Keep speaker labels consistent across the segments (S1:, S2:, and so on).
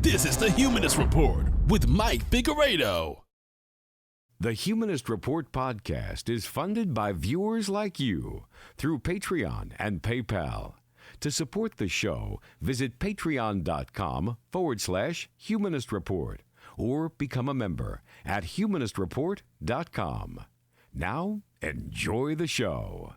S1: This is the Humanist Report with Mike Figueredo.
S2: The Humanist Report podcast is funded by viewers like you through Patreon and PayPal. To support the show, visit patreon.com/Humanist Report or become a member at humanistreport.com. Now, enjoy the show.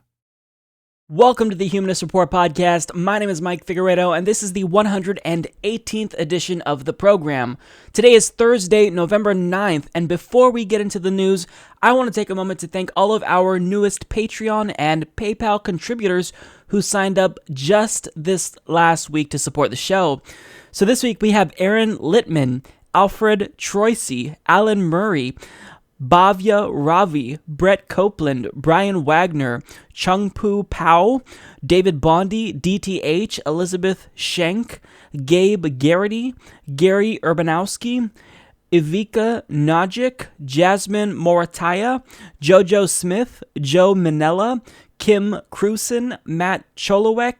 S3: Welcome to the Humanist Report podcast. My name is Mike Figueredo, and this is the 118th edition of the program. Today is Thursday, November 9th, and before we get into the news, I want to take a moment to thank all of our newest Patreon and PayPal contributors who signed up just this last week to support the show. So this week we have Aaron Littman, Alfred Troisi, Alan Murray, Bhavya Ravi, Brett Copeland, Brian Wagner, Chung-Poo Pao, David Bondi, DTH, Elizabeth Schenk, Gabe Garrity, Gary Urbanowski, Ivica Najic, Jasmine Morataya, Jojo Smith, Joe Minella, Kim Cruson, Matt Cholowek,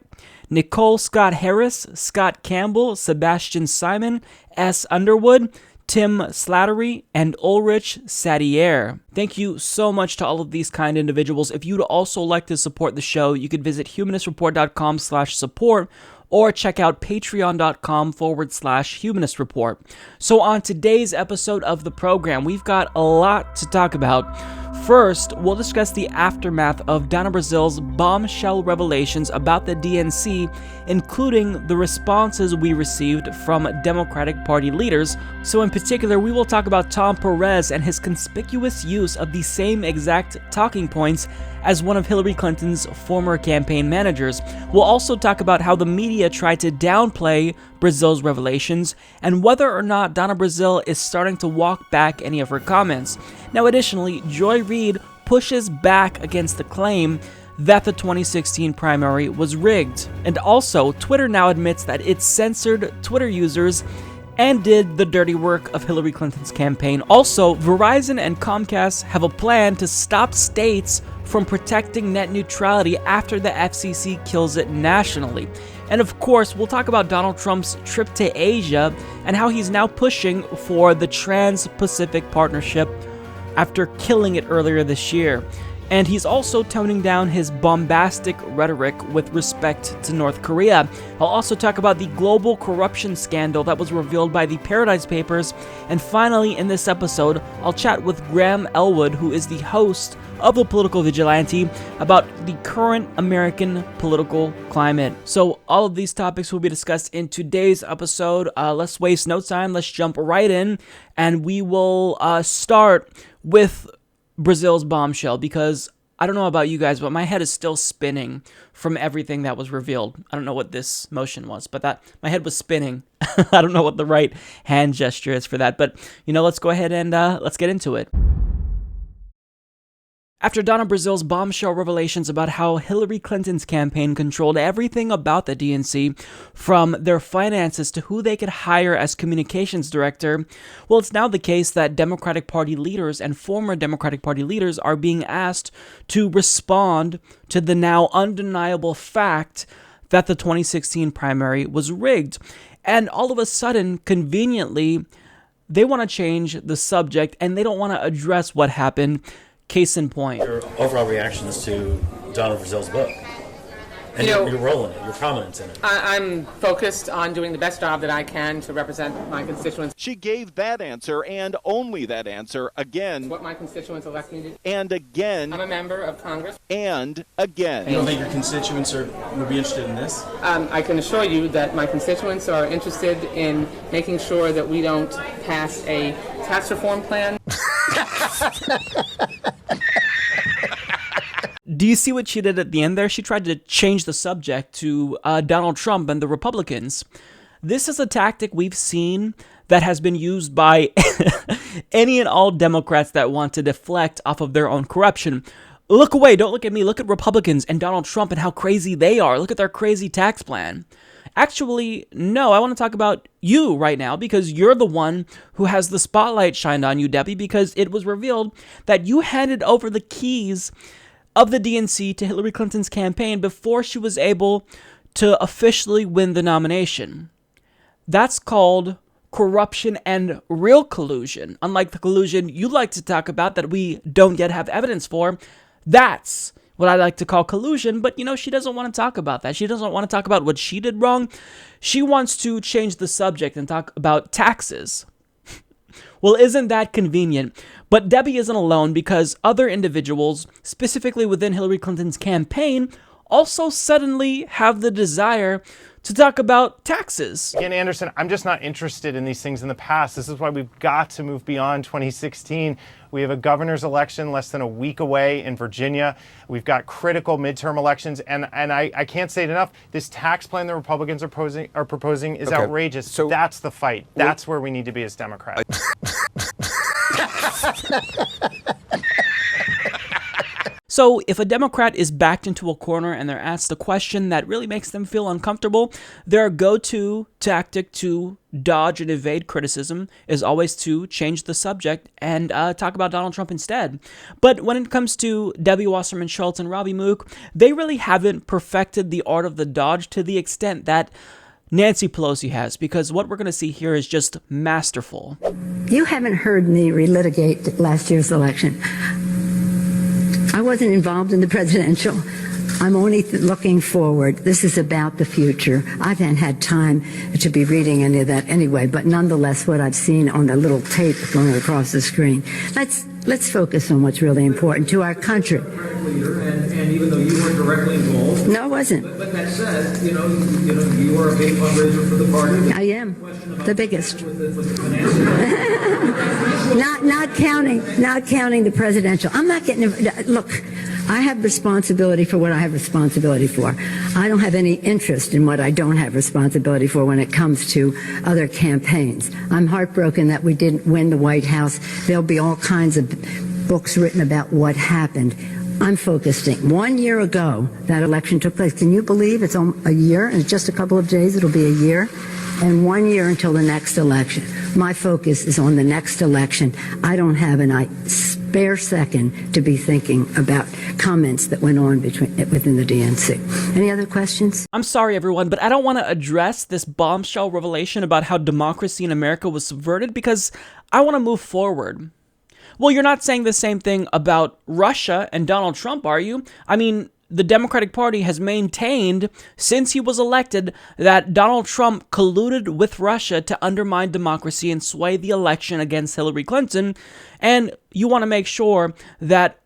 S3: Nicole Scott Harris, Scott Campbell, Sebastian Simon, S. Underwood, Tim Slattery, and Ulrich Sadier. Thank you so much to all of these kind individuals. If you'd also like to support the show, you could visit humanistreport.com/support or check out patreon.com/Humanist Report. So on today's episode of the program, we've got a lot to talk about. First, we'll discuss the aftermath of Donna Brazile's bombshell revelations about the DNC, including the responses we received from Democratic Party leaders. So in particular, we will talk about Tom Perez and his conspicuous use of the same exact talking points as one of Hillary Clinton's former campaign managers. We'll also talk about how the media tried to downplay Brazile's revelations and whether or not Donna Brazile is starting to walk back any of her comments. Now, additionally, Joy Reid pushes back against the claim that the 2016 primary was rigged. And also, Twitter now admits that it censored Twitter users and did the dirty work of Hillary Clinton's campaign. Also, Verizon and Comcast have a plan to stop states from protecting net neutrality after the FCC kills it nationally. And of course, we'll talk about Donald Trump's trip to Asia and how he's now pushing for the Trans-Pacific Partnership after killing it earlier this year. And he's also toning down his bombastic rhetoric with respect to North Korea. I'll also talk about the global corruption scandal that was revealed by the Paradise Papers. And finally, in this episode, I'll chat with Graham Ellwood, who is the host of The Political Vigilante, about the current American political climate. So all of these topics will be discussed in today's episode. Let's waste no time. Let's jump right in. And we will start with Brazile's bombshell, because I don't know about you guys, but my head is still spinning from everything that was revealed. I don't know what this motion was, but my head was spinning. I don't know what the right hand gesture is for that, but let's go ahead and let's get into it. After Donna Brazile's bombshell revelations about how Hillary Clinton's campaign controlled everything about the DNC, from their finances to who they could hire as communications director, well, it's now the case that Democratic Party leaders and former Democratic Party leaders are being asked to respond to the now undeniable fact that the 2016 primary was rigged. And all of a sudden, conveniently, they want to change the subject and they don't want to address what happened. Case in point.
S4: Your overall reactions to Donna Brazile's book, and your role in it, your prominence in it.
S5: I'm focused on doing the best job that I can to represent my constituents.
S6: She gave that answer, and only that answer, again.
S5: What my constituents elect me to do.
S6: And again.
S5: I'm a member of Congress.
S6: And again.
S7: You don't think your constituents would be interested in this?
S5: I can assure you that my constituents are interested in making sure that we don't pass a tax reform plan.
S3: Do you see what she did at the end there? She tried to change the subject to Donald Trump and the Republicans. This is a tactic we've seen that has been used by any and all Democrats that want to deflect off of their own corruption. Look away, don't look at me, look at Republicans and Donald Trump and how crazy they are. Look at their crazy tax plan. Actually, no, I want to talk about you right now because you're the one who has the spotlight shined on you, Debbie, because it was revealed that you handed over the keys of the DNC to Hillary Clinton's campaign before she was able to officially win the nomination. That's called corruption and real collusion, unlike the collusion you like to talk about that we don't yet have evidence for. That's what I like to call collusion, but she doesn't want to talk about that. She doesn't want to talk about what she did wrong. She wants to change the subject and talk about taxes. Well, isn't that convenient? But Debbie isn't alone, because other individuals, specifically within Hillary Clinton's campaign, also suddenly have the desire to talk about taxes.
S8: Again, Anderson, I'm just not interested in these things in the past. This is why we've got to move beyond 2016. We have a governor's election less than a week away in Virginia. We've got critical midterm elections, and I can't say it enough. This tax plan the Republicans are proposing is outrageous. So that's the fight. That's where we need to be as Democrats.
S3: So if a Democrat is backed into a corner and they're asked a question that really makes them feel uncomfortable, their go-to tactic to dodge and evade criticism is always to change the subject and talk about Donald Trump instead. But when it comes to Debbie Wasserman Schultz and Robbie Mook, they really haven't perfected the art of the dodge to the extent that Nancy Pelosi has, because what we're going to see here is just masterful.
S9: You haven't heard me relitigate last year's election. I wasn't involved in the presidential. I'm only looking forward. This is about the future. I haven't had time to be reading any of that anyway, but nonetheless, what I've seen on the little tape going across the screen. Let's focus on what's really important to our country.
S10: And even though you weren't directly involved.
S9: No, I wasn't.
S10: But that said, you are a big fundraiser for the party.
S9: I am the biggest. Not counting the presidential. I'm not getting. Look, I have responsibility for what I have responsibility for. I don't have any interest in what I don't have responsibility for when it comes to other campaigns. I'm heartbroken that we didn't win the White House. There'll be all kinds of books written about what happened. I'm focusing. 1 year ago, that election took place. Can you believe it's a year? In just a couple of days, it'll be a year. And 1 year until the next election. My focus is on the next election. I don't have a spare second to be thinking about comments that went on within the DNC. Any other questions?
S3: I'm sorry, everyone, but I don't want to address this bombshell revelation about how democracy in America was subverted, because I want to move forward. Well, you're not saying the same thing about Russia and Donald Trump, are you? I mean, the Democratic Party has maintained since he was elected that Donald Trump colluded with Russia to undermine democracy and sway the election against Hillary Clinton. And you want to make sure that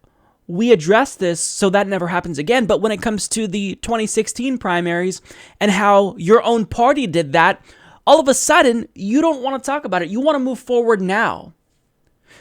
S3: we address this so that never happens again. But when it comes to the 2016 primaries and how your own party did that, all of a sudden, you don't want to talk about it. You want to move forward now.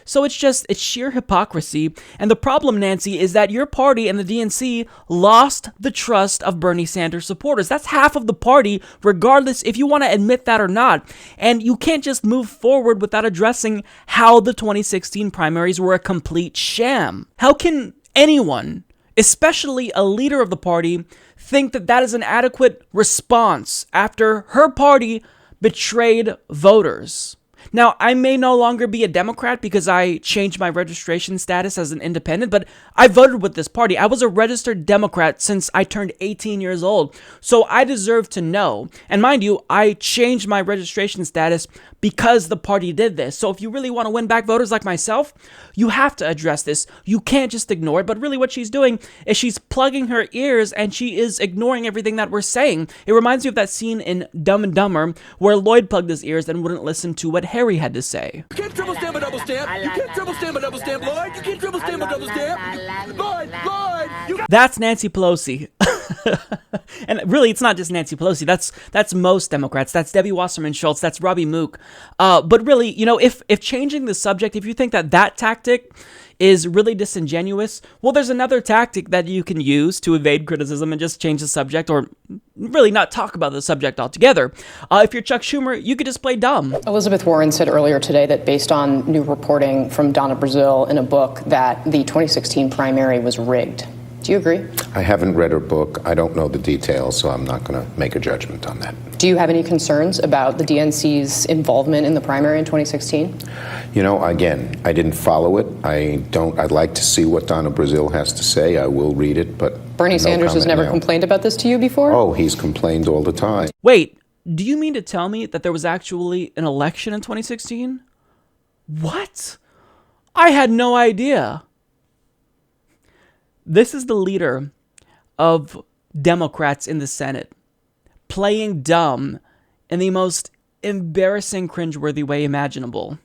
S3: So it's sheer hypocrisy. And the problem, Nancy, is that your party and the DNC lost the trust of Bernie Sanders supporters. That's half of the party, regardless if you want to admit that or not. And you can't just move forward without addressing how the 2016 primaries were a complete sham. How can anyone, especially a leader of the party, think that that is an adequate response after her party betrayed voters? Now, I may no longer be a Democrat because I changed my registration status as an independent, but I voted with this party. I was a registered Democrat since I turned 18 years old, so I deserve to know. And mind you, I changed my registration status because the party did this. So if you really want to win back voters like myself, you have to address this. You can't just ignore it. But really what she's doing is she's plugging her ears and she is ignoring everything that we're saying. It reminds me of that scene in Dumb and Dumber where Lloyd plugged his ears and wouldn't listen to what Harry had to say.
S11: You can't triple stamp a double stamp. You can't triple stamp a double stamp, Lloyd. You can't triple stamp a double stamp. Lloyd.
S3: That's Nancy Pelosi. And really, it's not just Nancy Pelosi. That's most Democrats. That's Debbie Wasserman Schultz. That's Robbie Mook. But really, if changing the subject, if you think that tactic is really disingenuous, well, there's another tactic that you can use to evade criticism and just change the subject, or really not talk about the subject altogether. If you're Chuck Schumer, you could just play dumb.
S12: Elizabeth Warren said earlier today that based on new reporting from Donna Brazile in a book that the 2016 primary was rigged. Do you agree?
S13: I haven't read her book. I don't know the details, so I'm not going to make a judgment on that.
S12: Do you have any concerns about the DNC's involvement in the primary in 2016?
S13: Again, I didn't follow it. I'd like to see what Donna Brazile has to say. I will read it, but
S12: Bernie Sanders has never complained about this to you before?
S13: Oh, he's complained all the time.
S3: Wait, do you mean to tell me that there was actually an election in 2016? What? I had no idea. This is the leader of Democrats in the Senate playing dumb in the most embarrassing, cringeworthy way imaginable.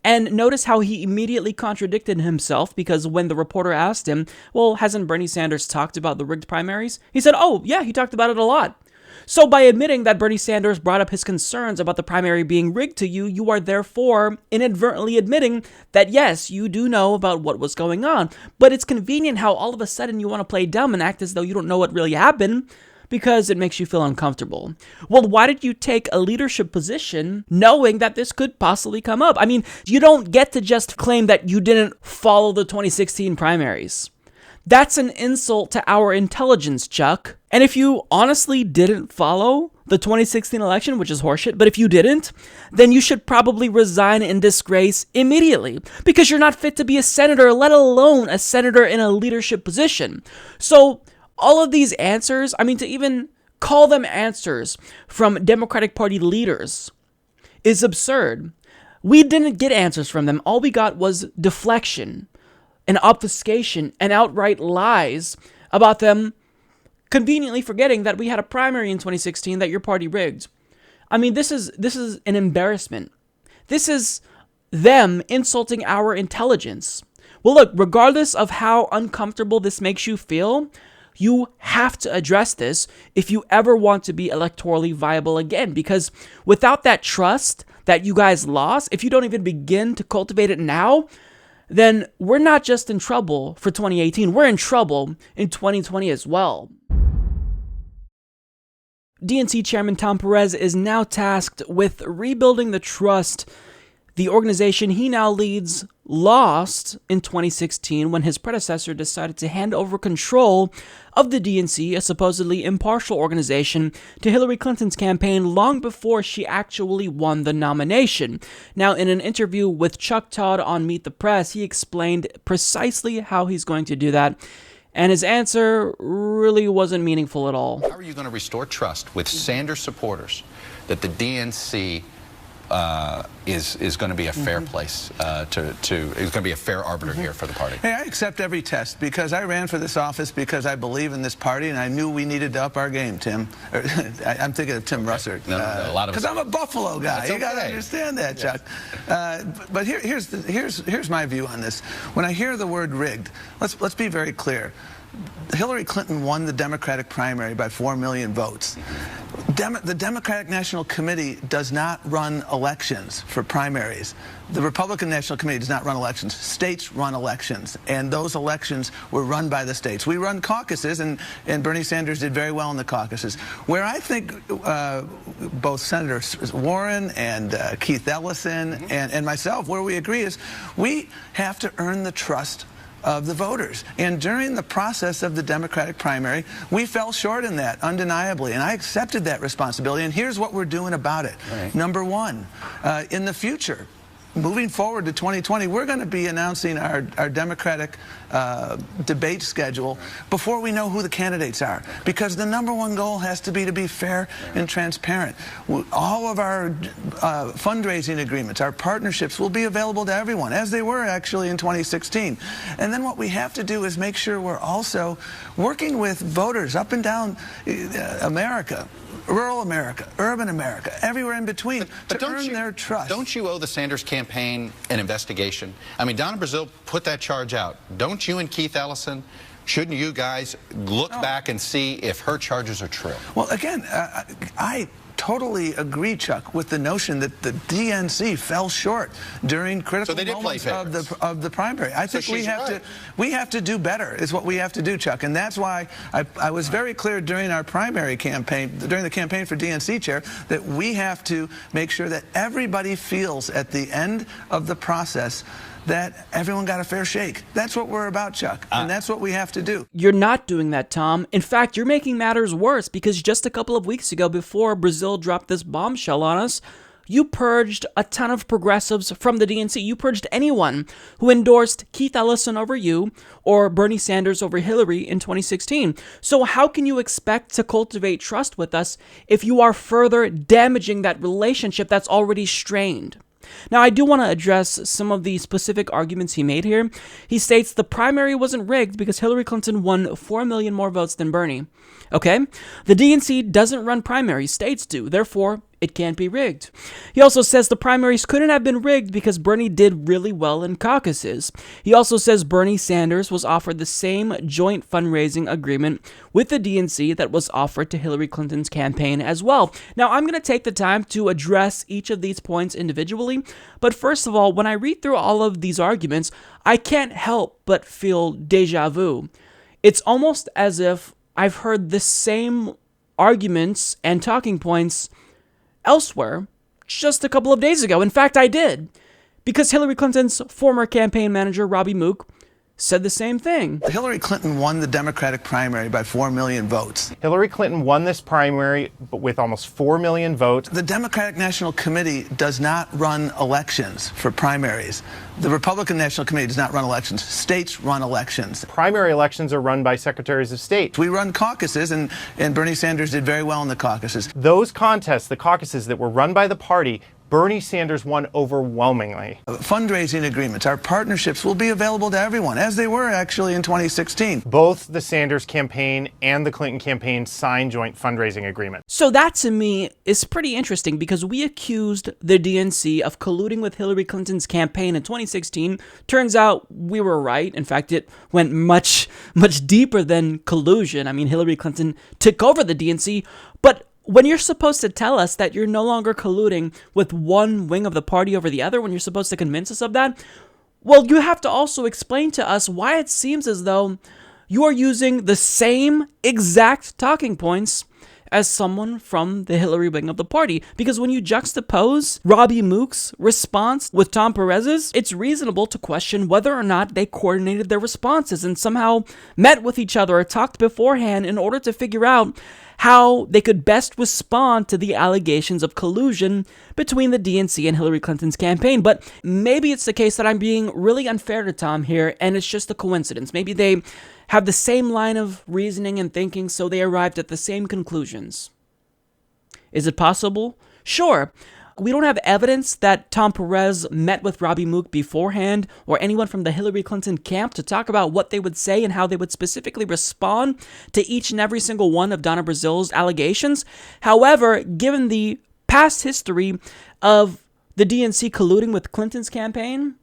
S3: And notice how he immediately contradicted himself, because when the reporter asked him, well, hasn't Bernie Sanders talked about the rigged primaries? He said, oh, yeah, he talked about it a lot. So by admitting that Bernie Sanders brought up his concerns about the primary being rigged to you, you are therefore inadvertently admitting that, yes, you do know about what was going on. But it's convenient how all of a sudden you want to play dumb and act as though you don't know what really happened, because it makes you feel uncomfortable. Well, why did you take a leadership position knowing that this could possibly come up? I mean, you don't get to just claim that you didn't follow the 2016 primaries. That's an insult to our intelligence, Chuck. And if you honestly didn't follow the 2016 election, which is horseshit, but if you didn't, then you should probably resign in disgrace immediately, because you're not fit to be a senator, let alone a senator in a leadership position. So all of these answers, I mean, to even call them answers from Democratic Party leaders is absurd. We didn't get answers from them. All we got was deflection and obfuscation and outright lies about them conveniently forgetting that we had a primary in 2016 that your party rigged. I mean, this is an embarrassment. This is them insulting our intelligence. Well, look, regardless of how uncomfortable this makes you feel, you have to address this if you ever want to be electorally viable again, because without that trust that you guys lost, if you don't even begin to cultivate it now, then we're not just in trouble for 2018, we're in trouble in 2020 as well. DNC Chairman Tom Perez is now tasked with rebuilding the trust the organization he now leads lost in 2016 when his predecessor decided to hand over control of the DNC, a supposedly impartial organization, to Hillary Clinton's campaign long before she actually won the nomination. Now, in an interview with Chuck Todd on Meet the Press, he explained precisely how he's going to do that, and his answer really wasn't meaningful at all.
S14: How are you going to restore trust with Sanders supporters that the DNC is going to be a fair place is going to be a fair arbiter here for the party?
S15: Hey, I accept every test, because I ran for this office because I believe in this party and I knew we needed to up our game, Tim. I'm thinking of Tim Russert.
S14: No, a lot of us.
S15: Because I'm a Buffalo guy. You got to understand that, Chuck. But here's my view on this. When I hear the word rigged, let's be very clear. Hillary Clinton won the Democratic primary by 4 million votes. The Democratic National Committee does not run elections for primaries. The Republican National Committee does not run elections. States run elections, and those elections were run by the states. We run caucuses, and Bernie Sanders did very well in the caucuses. Where I think both Senators Warren and Keith Ellison and myself, where we agree is we have to earn the trust of the voters. And during the process of the Democratic primary, we fell short in that, undeniably. And I accepted that responsibility. And here's what we're doing about it. Right. Number one, in the future, moving forward to 2020, we're going to be announcing our Democratic debate schedule before we know who the candidates are, because the number one goal has to be fair and transparent. All of our fundraising agreements, our partnerships will be available to everyone, as they were actually in 2016. And then what we have to do is make sure we're also working with voters up and down America, rural America, urban America, everywhere in between, to earn their trust.
S14: Don't you owe the Sanders campaign an investigation? I mean, Donna Brazile put that charge out. Don't you and Keith Ellison, shouldn't you guys look back and see if her charges are true?
S15: Well, again, I totally agree, Chuck, with the notion that the DNC fell short during critical moments of the primary. I think we have to do better, is what we have to do, Chuck. And that's why I was very clear during our primary campaign, during the campaign for DNC chair, that we have to make sure that everybody feels at the end of the process that everyone got a fair shake. That's what we're about, Chuck, and that's what we have to do.
S3: You're not doing that, Tom. In fact, you're making matters worse, because just a couple of weeks ago, before Brazile dropped this bombshell on us, you purged a ton of progressives from the DNC. You purged anyone who endorsed Keith Ellison over you or Bernie Sanders over Hillary in 2016. So how can you expect to cultivate trust with us if you are further damaging that relationship that's already strained? Now, I do want to address some of the specific arguments he made here. He states the primary wasn't rigged because Hillary Clinton won 4 million more votes than Bernie. Okay? The DNC doesn't run primaries, states do. Therefore, it can't be rigged. He also says the primaries couldn't have been rigged because Bernie did really well in caucuses. He also says Bernie Sanders was offered the same joint fundraising agreement with the DNC that was offered to Hillary Clinton's campaign as well. Now, I'm going to take the time to address each of these points individually, but first of all, when I read through all of these arguments, I can't help but feel deja vu. It's almost as if I've heard the same arguments and talking points elsewhere just a couple of days ago. In fact, I did, because Hillary Clinton's former campaign manager, Robbie Mook, said the same thing.
S15: Hillary Clinton won the Democratic primary by 4 million votes.
S8: Hillary Clinton won this primary with almost 4 million votes.
S15: The Democratic National Committee does not run elections for primaries. The Republican National Committee does not run elections. States run elections.
S8: Primary elections are run by secretaries of state.
S15: We run caucuses, and Bernie Sanders did very well in the caucuses.
S8: Those contests, the caucuses that were run by the party, Bernie Sanders won overwhelmingly.
S15: Fundraising agreements, our partnerships will be available to everyone, as they were actually in 2016.
S8: Both the Sanders campaign and the Clinton campaign signed joint fundraising agreements.
S3: So that to me is pretty interesting, because we accused the DNC of colluding with Hillary Clinton's campaign in 2016. Turns out we were right. In fact, it went much deeper than collusion. I mean, Hillary Clinton took over the DNC, but when you're supposed to tell us that you're no longer colluding with one wing of the party over the other, when you're supposed to convince us of that, well, you have to also explain to us why it seems as though you are using the same exact talking points as someone from the Hillary wing of the party. Because when you juxtapose Robbie Mook's response with Tom Perez's, it's reasonable to question whether or not they coordinated their responses and somehow met with each other or talked beforehand in order to figure out how they could best respond to the allegations of collusion between the DNC and Hillary Clinton's campaign. But maybe it's the case that I'm being really unfair to Tom here, and it's just a coincidence. Maybe they have the same line of reasoning and thinking, so they arrived at the same conclusions. Is it possible? Sure. We don't have evidence that Tom Perez met with Robbie Mook beforehand or anyone from the Hillary Clinton camp to talk about what they would say and how they would specifically respond to each and every single one of Donna Brazile's allegations. However, given the past history of the DNC colluding with Clinton's campaign,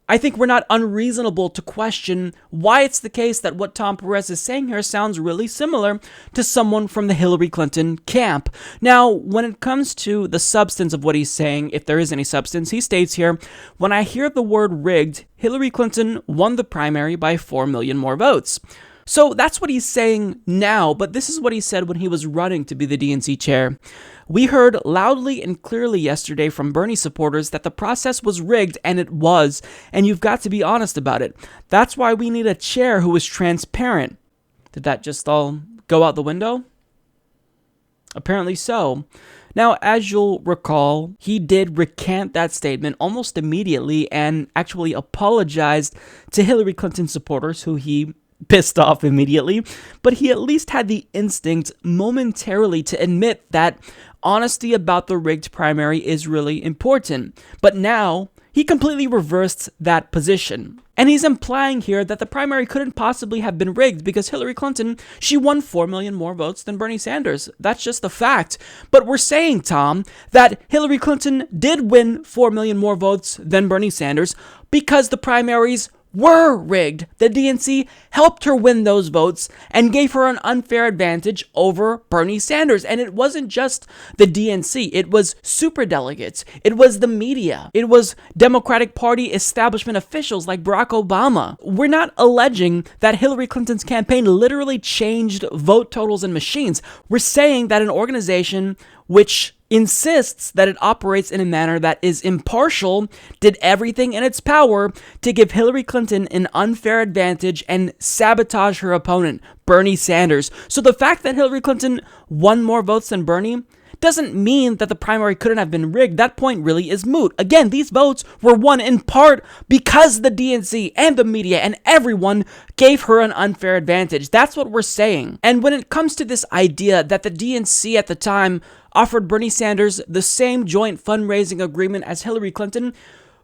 S3: I think we're not unreasonable to question why it's the case that what Tom Perez is saying here sounds really similar to someone from the Hillary Clinton camp. Now, when it comes to the substance of what he's saying, if there is any substance, he states here, when I hear the word rigged, Hillary Clinton won the primary by 4 million more votes. So that's what he's saying now, but this is what he said when he was running to be the DNC chair. We heard loudly and clearly yesterday from Bernie supporters that the process was rigged, and it was, and you've got to be honest about it. That's why we need a chair who is transparent. Did that just all go out the window? Apparently so. Now, as you'll recall, he did recant that statement almost immediately and actually apologized to Hillary Clinton supporters who he pissed off immediately, but he at least had the instinct momentarily to admit that honesty about the rigged primary is really important. But now, he completely reversed that position. And he's implying here that the primary couldn't possibly have been rigged because Hillary Clinton, she won 4 million more votes than Bernie Sanders. That's just a fact. But we're saying, Tom, that Hillary Clinton did win 4 million more votes than Bernie Sanders because the primaries were rigged. The DNC helped her win those votes and gave her an unfair advantage over Bernie Sanders. And it wasn't just the DNC. It was superdelegates. It was the media. It was Democratic Party establishment officials like Barack Obama. We're not alleging that Hillary Clinton's campaign literally changed vote totals and machines. We're saying that an organization which insists that it operates in a manner that is impartial, did everything in its power to give Hillary Clinton an unfair advantage and sabotage her opponent, Bernie Sanders. So the fact that Hillary Clinton won more votes than Bernie doesn't mean that the primary couldn't have been rigged. That point really is moot. Again, these votes were won in part because the DNC and the media and everyone gave her an unfair advantage. That's what we're saying. And when it comes to this idea that the DNC at the time offered Bernie Sanders the same joint fundraising agreement as Hillary Clinton,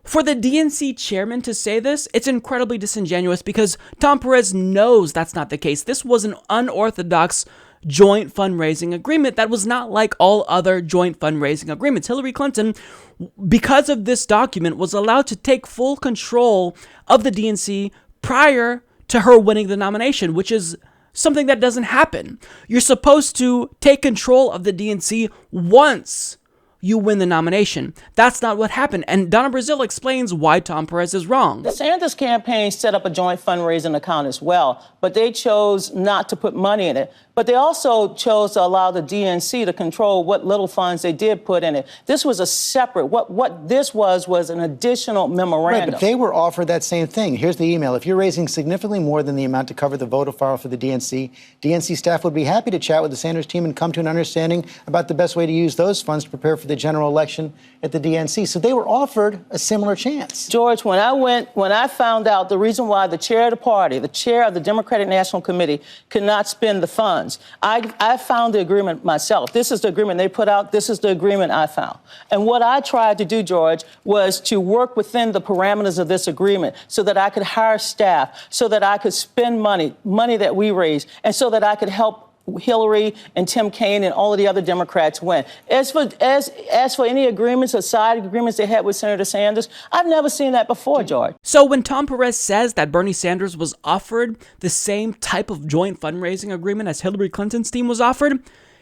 S3: for the DNC chairman to say this, it's incredibly disingenuous because Tom Perez knows that's not the case. This was an unorthodox joint fundraising agreement that was not like all other joint fundraising agreements. Hillary Clinton, because of this document, was allowed to take full control of the DNC prior to her winning the nomination, which is something that doesn't happen. You're supposed to take control of the DNC once you win the nomination. That's not what happened. And Donna Brazile explains why Tom Perez is wrong.
S16: The Sanders campaign set up a joint fundraising account as well, but they chose not to put money in it. But they also chose to allow the DNC to control what little funds they did put in it. This was a separate, what this was an additional memorandum.
S17: Right, but they were offered that same thing. Here's the email. If you're raising significantly more than the amount to cover the voter file for the DNC staff would be happy to chat with the Sanders team and come to an understanding about the best way to use those funds to prepare for the general election at the DNC. So they were offered a similar chance.
S16: George, when I found out the reason why the chair of the party, the chair of the Democratic National Committee, could not spend the funds, I found the agreement myself. This is the agreement they put out. This is the agreement I found. And what I tried to do, George, was to work within the parameters of this agreement so that I could hire staff, so that I could spend money that we raised, and so that I could help Hillary and Tim Kaine and all of the other Democrats win. As for any agreements or side agreements they had with Senator Sanders, I've never seen that before, George.
S3: So when Tom Perez says that Bernie Sanders was offered the same type of joint fundraising agreement as Hillary Clinton's team was offered,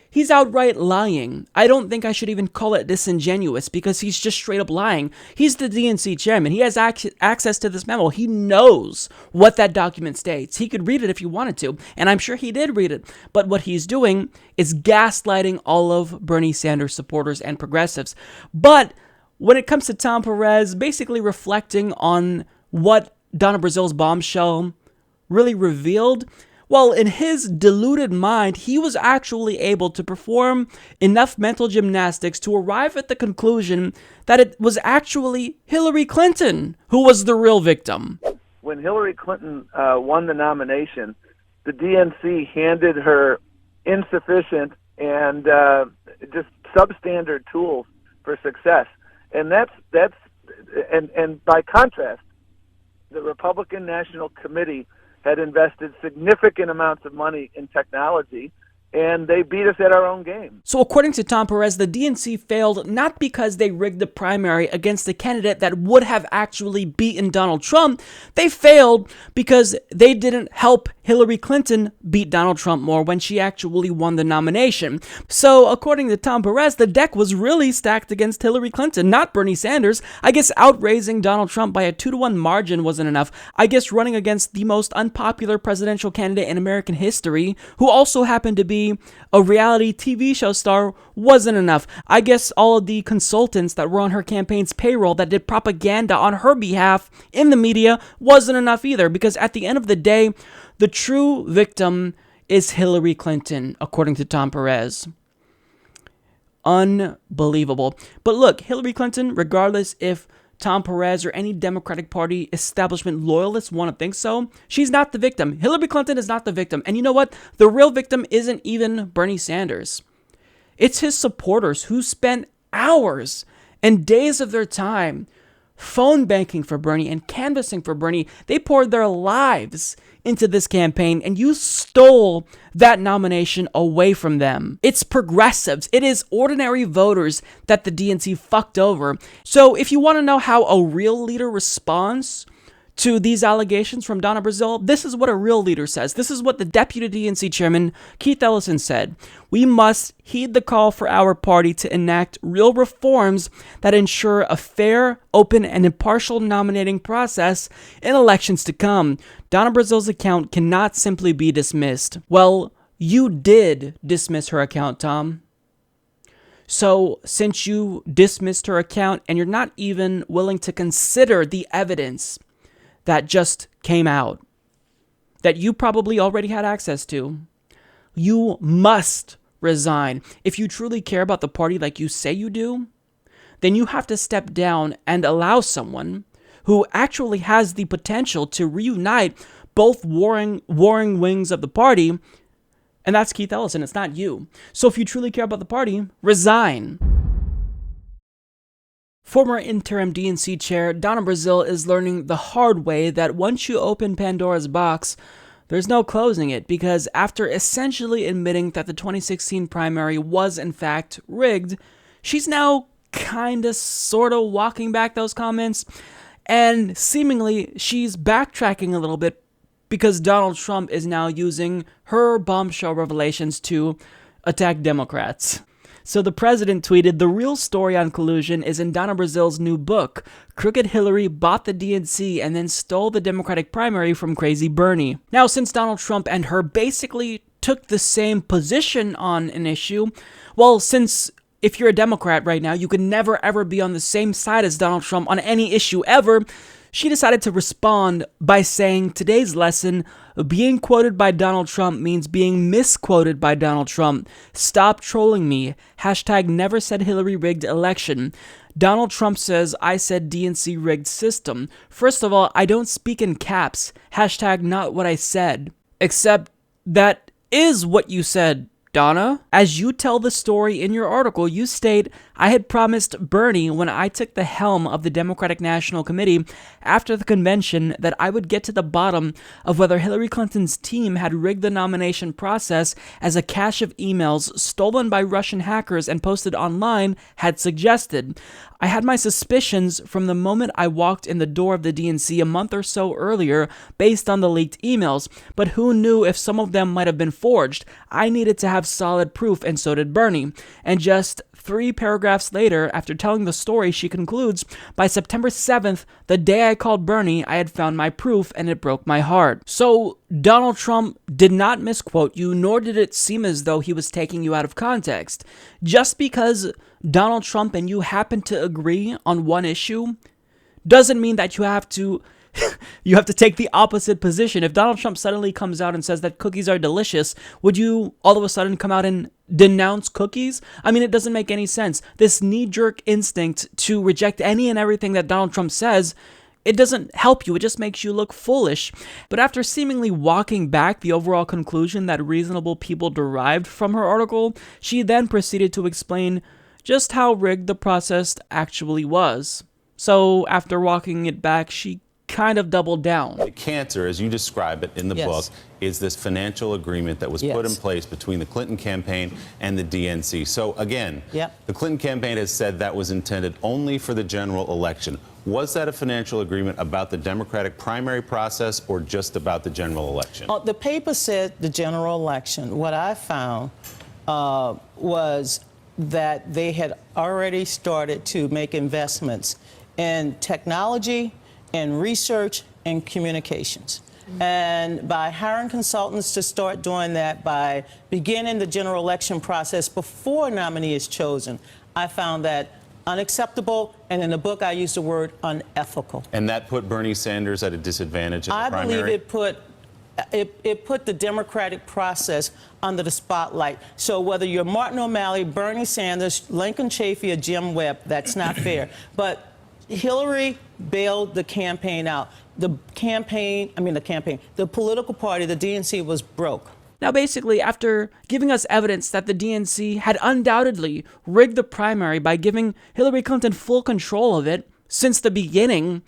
S3: he's outright lying. I don't think I should even call it disingenuous because he's just straight up lying. He's the DNC chairman. He has access to this memo. He knows what that document states. He could read it if he wanted to, and I'm sure he did read it. But what he's doing is gaslighting all of Bernie Sanders supporters and progressives. But when it comes to Tom Perez basically reflecting on what Donna Brazile's bombshell really revealed, well, in his deluded mind, he was actually able to perform enough mental gymnastics to arrive at the conclusion that it was actually Hillary Clinton who was the real victim.
S18: When Hillary Clinton won the nomination, the DNC handed her insufficient and just substandard tools for success. And and by contrast, the Republican National Committee had invested significant amounts of money in technology, and they beat us at our own game.
S3: So according to Tom Perez, the DNC failed not because they rigged the primary against a candidate that would have actually beaten Donald Trump. They failed because they didn't help Hillary Clinton beat Donald Trump more when she actually won the nomination. So according to Tom Perez, the deck was really stacked against Hillary Clinton, not Bernie Sanders. I guess outraising Donald Trump by a 2-1 margin wasn't enough. I guess running against the most unpopular presidential candidate in American history, who also happened to be a reality TV show star, wasn't enough. I guess all of the consultants that were on her campaign's payroll that did propaganda on her behalf in the media wasn't enough either, because at the end of the day, the true victim is Hillary Clinton, according to Tom Perez. Unbelievable. But look, Hillary Clinton, regardless if Tom Perez or any Democratic Party establishment loyalists want to think so, she's not the victim. Hillary Clinton is not the victim. And you know what? The real victim isn't even Bernie Sanders. It's his supporters who spent hours and days of their time phone banking for Bernie and canvassing for Bernie. They poured their lives into this campaign, and you stole that nomination away from them. It's progressives. It is ordinary voters that the DNC fucked over. So if you want to know how a real leader responds to these allegations from Donna Brazile, this is what a real leader says. This is what the deputy DNC chairman, Keith Ellison, said. We must heed the call for our party to enact real reforms that ensure a fair, open, and impartial nominating process in elections to come. Donna Brazile's account cannot simply be dismissed. Well, you did dismiss her account, Tom. So, since you dismissed her account and you're not even willing to consider the evidence that just came out, that you probably already had access to, you must resign. If you truly care about the party like you say you do, then you have to step down and allow someone who actually has the potential to reunite both warring wings of the party, and that's Keith Ellison. It's not you. So if you truly care about the party, resign. Former interim DNC chair Donna Brazile is learning the hard way that once you open Pandora's box, there's no closing it, because after essentially admitting that the 2016 primary was in fact rigged, she's now kinda sorta walking back those comments, and seemingly she's backtracking a little bit because Donald Trump is now using her bombshell revelations to attack Democrats. So the president tweeted, "The real story on collusion is in Donna Brazile's new book. Crooked Hillary bought the DNC and then stole the Democratic primary from crazy Bernie." Now, since Donald Trump and her basically took the same position on an issue, well, since if you're a Democrat right now, you could never ever be on the same side as Donald Trump on any issue ever, she decided to respond by saying, "Today's lesson, being quoted by Donald Trump means being misquoted by Donald Trump. Stop trolling me. Hashtag never said Hillary rigged election. Donald Trump says I said DNC rigged system. First of all, I don't speak in caps. Hashtag not what I said. Except that is what you said, Donna. As you tell the story in your article, you state, I had promised Bernie when I took the helm of the Democratic National Committee after the convention that I would get to the bottom of whether Hillary Clinton's team had rigged the nomination process, as a cache of emails stolen by Russian hackers and posted online had suggested. I had my suspicions from the moment I walked in the door of the DNC a month or so earlier based on the leaked emails, but who knew if some of them might have been forged? I needed to have solid proof, and so did Bernie." And just 3 paragraphs later, after telling the story, she concludes, "By September 7th, the day I called Bernie, I had found my proof, and it broke my heart." So Donald Trump did not misquote you, nor did it seem as though he was taking you out of context. Just because Donald Trump and you happen to agree on one issue doesn't mean that you have to take the opposite position. If Donald Trump suddenly comes out and says that cookies are delicious, would you all of a sudden come out and denounce cookies? I mean, it doesn't make any sense. This knee-jerk instinct to reject any and everything that Donald Trump says, it doesn't help you. It just makes you look foolish. But after seemingly walking back the overall conclusion that reasonable people derived from her article, she then proceeded to explain just how rigged the process actually was. So after walking it back, she kind of doubled down.
S19: The cancer, as you describe it in the book, is this financial agreement that was put in place between the Clinton campaign and the DNC. So again, the Clinton campaign has said that was intended only for the general election. Was that a financial agreement about the Democratic primary process or just about the general election?
S16: The paper said the general election. What I found was that they had already started to make investments in technology, in research, and communications. And by hiring consultants to start doing that, by beginning the general election process before a nominee is chosen, I found that unacceptable, and in the book I used the word unethical.
S19: And that put Bernie Sanders at a disadvantage in the primary?
S16: I believe it put the democratic process under the spotlight. So whether you're Martin O'Malley, Bernie Sanders, Lincoln Chafee, or Jim Webb, that's not fair. But Hillary bailed the campaign out. The political party, the DNC, was broke.
S3: Now, basically, after giving us evidence that the DNC had undoubtedly rigged the primary by giving Hillary Clinton full control of it since the beginning,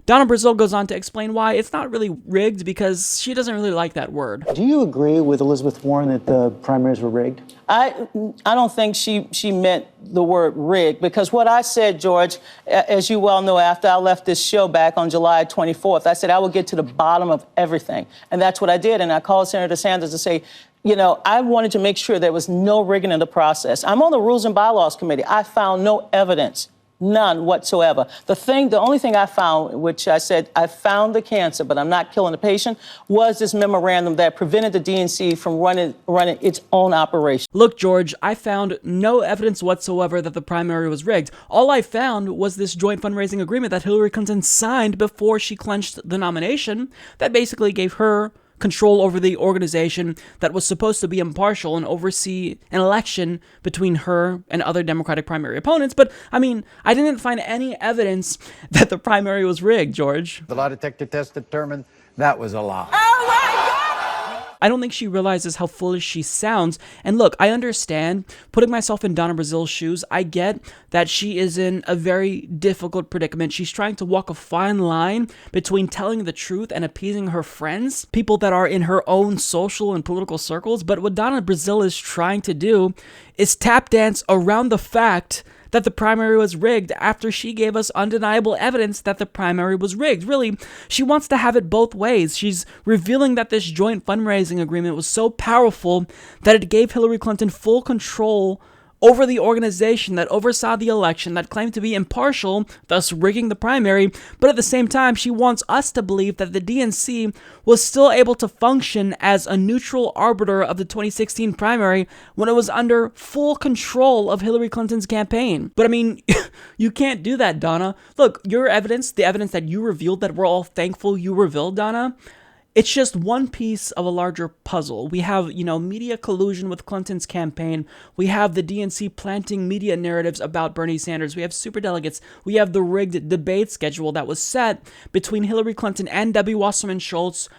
S3: Donna Brazile goes on to explain why it's not really rigged, because she doesn't really like that word.
S17: Do you agree with Elizabeth Warren that the primaries were rigged?
S16: I don't think she meant the word rigged, because what I said, George, as you well know, after I left this show back on July 24th, I said I would get to the bottom of everything. And that's what I did. And I called Senator Sanders to say, you know, I wanted to make sure there was no rigging in the process. I'm on the Rules and Bylaws Committee. I found no evidence. None whatsoever. The only thing I found, which I said, I found the cancer, but I'm not killing the patient, was this memorandum that prevented the DNC from running its own operation.
S3: Look, George, I found no evidence whatsoever that the primary was rigged. All I found was this joint fundraising agreement that Hillary Clinton signed before she clinched the nomination that basically gave her control over the organization that was supposed to be impartial and oversee an election between her and other Democratic primary opponents. But, I mean, I didn't find any evidence that the primary was rigged, George.
S20: The lie detector test determined that was a lie.
S3: I don't think she realizes how foolish she sounds. And look, I understand, putting myself in Donna Brazile's shoes, I get that she is in a very difficult predicament. She's trying to walk a fine line between telling the truth and appeasing her friends, people that are in her own social and political circles. But what Donna Brazile is trying to do is tap dance around the fact that the primary was rigged after she gave us undeniable evidence that the primary was rigged. Really, she wants to have it both ways. She's revealing that this joint fundraising agreement was so powerful that it gave Hillary Clinton full control over the organization that oversaw the election, that claimed to be impartial, thus rigging the primary. But at the same time, she wants us to believe that the DNC was still able to function as a neutral arbiter of the 2016 primary when it was under full control of Hillary Clinton's campaign. But I mean, you can't do that, Donna. Look, your evidence, the evidence that you revealed, that we're all thankful you revealed, Donna, it's just one piece of a larger puzzle. We have, media collusion with Clinton's campaign. We have the DNC planting media narratives about Bernie Sanders. We have superdelegates. We have the rigged debate schedule that was set between Hillary Clinton and Debbie Wasserman Schultz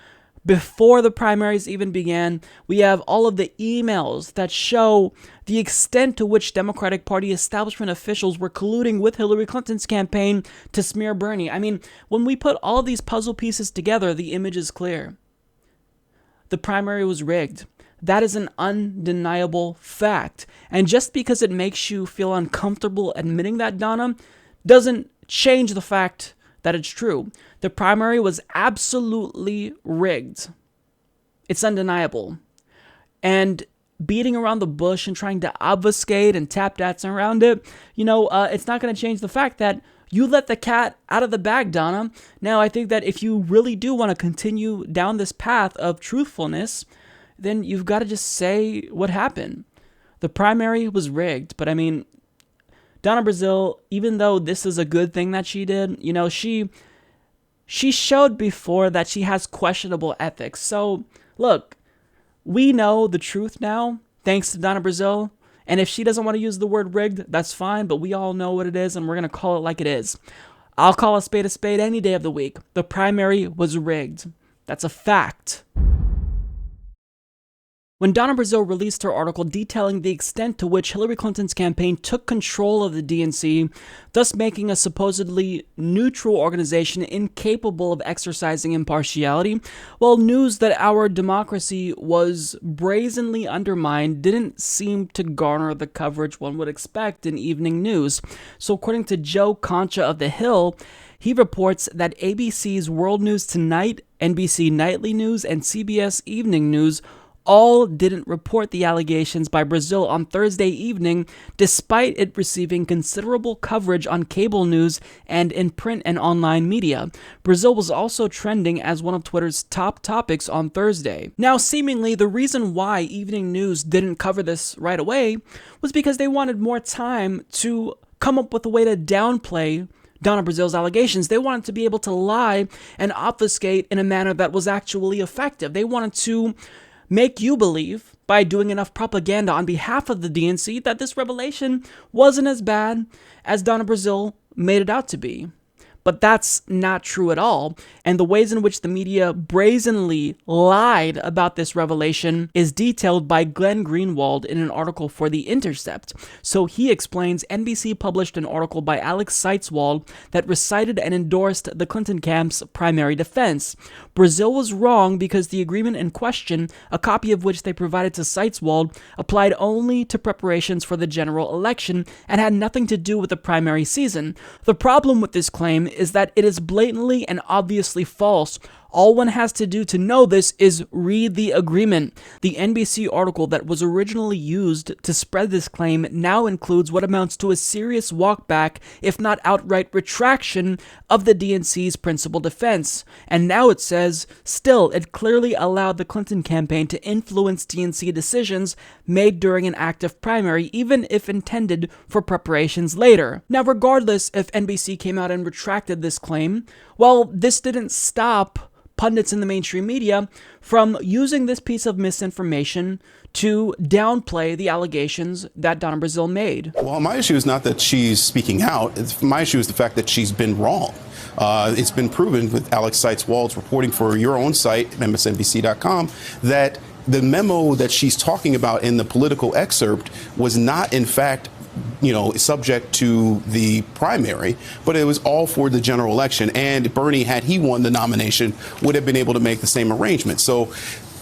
S3: before the primaries even began. We have all of the emails that show the extent to which Democratic Party establishment officials were colluding with Hillary Clinton's campaign to smear Bernie. I mean, when we put all of these puzzle pieces together, the image is clear. The primary was rigged. That is an undeniable fact. And just because it makes you feel uncomfortable admitting that, Donna, doesn't change the fact that it's true. The primary was absolutely rigged. It's undeniable. And beating around the bush and trying to obfuscate and tap dance around it, it's not going to change the fact that you let the cat out of the bag, Donna. Now, I think that if you really do want to continue down this path of truthfulness, then you've got to just say what happened. The primary was rigged, but I mean, Donna Brazile, even though this is a good thing that she did, she showed before that she has questionable ethics. So, look, we know the truth now, thanks to Donna Brazile. And if she doesn't want to use the word rigged, that's fine, but we all know what it is, and we're going to call it like it is. I'll call a spade any day of the week. The primary was rigged. That's a fact. When Donna Brazile released her article detailing the extent to which Hillary Clinton's campaign took control of the DNC, thus making a supposedly neutral organization incapable of exercising impartiality, well, news that our democracy was brazenly undermined didn't seem to garner the coverage one would expect in evening news. So according to Joe Concha of The Hill, he reports that ABC's World News Tonight, NBC Nightly News, and CBS Evening News all didn't report the allegations by Brazile on Thursday evening, despite it receiving considerable coverage on cable news and in print and online media. Brazile was also trending as one of Twitter's top topics on Thursday. Now, seemingly, the reason why evening news didn't cover this right away was because they wanted more time to come up with a way to downplay Donna Brazile's allegations. They wanted to be able to lie and obfuscate in a manner that was actually effective. They wanted to make you believe, by doing enough propaganda on behalf of the DNC, that this revelation wasn't as bad as Donna Brazile made it out to be. But that's not true at all, and the ways in which the media brazenly lied about this revelation is detailed by Glenn Greenwald in an article for The Intercept. So he explains NBC published an article by Alex Seitzwald that recited and endorsed the Clinton camp's primary defense. Brazile was wrong because the agreement in question, a copy of which they provided to Seitzwald, applied only to preparations for the general election and had nothing to do with the primary season. The problem with this claim is that it is blatantly and obviously false. All one has to do to know this is read the agreement. The NBC article that was originally used to spread this claim now includes what amounts to a serious walkback, if not outright retraction, of the DNC's principal defense. And now it says, still, it clearly allowed the Clinton campaign to influence DNC decisions made during an active primary, even if intended for preparations later. Now, regardless if NBC came out and retracted this claim, well, this didn't stop pundits in the mainstream media from using this piece of misinformation to downplay the allegations that Donna Brazile made.
S21: Well, my issue is not that she's speaking out. My issue is the fact that she's been wrong. It's been proven with Alex Seitz-Wald's reporting for your own site, MSNBC.com, that the memo that she's talking about in the political excerpt was not, in fact, subject to the primary, but it was all for the general election. And Bernie, had he won the nomination, would have been able to make the same arrangement. So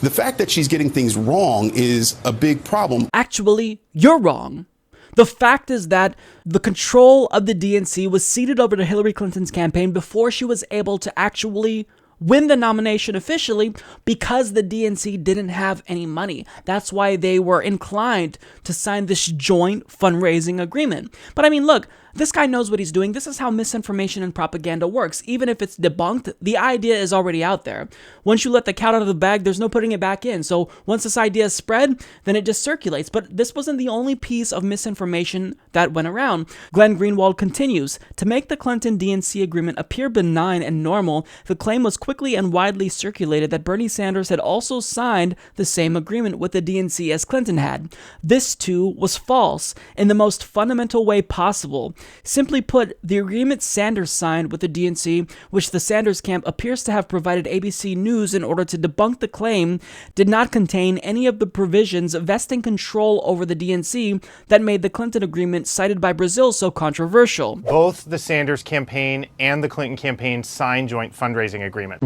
S21: the fact that she's getting things wrong is a big problem.
S3: Actually, you're wrong. The fact is that the control of the DNC was ceded over to Hillary Clinton's campaign before she was able to actually win the nomination officially, because the DNC didn't have any money. That's why they were inclined to sign this joint fundraising agreement. But I mean, look, this guy knows what he's doing. This is how misinformation and propaganda works. Even if it's debunked, the idea is already out there. Once you let the cat out of the bag, there's no putting it back in. So once this idea is spread, then it just circulates. But this wasn't the only piece of misinformation that went around. Glenn Greenwald continues, to make the Clinton DNC agreement appear benign and normal, the claim was quickly and widely circulated that Bernie Sanders had also signed the same agreement with the DNC as Clinton had. This too was false in the most fundamental way possible. Simply put, the agreement Sanders signed with the DNC, which the Sanders camp appears to have provided ABC News in order to debunk the claim, did not contain any of the provisions vesting control over the DNC that made the Clinton agreement cited by Brazile so controversial.
S8: Both the Sanders campaign and the Clinton campaign signed joint fundraising agreement.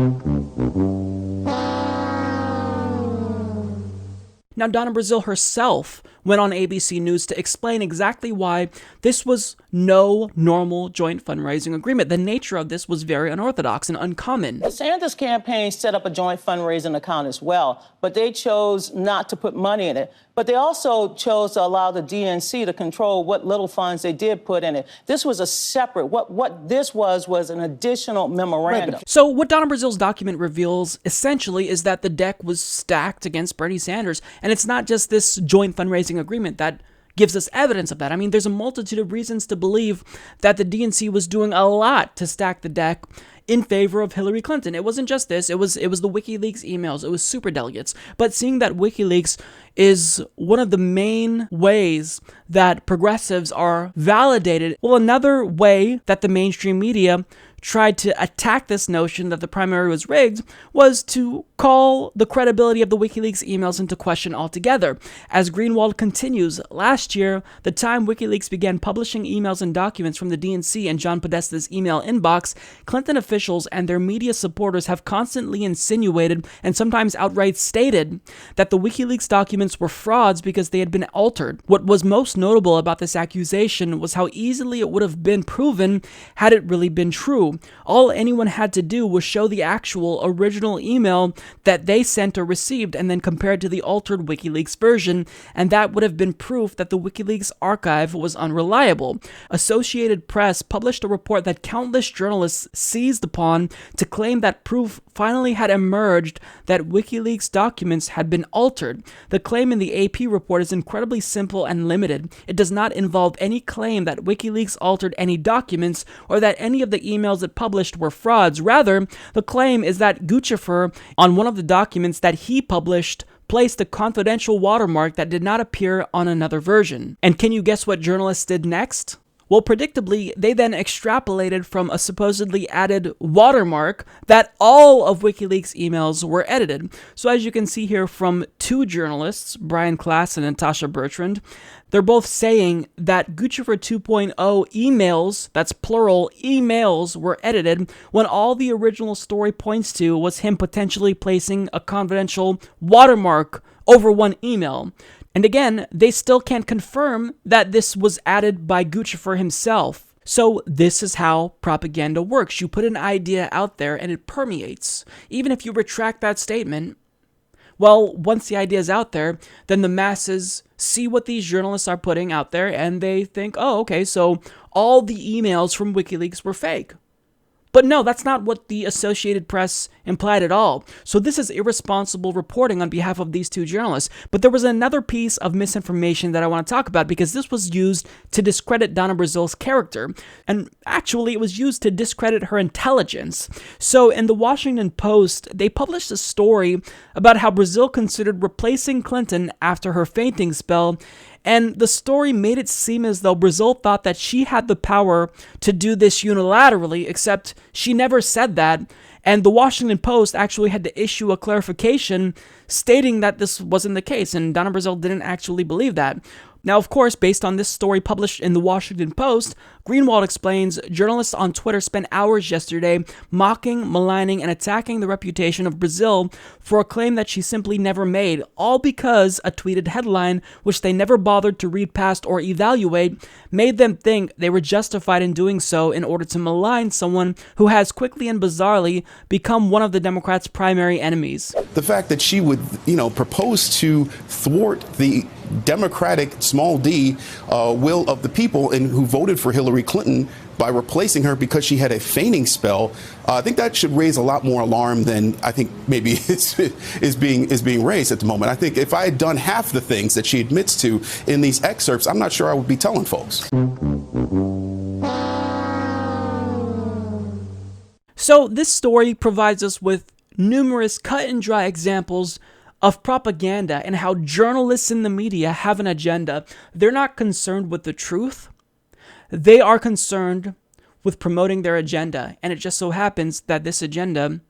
S3: Now, Donna Brazile herself went on ABC News to explain exactly why this was no normal joint fundraising agreement. The nature of this was very unorthodox and uncommon.
S16: The Sanders campaign set up a joint fundraising account as well, but they chose not to put money in it. But they also chose to allow the DNC to control what little funds they did put in it. This was a separate, what this was an additional memorandum.
S3: Right. So what Donna Brazile's document reveals essentially is that the deck was stacked against Bernie Sanders. And it's not just this joint fundraising agreement that gives us evidence of that. I mean, there's a multitude of reasons to believe that the DNC was doing a lot to stack the deck in favor of Hillary Clinton. It wasn't just this, it was the WikiLeaks emails, it was superdelegates. But seeing that WikiLeaks is one of the main ways that progressives are validated, well, another way that the mainstream media tried to attack this notion that the primary was rigged was to call the credibility of the WikiLeaks emails into question altogether. As Greenwald continues, last year, the time WikiLeaks began publishing emails and documents from the DNC and John Podesta's email inbox, Clinton officials and their media supporters have constantly insinuated and sometimes outright stated that the WikiLeaks documents were frauds because they had been altered. What was most notable about this accusation was how easily it would have been proven had it really been true. All anyone had to do was show the actual original email that they sent or received and then compare it to the altered WikiLeaks version, and that would have been proof that the WikiLeaks archive was unreliable. Associated Press published a report that countless journalists seized upon to claim that proof finally had emerged that WikiLeaks documents had been altered. The claim in the AP report is incredibly simple and limited. It does not involve any claim that WikiLeaks altered any documents or that any of the emails it published were frauds. Rather, the claim is that Guccifer, on one of the documents that he published, placed a confidential watermark that did not appear on another version. And can you guess what journalists did next? Well, predictably, they then extrapolated from a supposedly added watermark that all of WikiLeaks emails were edited. So as you can see here from two journalists, Brian Klass and Natasha Bertrand, they're both saying that Guccifer 2.0 emails, that's plural, emails were edited when all the original story points to was him potentially placing a confidential watermark over one email. And again, they still can't confirm that this was added by Guccifer himself. So this is how propaganda works. You put an idea out there and it permeates. Even if you retract that statement, well, once the idea is out there, then the masses see what these journalists are putting out there and they think, oh, okay, so all the emails from WikiLeaks were fake. But no, that's not what the Associated Press implied at all. So this is irresponsible reporting on behalf of these two journalists. But there was another piece of misinformation that I want to talk about, because this was used to discredit Donna Brazile's character. And actually, it was used to discredit her intelligence. So in the Washington Post, they published a story about how Brazile considered replacing Clinton after her fainting spell. And the story made it seem as though Brazile thought that she had the power to do this unilaterally, except she never said that. And the Washington Post actually had to issue a clarification stating that this wasn't the case, and Donna Brazile didn't actually believe that. Now, of course, based on this story published in the Washington Post, Greenwald explains journalists on Twitter spent hours yesterday mocking, maligning, and attacking the reputation of Brazile for a claim that she simply never made, all because a tweeted headline, which they never bothered to read past or evaluate, made them think they were justified in doing so in order to malign someone who has quickly and bizarrely become one of the Democrats' primary enemies.
S21: The fact that she would, propose to thwart the Democratic small d will of the people and who voted for Hillary Clinton by replacing her because she had a fainting spell, I think that should raise a lot more alarm than I think maybe is being raised at the moment. I think if I had done half the things that she admits to in these excerpts, I'm not sure I would be telling folks.
S3: So this story provides us with numerous cut and dry examples of propaganda and how journalists in the media have an agenda. They're not concerned with the truth. They are concerned with promoting their agenda. And it just so happens that this agenda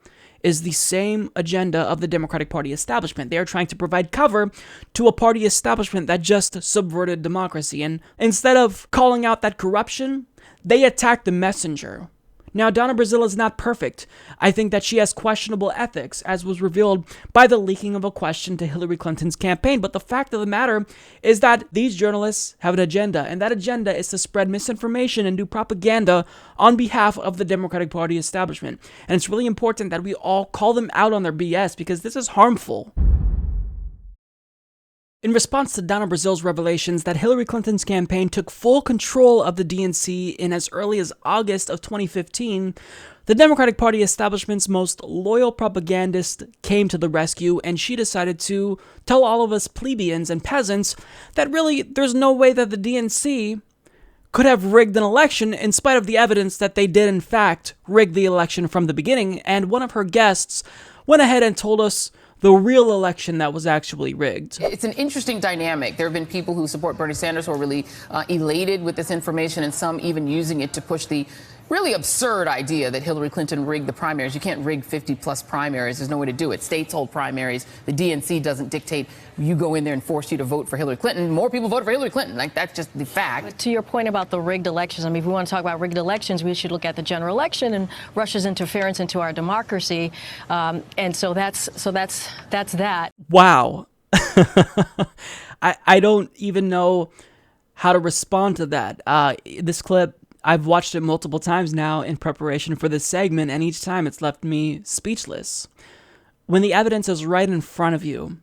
S3: is the same agenda of the Democratic Party establishment. They are trying to provide cover to a party establishment that just subverted democracy. And instead of calling out that corruption, they attack the messenger. Now, Donna Brazile is not perfect. I think that she has questionable ethics, as was revealed by the leaking of a question to Hillary Clinton's campaign. But the fact of the matter is that these journalists have an agenda, and that agenda is to spread misinformation and do propaganda on behalf of the Democratic Party establishment. And it's really important that we all call them out on their BS, because this is harmful. In response to Donna Brazile's revelations that Hillary Clinton's campaign took full control of the DNC in as early as August of 2015, the Democratic Party establishment's most loyal propagandist came to the rescue, and she decided to tell all of us plebeians and peasants that really there's no way that the DNC could have rigged an election, in spite of the evidence that they did in fact rig the election from the beginning. And one of her guests went ahead and told us the real election that was actually rigged.
S12: It's an interesting dynamic. There have been people who support Bernie Sanders who are really elated with this information, and some even using it to push the really absurd idea that Hillary Clinton rigged the primaries. You can't rig 50-plus primaries. There's no way to do it. States hold primaries. The DNC doesn't dictate you go in there and force you to vote for Hillary Clinton. More people vote for Hillary Clinton. Like, that's just the fact.
S1: But to your point about the rigged elections, I mean, if we want to talk about rigged elections, we should look at the general election and Russia's interference into our democracy. And so that's that.
S3: Wow. I don't even know how to respond to that. This clip, I've watched it multiple times now in preparation for this segment, and each time it's left me speechless. When the evidence is right in front of you,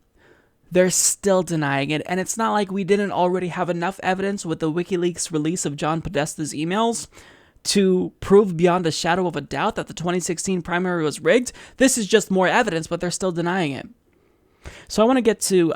S3: they're still denying it, and it's not like we didn't already have enough evidence with the WikiLeaks release of John Podesta's emails to prove beyond a shadow of a doubt that the 2016 primary was rigged. This is just more evidence, but they're still denying it. So I want to get to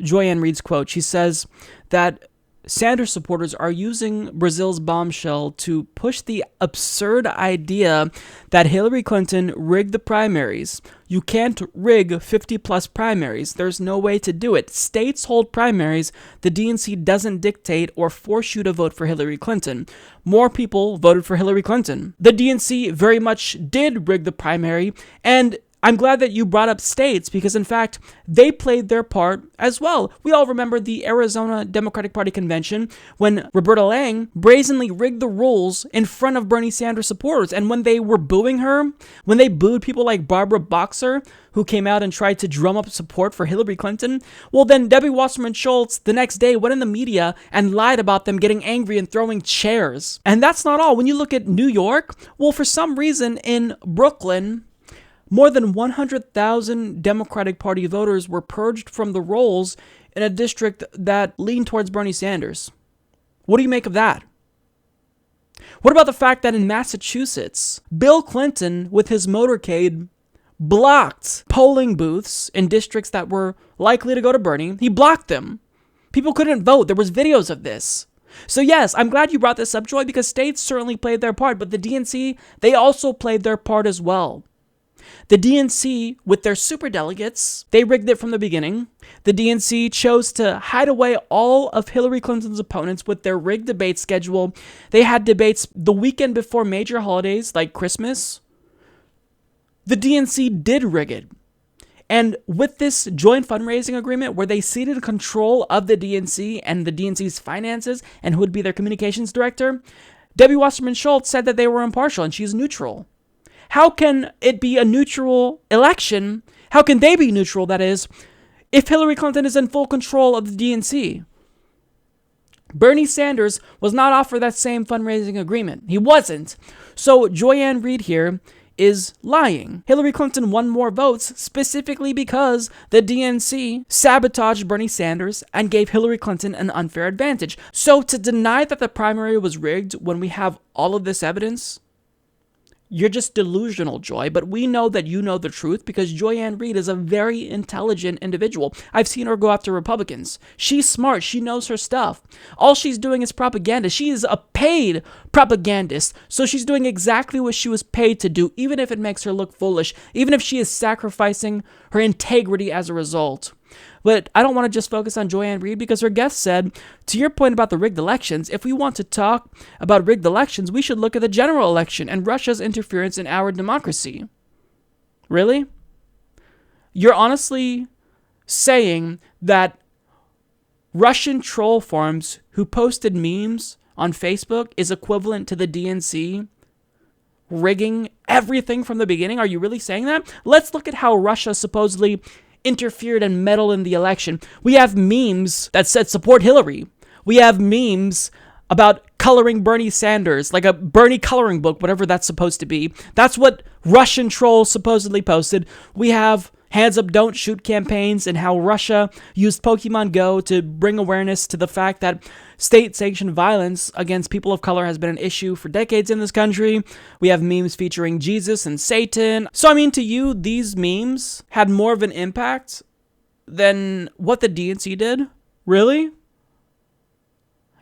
S3: Joy Ann Reid's quote. She says that Sanders supporters are using Brazile's bombshell to push the absurd idea that Hillary Clinton rigged the primaries. You can't rig 50-plus primaries. There's no way to do it. States hold primaries. The DNC doesn't dictate or force you to vote for Hillary Clinton. More people voted for Hillary Clinton. The DNC very much did rig the primary, and I'm glad that you brought up states, because in fact, they played their part as well. We all remember the Arizona Democratic Party convention when Roberta Lang brazenly rigged the rules in front of Bernie Sanders supporters. And when they were booing her, when they booed people like Barbara Boxer, who came out and tried to drum up support for Hillary Clinton, well then Debbie Wasserman Schultz the next day went in the media and lied about them getting angry and throwing chairs. And that's not all. When you look at New York, well, for some reason in Brooklyn, more than 100,000 Democratic Party voters were purged from the rolls in a district that leaned towards Bernie Sanders. What do you make of that? What about the fact that in Massachusetts, Bill Clinton, with his motorcade, blocked polling booths in districts that were likely to go to Bernie? He blocked them. People couldn't vote. There was videos of this. So yes, I'm glad you brought this up, Joy, because states certainly played their part, but the DNC, they also played their part as well. The DNC, with their superdelegates, they rigged it from the beginning. The DNC chose to hide away all of Hillary Clinton's opponents with their rigged debate schedule. They had debates the weekend before major holidays like Christmas. The DNC did rig it. And with this joint fundraising agreement where they ceded control of the DNC and the DNC's finances and who would be their communications director, Debbie Wasserman Schultz said that they were impartial and she's neutral. How can it be a neutral election? How can they be neutral, that is, if Hillary Clinton is in full control of the DNC? Bernie Sanders was not offered that same fundraising agreement. He wasn't. So Joy Ann Reid here is lying. Hillary Clinton won more votes specifically because the DNC sabotaged Bernie Sanders and gave Hillary Clinton an unfair advantage. So to deny that the primary was rigged when we have all of this evidence, you're just delusional, Joy, but we know that you know the truth because Joy Ann Reid is a very intelligent individual. I've seen her go after Republicans. She's smart. She knows her stuff. All she's doing is propaganda. She is a paid propagandist, so she's doing exactly what she was paid to do, even if it makes her look foolish, even if she is sacrificing her integrity as a result. But I don't want to just focus on Joy Ann Reid because her guest said, to your point about the rigged elections, if we want to talk about rigged elections, we should look at the general election and Russia's interference in our democracy. Really? You're honestly saying that Russian troll farms who posted memes on Facebook is equivalent to the DNC rigging everything from the beginning? Are you really saying that? Let's look at how Russia supposedly interfered and meddled in the election. We have memes that said support Hillary. We have memes about coloring Bernie Sanders, like a Bernie coloring book, whatever that's supposed to be. That's what Russian trolls supposedly posted. We have hands up, don't shoot campaigns and how Russia used Pokemon Go to bring awareness to the fact that state-sanctioned violence against people of color has been an issue for decades in this country. We have memes featuring Jesus and Satan. So, I mean, to you, these memes had more of an impact than what the DNC did? Really?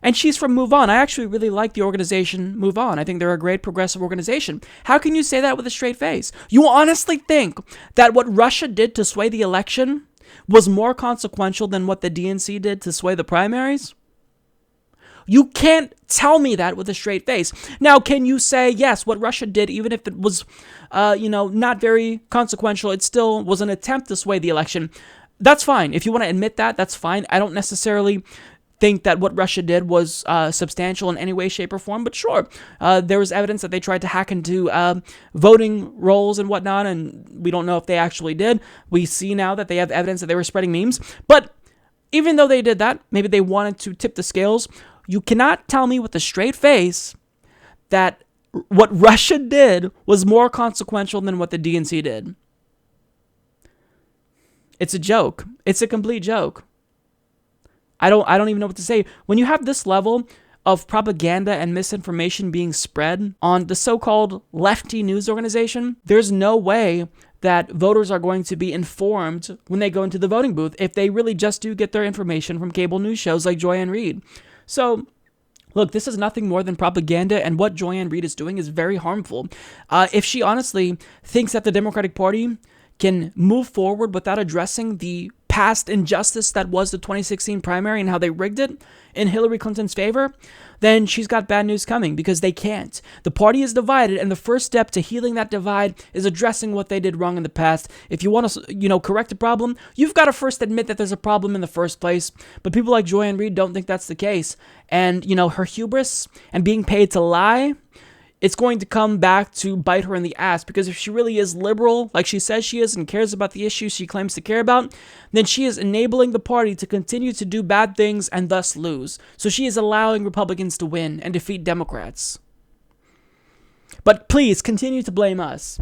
S3: And she's from Move On. I actually really like the organization Move On. I think they're a great progressive organization. How can you say that with a straight face? You honestly think that what Russia did to sway the election was more consequential than what the DNC did to sway the primaries? You can't tell me that with a straight face. Now, can you say, yes, what Russia did, even if it was, not very consequential, it still was an attempt to sway the election? That's fine. If you want to admit that, that's fine. I don't necessarily think that what Russia did was substantial in any way, shape, or form, but sure, there was evidence that they tried to hack into voting rolls and whatnot, and we don't know if they actually did. We see now that they have evidence that they were spreading memes, but even though they did that, maybe they wanted to tip the scales. You cannot tell me with a straight face that what Russia did was more consequential than what the DNC did. It's a joke. It's a complete joke. I don't even know what to say. When you have this level of propaganda and misinformation being spread on the so-called lefty news organization, there's no way that voters are going to be informed when they go into the voting booth if they really just do get their information from cable news shows like Joy Ann Reid. So, look, this is nothing more than propaganda, and what Joy Ann Reid is doing is very harmful. If she honestly thinks that the Democratic Party can move forward without addressing the past injustice that was the 2016 primary and how they rigged it in Hillary Clinton's favor, then she's got bad news coming, because they can't. The party is divided, and the first step to healing that divide is addressing what they did wrong in the past. If you want to, correct a problem, you've got to first admit that there's a problem in the first place. But people like Joy Ann Reid don't think that's the case. And, her hubris and being paid to lie, it's going to come back to bite her in the ass, because if she really is liberal, like she says she is, and cares about the issues she claims to care about, then she is enabling the party to continue to do bad things and thus lose. So she is allowing Republicans to win and defeat Democrats. But please continue to blame us.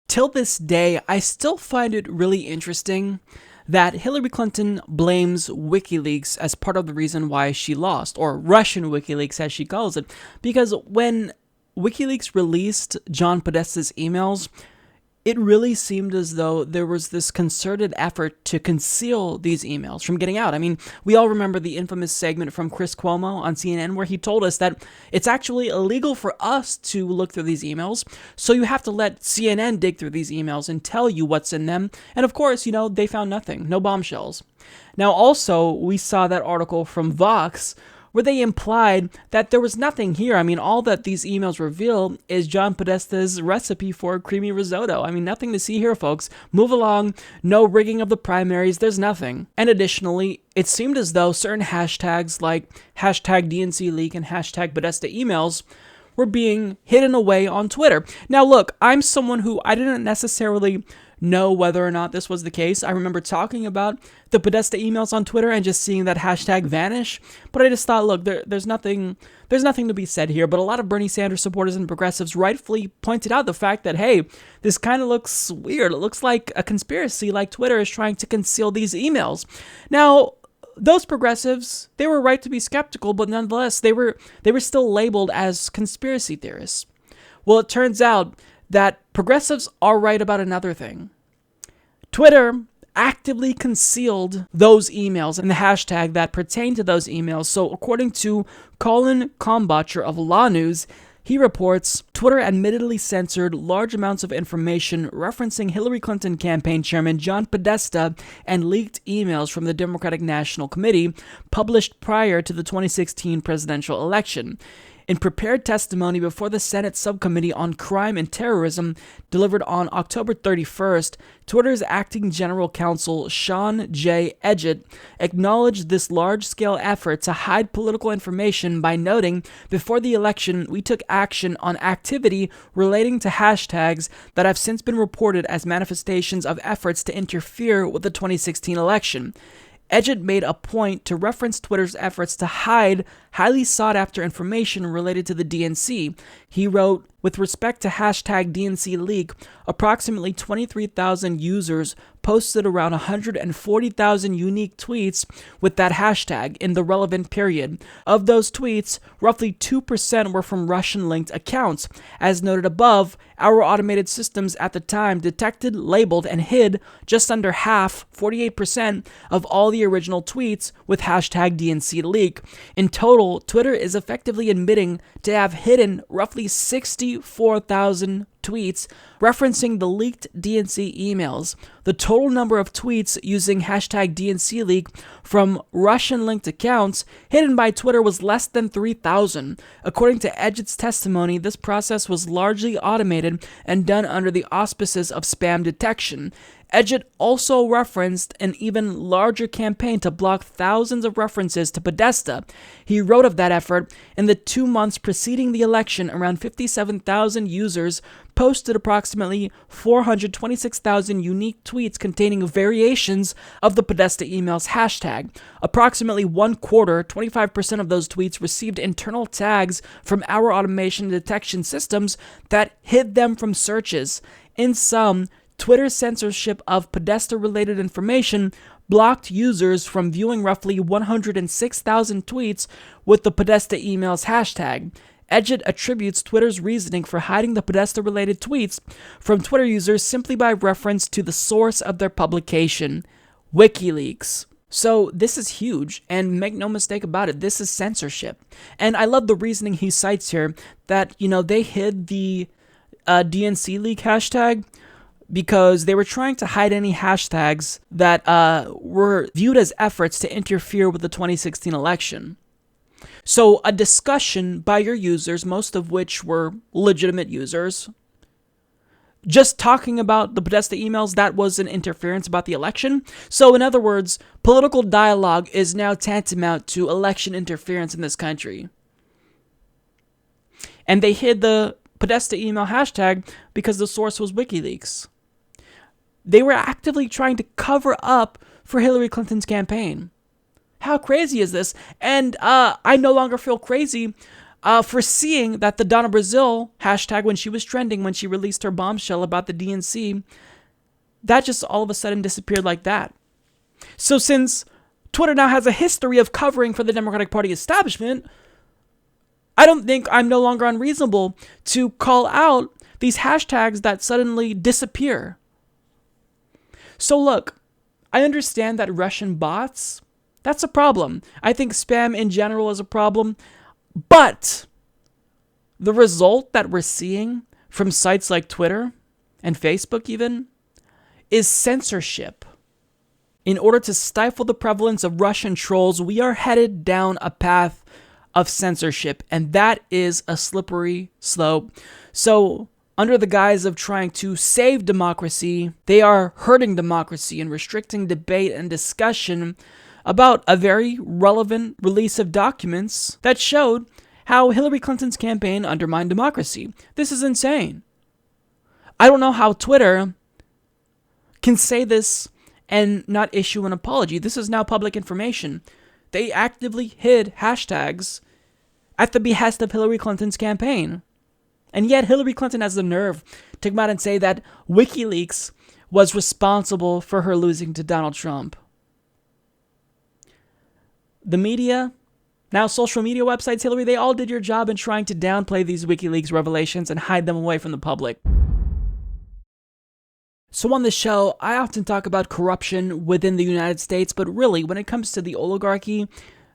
S3: Till this day, I still find it really interesting that Hillary Clinton blames WikiLeaks as part of the reason why she lost, or Russian WikiLeaks as she calls it, because when WikiLeaks released John Podesta's emails, it really seemed as though there was this concerted effort to conceal these emails from getting out. I mean, we all remember the infamous segment from Chris Cuomo on CNN where he told us that it's actually illegal for us to look through these emails, so you have to let CNN dig through these emails and tell you what's in them. And of course, they found nothing, no bombshells. Now, also, we saw that article from Vox where they implied that there was nothing here. I mean, all that these emails reveal is John Podesta's recipe for creamy risotto. I mean, nothing to see here, folks. Move along. No rigging of the primaries. There's nothing. And additionally, it seemed as though certain hashtags like hashtag DNC leak and hashtag Podesta emails were being hidden away on Twitter. Now, look, I'm someone who I didn't necessarily know whether or not this was the case. I remember talking about the Podesta emails on Twitter and just seeing that hashtag vanish, but I just thought, look, there's nothing to be said here. But a lot of Bernie Sanders supporters and progressives rightfully pointed out the fact that, hey, this kind of looks weird. It looks like a conspiracy, like Twitter is trying to conceal these emails. Now, those progressives, they were right to be skeptical, but nonetheless, they were still labeled as conspiracy theorists. Well, it turns out that progressives are right about another thing. Twitter actively concealed those emails and the hashtag that pertained to those emails. So according to Colin Kombacher of Law News, he reports Twitter admittedly censored large amounts of information referencing Hillary Clinton campaign chairman John Podesta and leaked emails from the Democratic National Committee published prior to the 2016 presidential election. In prepared testimony before the Senate Subcommittee on Crime and Terrorism delivered on October 31st, Twitter's acting general counsel Sean J. Edgett acknowledged this large-scale effort to hide political information by noting, before the election, we took action on activity relating to hashtags that have since been reported as manifestations of efforts to interfere with the 2016 election. Edgett made a point to reference Twitter's efforts to hide highly sought-after information related to the DNC. He wrote, with respect to hashtag DNC leak, approximately 23,000 users posted around 140,000 unique tweets with that hashtag in the relevant period. Of those tweets, roughly 2% were from Russian-linked accounts. As noted above, our automated systems at the time detected, labeled, and hid just under half, 48%, of all the original tweets with hashtag DNC leak. In total, Twitter is effectively admitting to have hidden roughly 64,000 tweets referencing the leaked DNC emails. The total number of tweets using hashtag DNC leak from Russian-linked accounts hidden by Twitter was less than 3,000. According to Edgett's testimony, this process was largely automated and done under the auspices of spam detection. Edgett also referenced an even larger campaign to block thousands of references to Podesta. He wrote of that effort, in the 2 months preceding the election, around 57,000 users posted approximately 426,000 unique tweets containing variations of the Podesta emails hashtag. Approximately 1/4, 25% of those tweets received internal tags from our automation detection systems that hid them from searches. In sum, Twitter's censorship of Podesta-related information blocked users from viewing roughly 106,000 tweets with the Podesta emails hashtag. Edgett attributes Twitter's reasoning for hiding the Podesta-related tweets from Twitter users simply by reference to the source of their publication, WikiLeaks. So this is huge, and make no mistake about it, this is censorship. And I love the reasoning he cites here that, they hid the DNC leak hashtag because they were trying to hide any hashtags that were viewed as efforts to interfere with the 2016 election. So a discussion by your users, most of which were legitimate users, just talking about the Podesta emails, that was an interference about the election. So in other words, political dialogue is now tantamount to election interference in this country. And they hid the Podesta email hashtag because the source was WikiLeaks. They were actively trying to cover up for Hillary Clinton's campaign. How crazy is this? And I no longer feel crazy for seeing that the Donna Brazile hashtag, when she was trending, when she released her bombshell about the DNC, that just all of a sudden disappeared like that. So since Twitter now has a history of covering for the Democratic Party establishment, I don't think I'm no longer unreasonable to call out these hashtags that suddenly disappear. So look, I understand that Russian bots, that's a problem. I think spam in general is a problem. But the result that we're seeing from sites like Twitter and Facebook even is censorship. In order to stifle the prevalence of Russian trolls, we are headed down a path of censorship, and that is a slippery slope. So, under the guise of trying to save democracy, they are hurting democracy and restricting debate and discussion about a very relevant release of documents that showed how Hillary Clinton's campaign undermined democracy. This is insane. I don't know how Twitter can say this and not issue an apology. This is now public information. They actively hid hashtags at the behest of Hillary Clinton's campaign. And yet Hillary Clinton has the nerve to come out and say that WikiLeaks was responsible for her losing to Donald Trump. The media, now social media websites, Hillary, they all did your job in trying to downplay these WikiLeaks revelations and hide them away from the public. So on the show, I often talk about corruption within the United States, but really, when it comes to the oligarchy,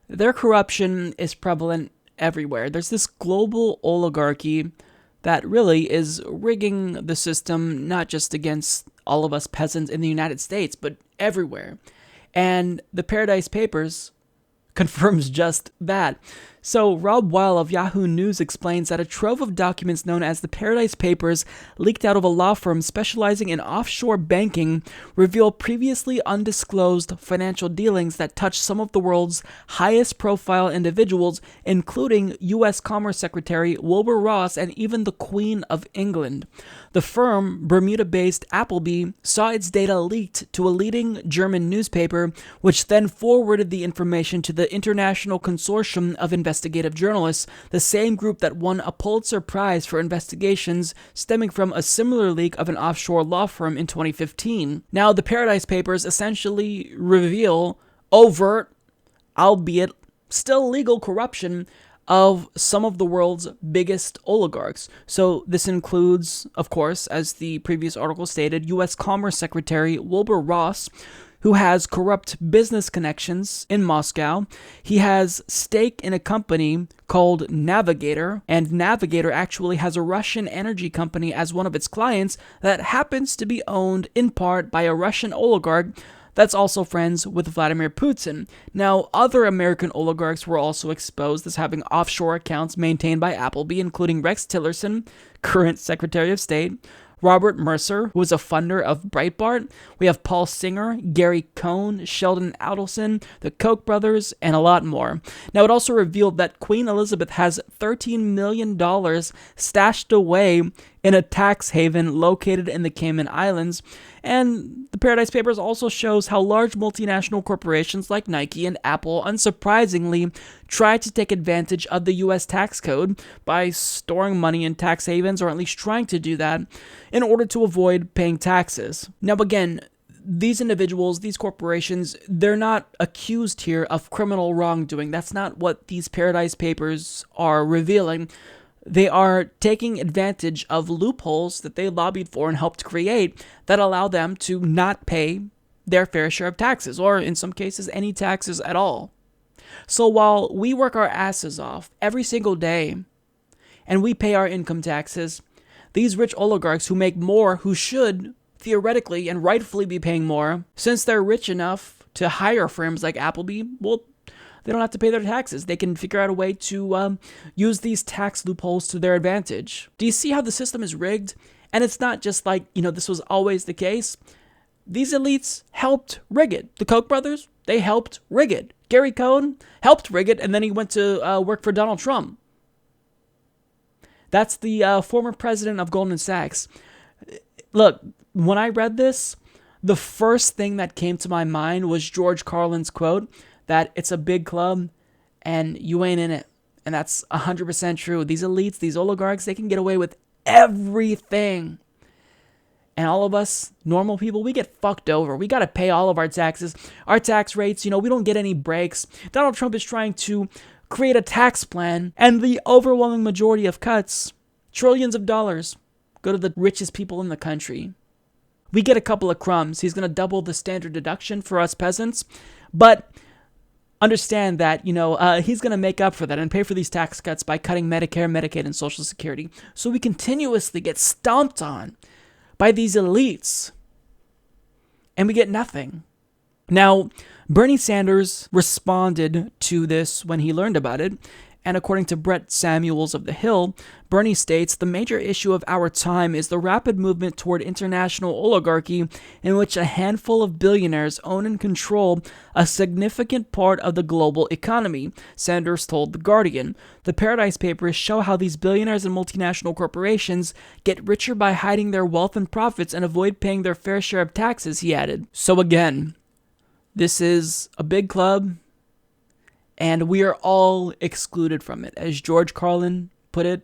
S3: their corruption is prevalent everywhere. There's this global oligarchy that really is rigging the system, not just against all of us peasants in the United States, but everywhere. And the Paradise Papers confirms just that. So Rob Weil of Yahoo News explains that a trove of documents known as the Paradise Papers, leaked out of a law firm specializing in offshore banking, reveal previously undisclosed financial dealings that touch some of the world's highest profile individuals, including U.S. Commerce Secretary Wilbur Ross and even the Queen of England. The firm, Bermuda-based Appleby, saw its data leaked to a leading German newspaper, which then forwarded the information to the International Consortium of Investigative Journalists, the same group that won a Pulitzer Prize for investigations stemming from a similar leak of an offshore law firm in 2015. Now, the Paradise Papers essentially reveal overt, albeit still legal, corruption of some of the world's biggest oligarchs. So this includes, of course, as the previous article stated, U.S. Commerce Secretary Wilbur Ross, who has corrupt business connections in Moscow. He has stake in a company called Navigator, and Navigator actually has a Russian energy company as one of its clients that happens to be owned in part by a Russian oligarch that's also friends with Vladimir Putin. Now, other American oligarchs were also exposed as having offshore accounts maintained by Appleby, including Rex Tillerson, current Secretary of State, Robert Mercer, who was a funder of Breitbart. We have Paul Singer, Gary Cohn, Sheldon Adelson, the Koch brothers, and a lot more. Now, it also revealed that Queen Elizabeth has $13 million stashed away in a tax haven located in the Cayman Islands. And the Paradise Papers also shows how large multinational corporations like Nike and Apple, unsurprisingly, try to take advantage of the U.S. tax code by storing money in tax havens, or at least trying to do that, in order to avoid paying taxes. Now, again, these individuals, these corporations, they're not accused here of criminal wrongdoing. That's not what these Paradise Papers are revealing. They are taking advantage of loopholes that they lobbied for and helped create that allow them to not pay their fair share of taxes, or in some cases, any taxes at all. So while we work our asses off every single day and we pay our income taxes, these rich oligarchs who make more, who should theoretically and rightfully be paying more, since they're rich enough to hire firms like Appleby, well, they don't have to pay their taxes. They can figure out a way to use these tax loopholes to their advantage. Do you see how the system is rigged? And it's not just like, this was always the case. These elites helped rig it. The Koch brothers, they helped rig it. Gary Cohn helped rig it, and then he went to work for Donald Trump. That's the former president of Goldman Sachs. Look, when I read this, the first thing that came to my mind was George Carlin's quote, that it's a big club and you ain't in it. And that's 100% true. These elites, these oligarchs, they can get away with everything. And all of us normal people, we get fucked over. We got to pay all of our taxes. Our tax rates, we don't get any breaks. Donald Trump is trying to create a tax plan, and the overwhelming majority of cuts, trillions of dollars, go to the richest people in the country. We get a couple of crumbs. He's going to double the standard deduction for us peasants. But understand that, he's going to make up for that and pay for these tax cuts by cutting Medicare, Medicaid, and Social Security. So we continuously get stomped on by these elites, and we get nothing. Now, Bernie Sanders responded to this when he learned about it, and according to Brett Samuels of The Hill, Bernie states, "The major issue of our time is the rapid movement toward international oligarchy in which a handful of billionaires own and control a significant part of the global economy," Sanders told The Guardian. "The Paradise Papers show how these billionaires and multinational corporations get richer by hiding their wealth and profits and avoid paying their fair share of taxes," he added. So again, this is a big club, and we are all excluded from it. As George Carlin put it,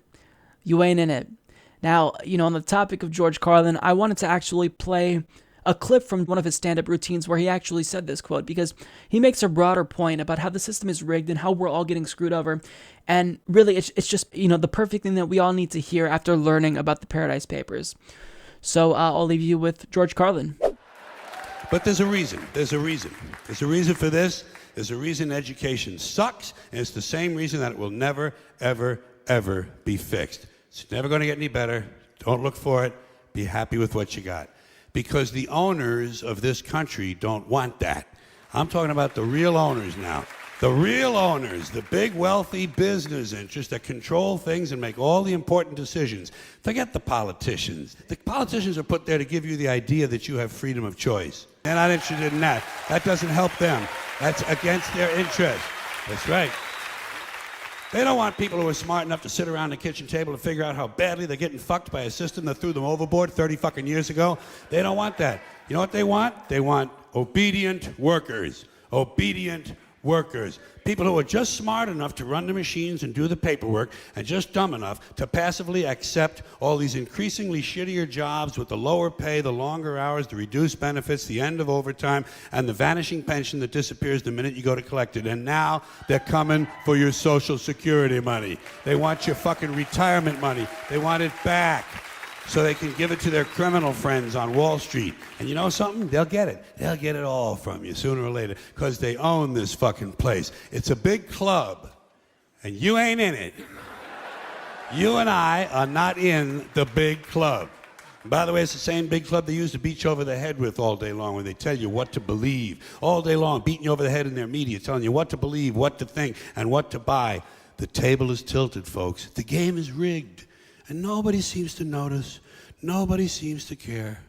S3: you ain't in it. Now, on the topic of George Carlin, I wanted to actually play a clip from one of his stand-up routines where he actually said this quote, because he makes a broader point about how the system is rigged and how we're all getting screwed over. And really, it's just, the perfect thing that we all need to hear after learning about the Paradise Papers. So I'll leave you with George Carlin.
S2: But there's a reason. There's a reason. There's a reason for this. There's a reason education sucks, and it's the same reason that it will never, ever, ever be fixed. It's never going to get any better. Don't look for it. Be happy with what you got. Because the owners of this country don't want that. I'm talking about the real owners now. The real owners, the big wealthy business interests that control things and make all the important decisions. Forget the politicians. The politicians are put there to give you the idea that you have freedom of choice. They're not interested in that. That doesn't help them. That's against their interest. That's right. They don't want people who are smart enough to sit around the kitchen table and figure out how badly they're getting fucked by a system that threw them overboard 30 fucking years ago. They don't want that. You know what they want? They want obedient workers. Obedient workers. People who are just smart enough to run the machines and do the paperwork, and just dumb enough to passively accept all these increasingly shittier jobs with the lower pay, the longer hours, the reduced benefits, the end of overtime, and the vanishing pension that disappears the minute you go to collect it. And now they're coming for your Social Security money. They want your fucking retirement money. They want it back so they can give it to their criminal friends on Wall Street. And you know something? They'll get it. They'll get it all from you sooner or later, because they own this fucking place. It's a big club, and you ain't in it. You and I are not in the big club. And by the way, it's the same big club they used to beat you over the head with all day long, when they tell you what to believe. All day long, beating you over the head in their media, telling you what to believe, what to think, and what to buy. The table is tilted, folks. The game is rigged. And nobody seems to notice. Nobody seems to care.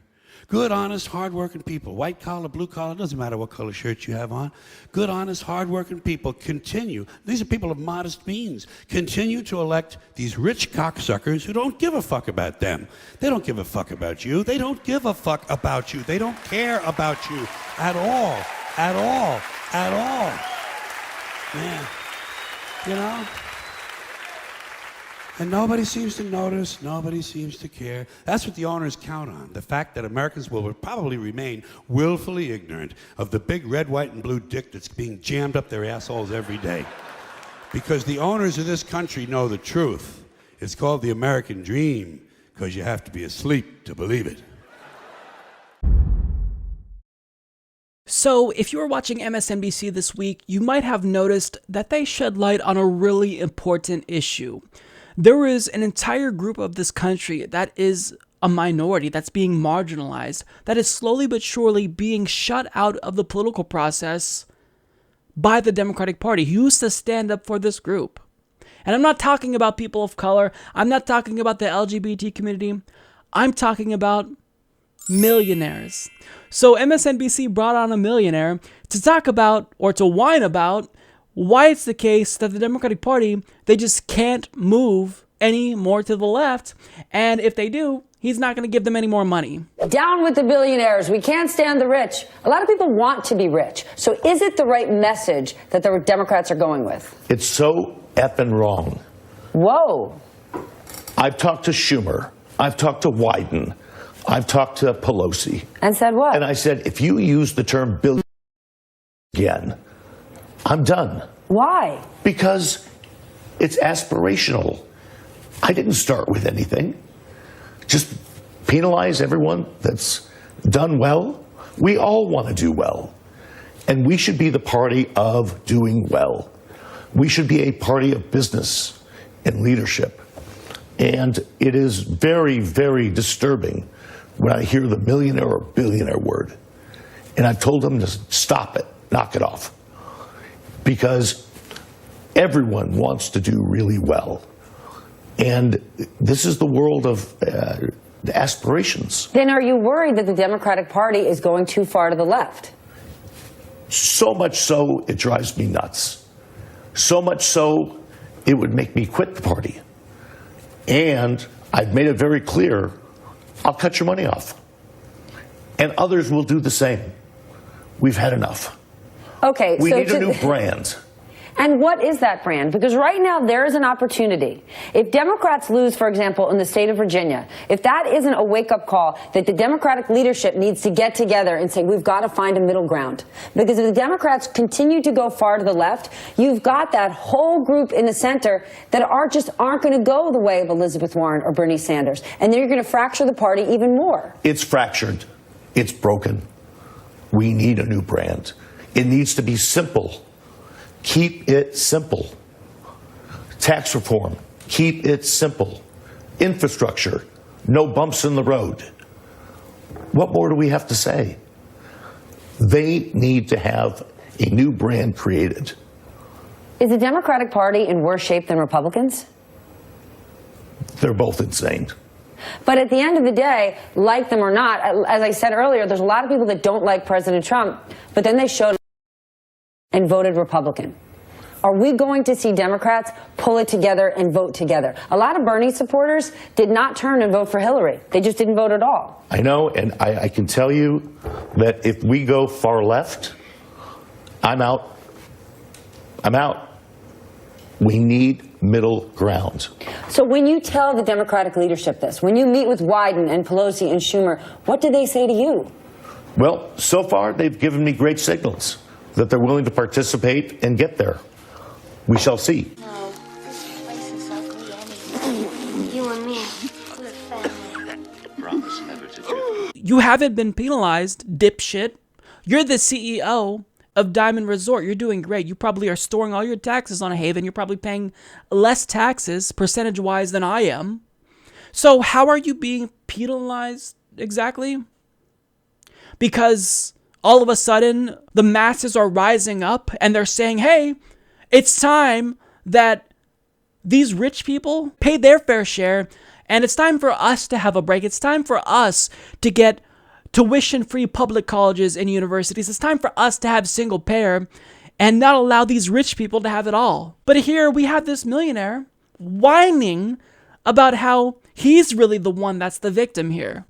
S2: Good, honest, hard-working people, white collar, blue collar, doesn't matter what color shirt you have on. Good, honest, hard-working people continue. These are people of modest means. Continue to elect these rich cocksuckers who don't give a fuck about them. They don't give a fuck about you. They don't give a fuck about you. They don't care about you at all. At all. At all. Man, you know? And nobody seems to notice, nobody seems to care. That's what the owners count on, the fact that Americans will probably remain willfully ignorant of the big red, white, and blue dick that's being jammed up their assholes every day. Because the owners of this country know the truth. It's called the American dream, because you have to be asleep to believe it.
S3: So, if you were watching MSNBC this week, you might have noticed that they shed light on a really important issue. There is an entire group of this country that is a minority, that's being marginalized, that is slowly but surely being shut out of the political process by the Democratic Party, who used to stand up for this group. And I'm not talking about people of color. I'm not talking about the LGBT community. I'm talking about millionaires. So MSNBC brought on a millionaire to talk about, or to whine about, why it's the case that the Democratic Party, they just can't move any more to the left. And if they do, he's not going to give them any more money.
S22: Down with the billionaires. We can't stand the rich. A lot of people want to be rich. So is it the right message that the Democrats are going with?
S23: It's so effing wrong.
S22: Whoa.
S23: I've talked to Schumer. I've talked to Wyden. I've talked to Pelosi.
S22: And said what?
S23: And I said, if you use the term billion again, I'm done.
S22: Why?
S23: Because it's aspirational. I didn't start with anything. Just penalize everyone that's done well. We all want to do well. And we should be the party of doing well. We should be a party of business and leadership. And it is very, very disturbing when I hear the millionaire or billionaire word. And I've told them to stop it, knock it off. Because everyone wants to do really well. And this is the world of aspirations.
S22: Then are you worried that the Democratic Party is going too far to the left?
S23: So much so, it drives me nuts. So much so, it would make me quit the party. And I've made it very clear, I'll cut your money off. And others will do the same. We've had enough.
S22: Okay,
S23: we
S22: so
S23: need a new brand.
S22: And what is that brand? Because right now there is an opportunity. If Democrats lose, for example, in the state of Virginia, if that isn't a wake-up call that the Democratic leadership needs to get together and say, we've got to find a middle ground. Because if the Democrats continue to go far to the left, you've got that whole group in the center that aren't going to go the way of Elizabeth Warren or Bernie Sanders. And then you're going to fracture the party even more.
S23: It's fractured. It's broken. We need a new brand. It needs to be simple. Keep it simple. Tax reform, keep it simple. Infrastructure, no bumps in the road. What more do we have to say? They need to have a new brand created.
S22: Is the Democratic Party in worse shape than Republicans?
S23: They're both insane.
S22: But at the end of the day, like them or not, as I said earlier, there's a lot of people that don't like President Trump, but then they showed and voted Republican. Are we going to see Democrats pull it together and vote together? A lot of Bernie supporters did not turn and vote for Hillary. They just didn't vote at all.
S23: I know, and I can tell you that if we go far left, I'm out. I'm out. We need middle ground.
S22: So when you tell the Democratic leadership this, when you meet with Wyden and Pelosi and Schumer, what do they say to you?
S23: Well, so far they've given me great signals that they're willing to participate and get there. We shall see.
S4: No, this place is ugly anyway. You and me, we're family.
S6: Promise never to do.
S3: You haven't been penalized, dipshit. You're the CEO of Diamond Resort. You're doing great. You probably are storing all your taxes on a haven. You're probably paying less taxes percentage-wise than I am. So how are you being penalized exactly? Because all of a sudden, the masses are rising up and they're saying, hey, it's time that these rich people pay their fair share, and it's time for us to have a break. It's time for us to get tuition-free public colleges and universities. It's time for us to have single payer and not allow these rich people to have it all. But here we have this millionaire whining about how he's really the one that's the victim here.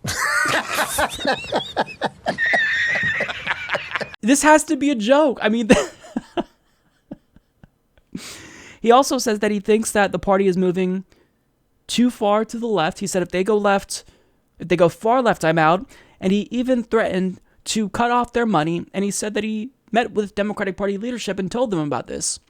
S3: This has to be a joke. I mean, he also says that he thinks that the party is moving too far to the left. He said if they go far left, I'm out. And he even threatened to cut off their money. And he said that he met with Democratic Party leadership and told them about this.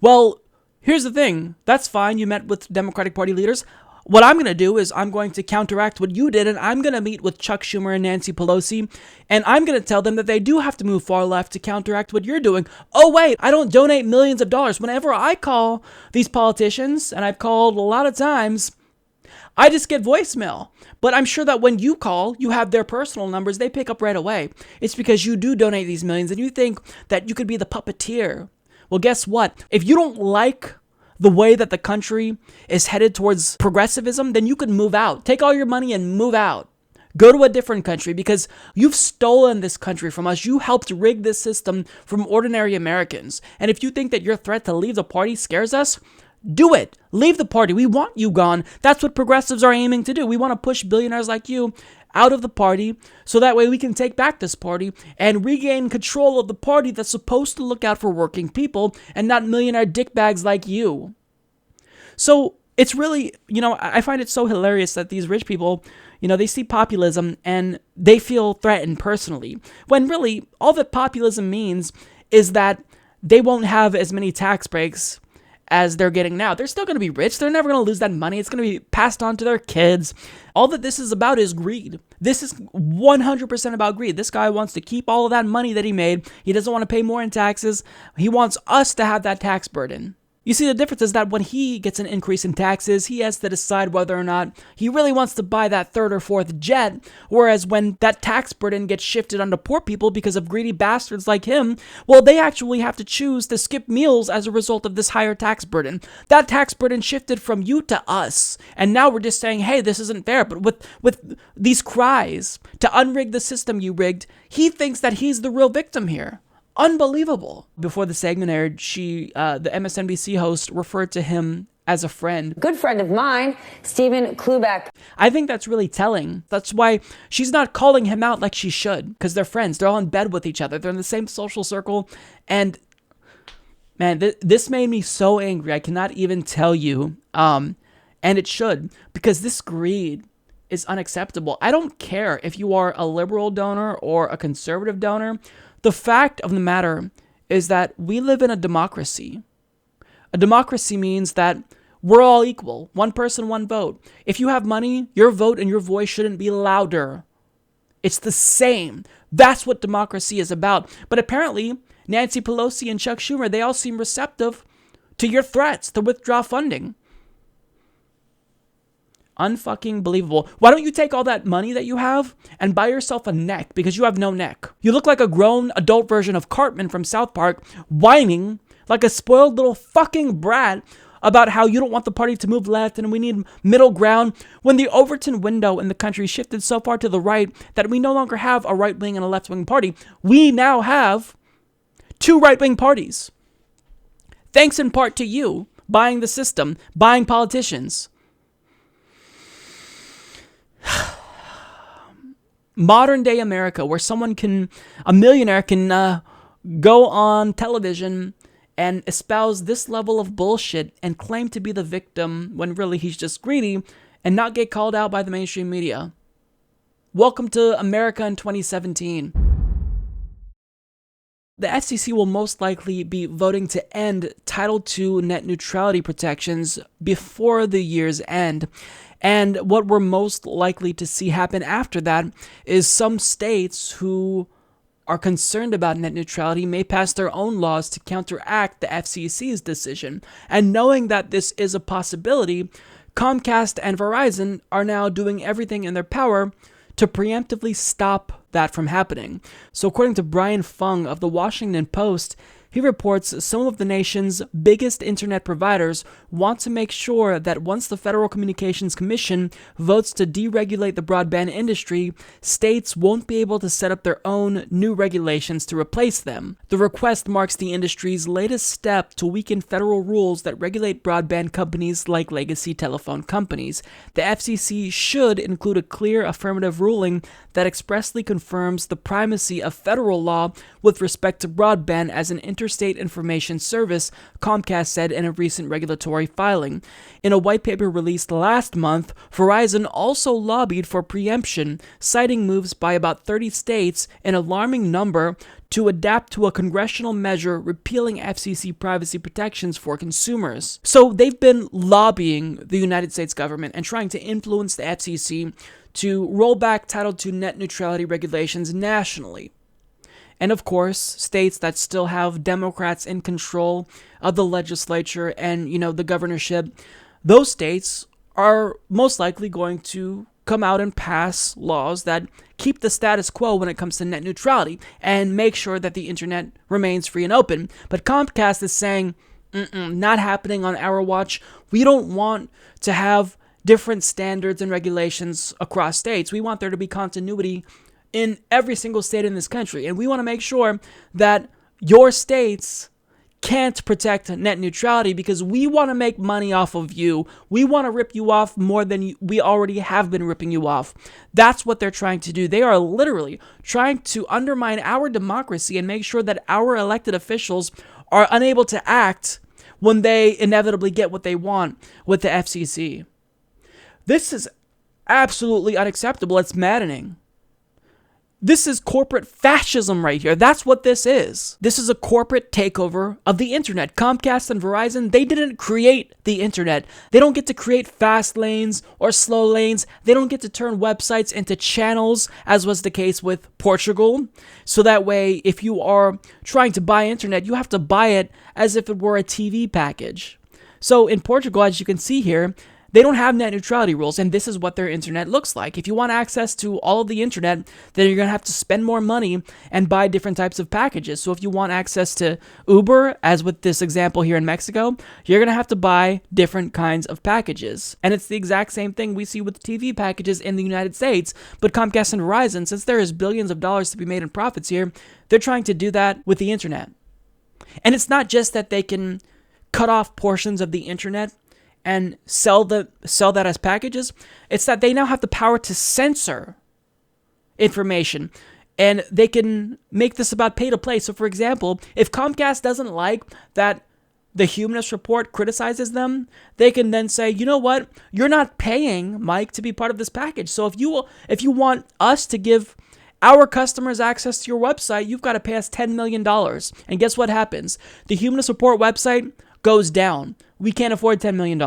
S3: Well, here's the thing. That's fine. You met with Democratic Party leaders. What I'm going to do is I'm going to counteract what you did, and I'm going to meet with Chuck Schumer and Nancy Pelosi, and I'm going to tell them that they do have to move far left to counteract what you're doing. Oh, wait, I don't donate millions of dollars. Whenever I call these politicians, and I've called a lot of times, I just get voicemail. But I'm sure that when you call, you have their personal numbers, they pick up right away. It's because you do donate these millions, and you think that you could be the puppeteer. Well, guess what? If you don't like the way that the country is headed towards progressivism, then you could move out. Take all your money and move out. Go to a different country because you've stolen this country from us. You helped rig this system from ordinary Americans. And if you think that your threat to leave the party scares us, do it. Leave the party. We want you gone. That's what progressives are aiming to do. We want to push billionaires like you out of the party so that way we can take back this party and regain control of the party that's supposed to look out for working people and not millionaire dickbags like you. So It's really, I find it so hilarious that these rich people, they see populism and they feel threatened personally, when really all that populism means is that they won't have as many tax breaks as they're getting now. They're still going to be rich. They're never going to lose that money. It's going to be passed on to their kids. All that this is about is greed. This is 100% about greed. This guy wants to keep all of that money that he made. He doesn't want to pay more in taxes. He wants us to have that tax burden. You see, the difference is that when he gets an increase in taxes, he has to decide whether or not he really wants to buy that third or fourth jet, whereas when that tax burden gets shifted onto poor people because of greedy bastards like him, well, they actually have to choose to skip meals as a result of this higher tax burden. That tax burden shifted from you to us, and now we're just saying, hey, this isn't fair. But with these cries to unrig the system you rigged, he thinks that he's the real victim here. Unbelievable. Before the segment aired, the MSNBC host, referred to him as a friend.
S22: Good friend of mine, Stephen Kluback.
S3: I think that's really telling. That's why she's not calling him out like she should, because they're friends. They're all in bed with each other. They're in the same social circle. And man, this made me so angry. I cannot even tell you. And it should, because this greed is unacceptable. I don't care if you are a liberal donor or a conservative donor. The fact of the matter is that we live in a democracy. A democracy means that we're all equal. One person, one vote. If you have money, your vote and your voice shouldn't be louder. It's the same. That's what democracy is about. But apparently, Nancy Pelosi and Chuck Schumer, they all seem receptive to your threats to withdraw funding. Unfucking believable. Why don't you take all that money that you have and buy yourself a neck, because you have no neck? You look like a grown adult version of Cartman from South Park, whining like a spoiled little fucking brat about how you don't want the party to move left and we need middle ground, when the Overton window in the country shifted so far to the right that we no longer have a right-wing and a left-wing party. We now have two right-wing parties. Thanks in part to you buying the system, buying politicians. Modern day America, where a millionaire can go on television and espouse this level of bullshit and claim to be the victim when really he's just greedy and not get called out by the mainstream media. Welcome to America in 2017. The FCC will most likely be voting to end Title II net neutrality protections before the year's end. And what we're most likely to see happen after that is some states who are concerned about net neutrality may pass their own laws to counteract the FCC's decision. And knowing that this is a possibility, Comcast and Verizon are now doing everything in their power to preemptively stop that from happening. So according to Brian Fung of the Washington Post, he reports some of the nation's biggest internet providers want to make sure that once the Federal Communications Commission votes to deregulate the broadband industry, states won't be able to set up their own new regulations to replace them. The request marks the industry's latest step to weaken federal rules that regulate broadband companies like legacy telephone companies. The FCC should include a clear affirmative ruling that expressly confirms the primacy of federal law with respect to broadband as an interstate information service, Comcast said in a recent regulatory filing. In a white paper released last month, Verizon also lobbied for preemption, citing moves by about 30 states, an alarming number, to adapt to a congressional measure repealing FCC privacy protections for consumers. So they've been lobbying the United States government and trying to influence the FCC to roll back Title II net neutrality regulations nationally. And of course, states that still have Democrats in control of the legislature and, the governorship, those states are most likely going to come out and pass laws that keep the status quo when it comes to net neutrality and make sure that the internet remains free and open. But Comcast is saying, not happening on our watch. We don't want to have different standards and regulations across states. We want there to be continuity in every single state in this country. And we want to make sure that your states can't protect net neutrality because we want to make money off of you. We want to rip you off more than we already have been ripping you off. That's what they're trying to do. They are literally trying to undermine our democracy and make sure that our elected officials are unable to act when they inevitably get what they want with the FCC. This is absolutely unacceptable. It's maddening. This is corporate fascism right here. That's what this is. This is a corporate takeover of the internet. Comcast and Verizon, they didn't create the internet. They don't get to create fast lanes or slow lanes. They don't get to turn websites into channels, as was the case with Portugal. So that way, if you are trying to buy internet, you have to buy it as if it were a TV package. So in Portugal, as you can see here, they don't have net neutrality rules, and this is what their internet looks like. If you want access to all of the internet, then you're going to have to spend more money and buy different types of packages. So if you want access to Uber, as with this example here in Mexico, you're going to have to buy different kinds of packages. And it's the exact same thing we see with TV packages in the United States. But Comcast and Verizon, since there is billions of dollars to be made in profits here, they're trying to do that with the internet. And it's not just that they can cut off portions of the internet and sell that as packages. It's that they now have the power to censor information, and they can make this about pay to play. So for example, if Comcast doesn't like that the Humanist report criticizes them, they can then say, you know what, you're not paying Mike to be part of this package. So if you want us to give our customers access to your website, you've got to pay us $10 million. And guess what happens? The Humanist report website goes down. We can't afford $10 million.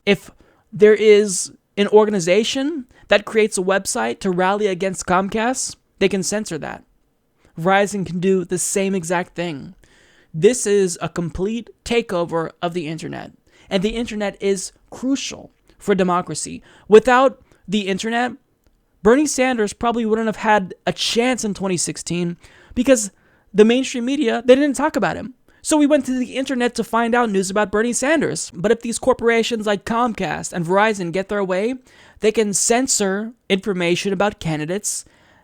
S3: If there is an organization that creates a website to rally against Comcast, they can censor that. Verizon can do the same exact thing. This is a complete takeover of the internet. And the internet is crucial for democracy. Without the internet, Bernie Sanders probably wouldn't have had a chance in 2016 because the mainstream media, they didn't talk about him. So we went to the internet to find out news about Bernie Sanders. But if these corporations like Comcast and Verizon get their way, they can censor information about candidates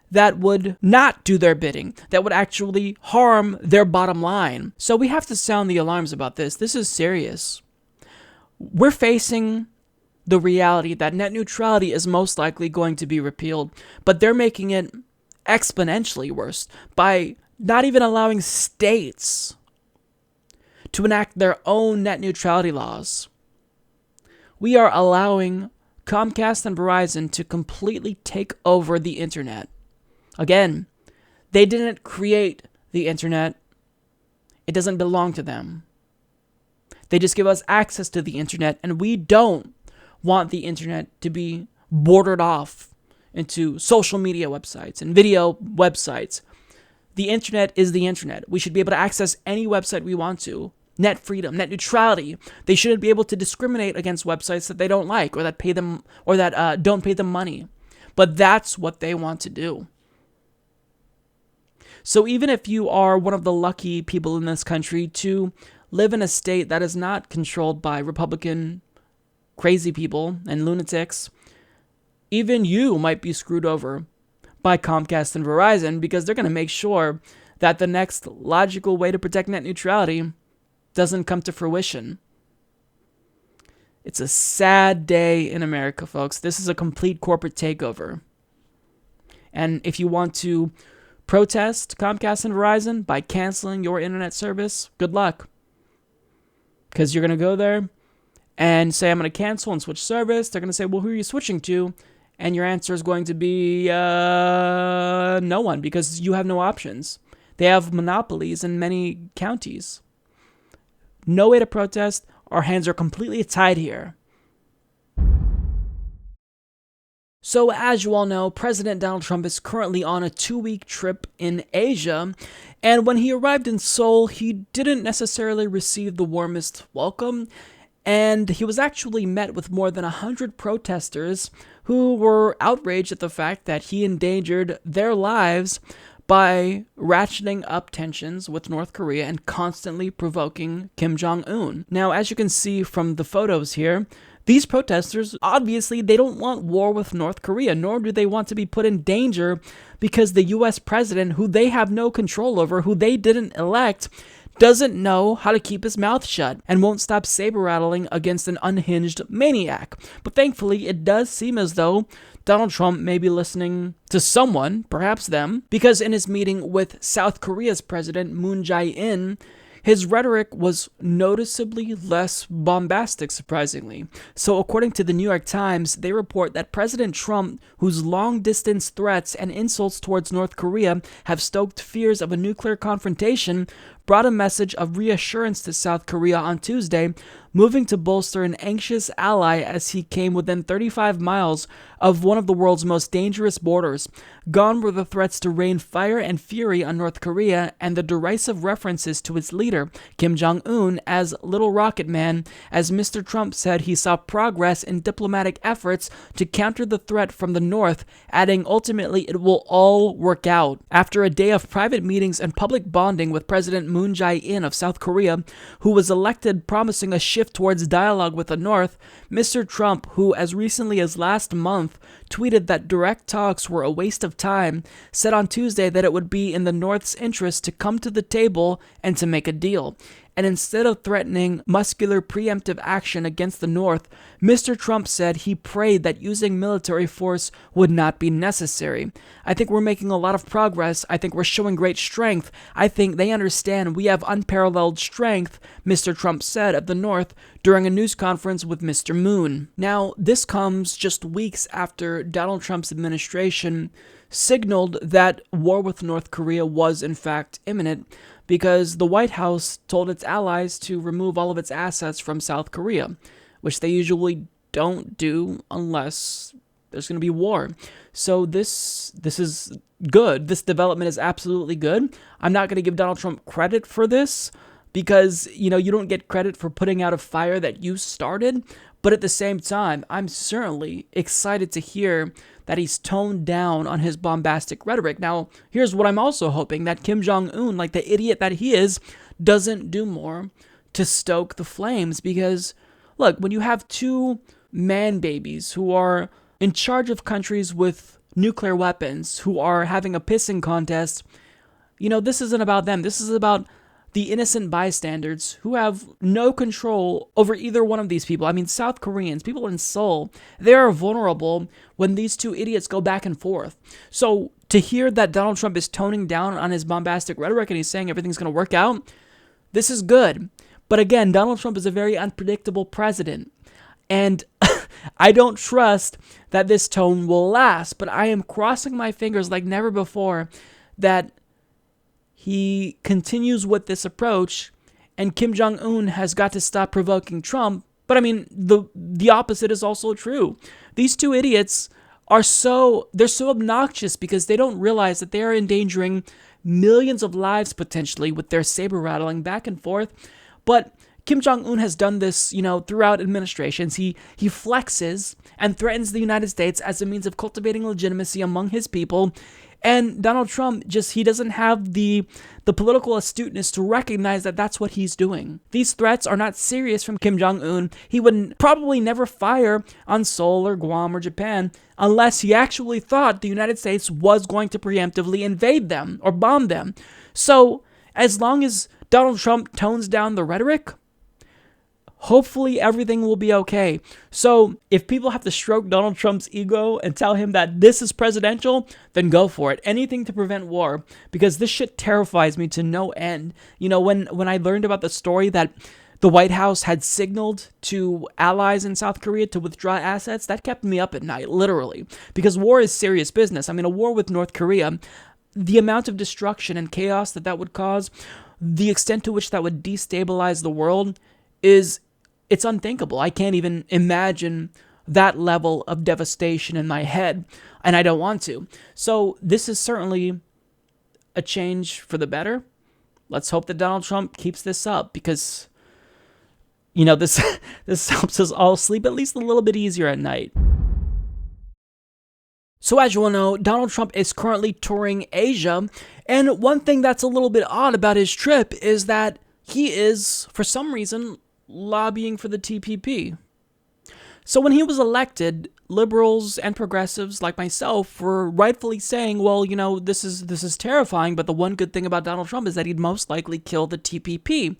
S3: that would not do their bidding, that would actually harm their bottom line. So we have to sound the alarms about this. This is serious. We're facing the reality that net neutrality is most likely going to be repealed, but they're making it exponentially worse by not even allowing states to enact their own net neutrality laws. We are allowing Comcast and Verizon to completely take over the internet. Again, they didn't create the internet. It doesn't belong to them. They just give us access to the internet, and we don't want the internet to be bordered off into social media websites and video websites. The internet is the internet. We should be able to access any website we want to. Net freedom, net neutrality. They shouldn't be able to discriminate against websites that they don't like or that pay them or that don't pay them money. But that's what they want to do. So even if you are one of the lucky people in this country to live in a state that is not controlled by Republican crazy people and lunatics, even you might be screwed over by Comcast and Verizon because they're going to make sure that the next logical way to protect net neutrality doesn't come to fruition. It's a sad day in America, folks. This is a complete corporate takeover. And if you want to protest Comcast and Verizon by canceling your internet service, good luck. Because you're going to go there and say, I'm going to cancel and switch service. They're going to say, well, who are you switching to? And your answer is going to be no one, because you have no options. They have monopolies in many counties. No way to protest. Our hands are completely tied here. So as you all know, President Donald Trump is currently on a 2-week trip in Asia, and when he arrived in Seoul, he didn't necessarily receive the warmest welcome, and he was actually met with more than 100 protesters who were outraged at the fact that he endangered their lives by ratcheting up tensions with North Korea and constantly provoking Kim Jong-un. Now, as you can see from the photos here, these protesters, obviously, they don't want war with North Korea, nor do they want to be put in danger because the U.S. president, who they have no control over, who they didn't elect, doesn't know how to keep his mouth shut and won't stop saber-rattling against an unhinged maniac. But thankfully, it does seem as though Donald Trump may be listening to someone, perhaps them, because in his meeting with South Korea's president, Moon Jae-in, his rhetoric was noticeably less bombastic, surprisingly. So according to the New York Times, they report that President Trump, whose long-distance threats and insults towards North Korea have stoked fears of a nuclear confrontation, brought a message of reassurance to South Korea on Tuesday, moving to bolster an anxious ally as he came within 35 miles of one of the world's most dangerous borders. Gone were the threats to rain fire and fury on North Korea and the derisive references to its leader, Kim Jong-un, as Little Rocket Man, as Mr. Trump said he saw progress in diplomatic efforts to counter the threat from the North, adding ultimately it will all work out. After a day of private meetings and public bonding with President Moon Jae-in of South Korea, who was elected promising a shift towards dialogue with the North, Mr. Trump, who as recently as last month tweeted that direct talks were a waste of time, said on Tuesday that it would be in the North's interest to come to the table and to make a deal. And instead of threatening muscular preemptive action against the North, Mr. Trump said he prayed that using military force would not be necessary. I think we're making a lot of progress. I think we're showing great strength. I think they understand we have unparalleled strength, Mr. Trump said of the North during a news conference with Mr. Moon. Now, this comes just weeks after Donald Trump's administration signaled that war with North Korea was in fact imminent, because the White House told its allies to remove all of its assets from South Korea, which they usually don't do unless there's going to be war. So this is good. This development is absolutely good. I'm not going to give Donald Trump credit for this because, you don't get credit for putting out a fire that you started. But at the same time, I'm certainly excited to hear that he's toned down on his bombastic rhetoric. Now, here's what I'm also hoping, that Kim Jong-un, like the idiot that he is, doesn't do more to stoke the flames. Because, look, when you have two man babies who are in charge of countries with nuclear weapons, who are having a pissing contest, this isn't about them. This is about the innocent bystanders who have no control over either one of these people. I mean, South Koreans, people in Seoul, they are vulnerable when these two idiots go back and forth. So to hear that Donald Trump is toning down on his bombastic rhetoric and he's saying everything's going to work out, this is good. But again, Donald Trump is a very unpredictable president. And I don't trust that this tone will last, but I am crossing my fingers like never before that he continues with this approach, and Kim Jong-un has got to stop provoking Trump. But I mean, the opposite is also true. These two idiots they're so obnoxious because they don't realize that they are endangering millions of lives potentially with their saber rattling back and forth. But Kim Jong-un has done this, throughout administrations. He flexes and threatens the United States as a means of cultivating legitimacy among his people. And Donald Trump he doesn't have the political astuteness to recognize that that's what he's doing. These threats are not serious from Kim Jong-un. He would probably never fire on Seoul or Guam or Japan unless he actually thought the United States was going to preemptively invade them or bomb them. So as long as Donald Trump tones down the rhetoric, hopefully everything will be okay. So if people have to stroke Donald Trump's ego and tell him that this is presidential, then go for it. Anything to prevent war, because this shit terrifies me to no end. When I learned about the story that the White House had signaled to allies in South Korea to withdraw assets, that kept me up at night, literally. Because war is serious business. I mean, a war with North Korea, the amount of destruction and chaos that would cause, the extent to which that would destabilize the world it's unthinkable. I can't even imagine that level of devastation in my head, and I don't want to. So this is certainly a change for the better. Let's hope that Donald Trump keeps this up, because this helps us all sleep at least a little bit easier at night. So as you all know, Donald Trump is currently touring Asia, and one thing that's a little bit odd about his trip is that he is, for some reason, lobbying for the TPP. So when he was elected, liberals and progressives like myself were rightfully saying, well, this is terrifying, but the one good thing about Donald Trump is that he'd most likely kill the TPP.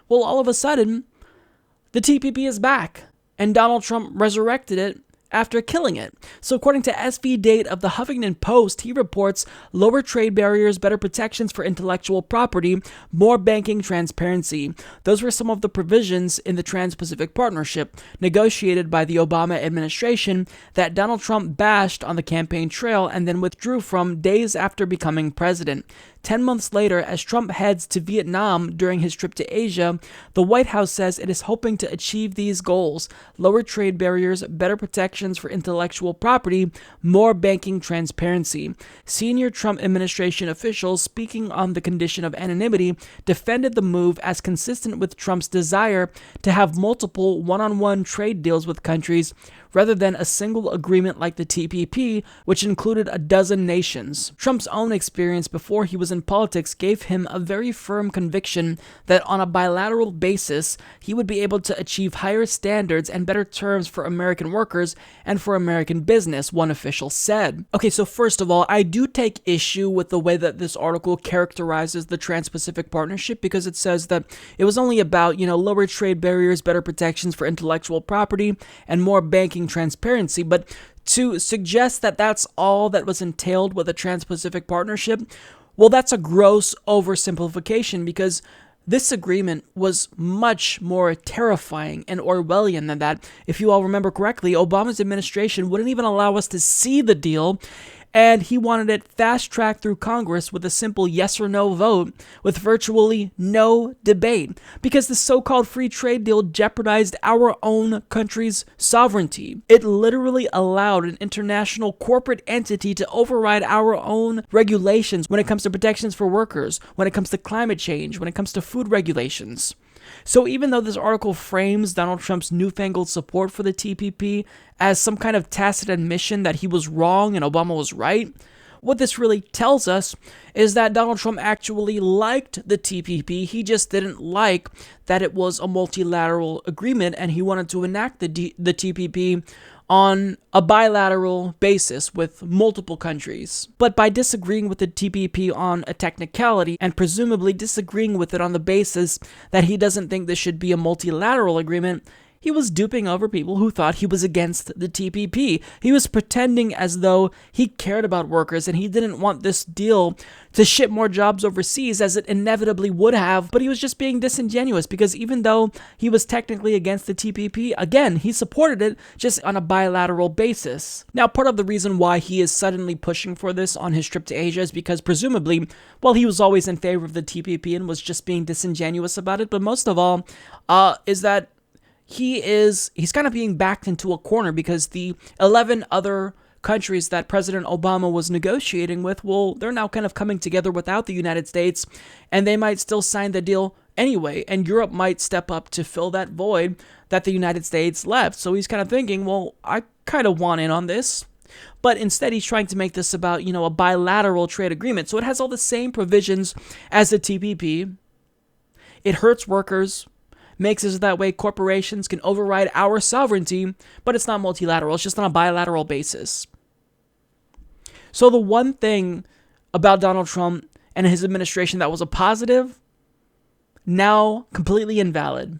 S3: Well, all of a sudden, the TPP is back, and Donald Trump resurrected it after killing it. So according to SV Date of the Huffington Post, he reports lower trade barriers, better protections for intellectual property, more banking transparency. Those were some of the provisions in the Trans-Pacific Partnership negotiated by the Obama administration that Donald Trump bashed on the campaign trail and then withdrew from days after becoming president. 10 months later, as Trump heads to Vietnam during his trip to Asia, the White House says it is hoping to achieve these goals: lower trade barriers, better protections for intellectual property, more banking transparency. Senior Trump administration officials, speaking on the condition of anonymity, defended the move as consistent with Trump's desire to have multiple one-on-one trade deals with countries rather than a single agreement like the TPP, which included a dozen nations. Trump's own experience before he was in politics gave him a very firm conviction that on a bilateral basis, he would be able to achieve higher standards and better terms for American workers and for American business, one official said. Okay, so first of all, I do take issue with the way that this article characterizes the Trans-Pacific Partnership, because it says that it was only about, lower trade barriers, better protections for intellectual property, and more banking transparency. But to suggest that that's all that was entailed with the Trans-Pacific Partnership, well, that's a gross oversimplification, because this agreement was much more terrifying and Orwellian than that. If you all remember correctly, Obama's administration wouldn't even allow us to see the deal, and he wanted it fast-tracked through Congress with a simple yes or no vote with virtually no debate, because the so-called free trade deal jeopardized our own country's sovereignty. It literally allowed an international corporate entity to override our own regulations when it comes to protections for workers, when it comes to climate change, when it comes to food regulations. So even though this article frames Donald Trump's newfangled support for the TPP as some kind of tacit admission that he was wrong and Obama was right, what this really tells us is that Donald Trump actually liked the TPP. He just didn't like that it was a multilateral agreement, and he wanted to enact the TPP on a bilateral basis with multiple countries. But by disagreeing with the TPP on a technicality, and presumably disagreeing with it on the basis that he doesn't think this should be a multilateral agreement, he was duping over people who thought he was against the TPP. He was pretending as though he cared about workers and he didn't want this deal to ship more jobs overseas, as it inevitably would have, but he was just being disingenuous, because even though he was technically against the TPP, again, he supported it just on a bilateral basis. Now, part of the reason why he is suddenly pushing for this on his trip to Asia is because presumably, well, he was always in favor of the TPP and was just being disingenuous about it, but most of all, is that he's kind of being backed into a corner, because the 11 other countries that President Obama was negotiating with, well, they're now kind of coming together without the United States, and they might still sign the deal anyway, and Europe might step up to fill that void that the United States left. So he's kind of thinking, well, I kind of want in on this. But instead, he's trying to make this about, a bilateral trade agreement. So it has all the same provisions as the TPP. It hurts workers, makes it so that way corporations can override our sovereignty, but it's not multilateral. It's just on a bilateral basis. So the one thing about Donald Trump and his administration that was a positive, now completely invalid.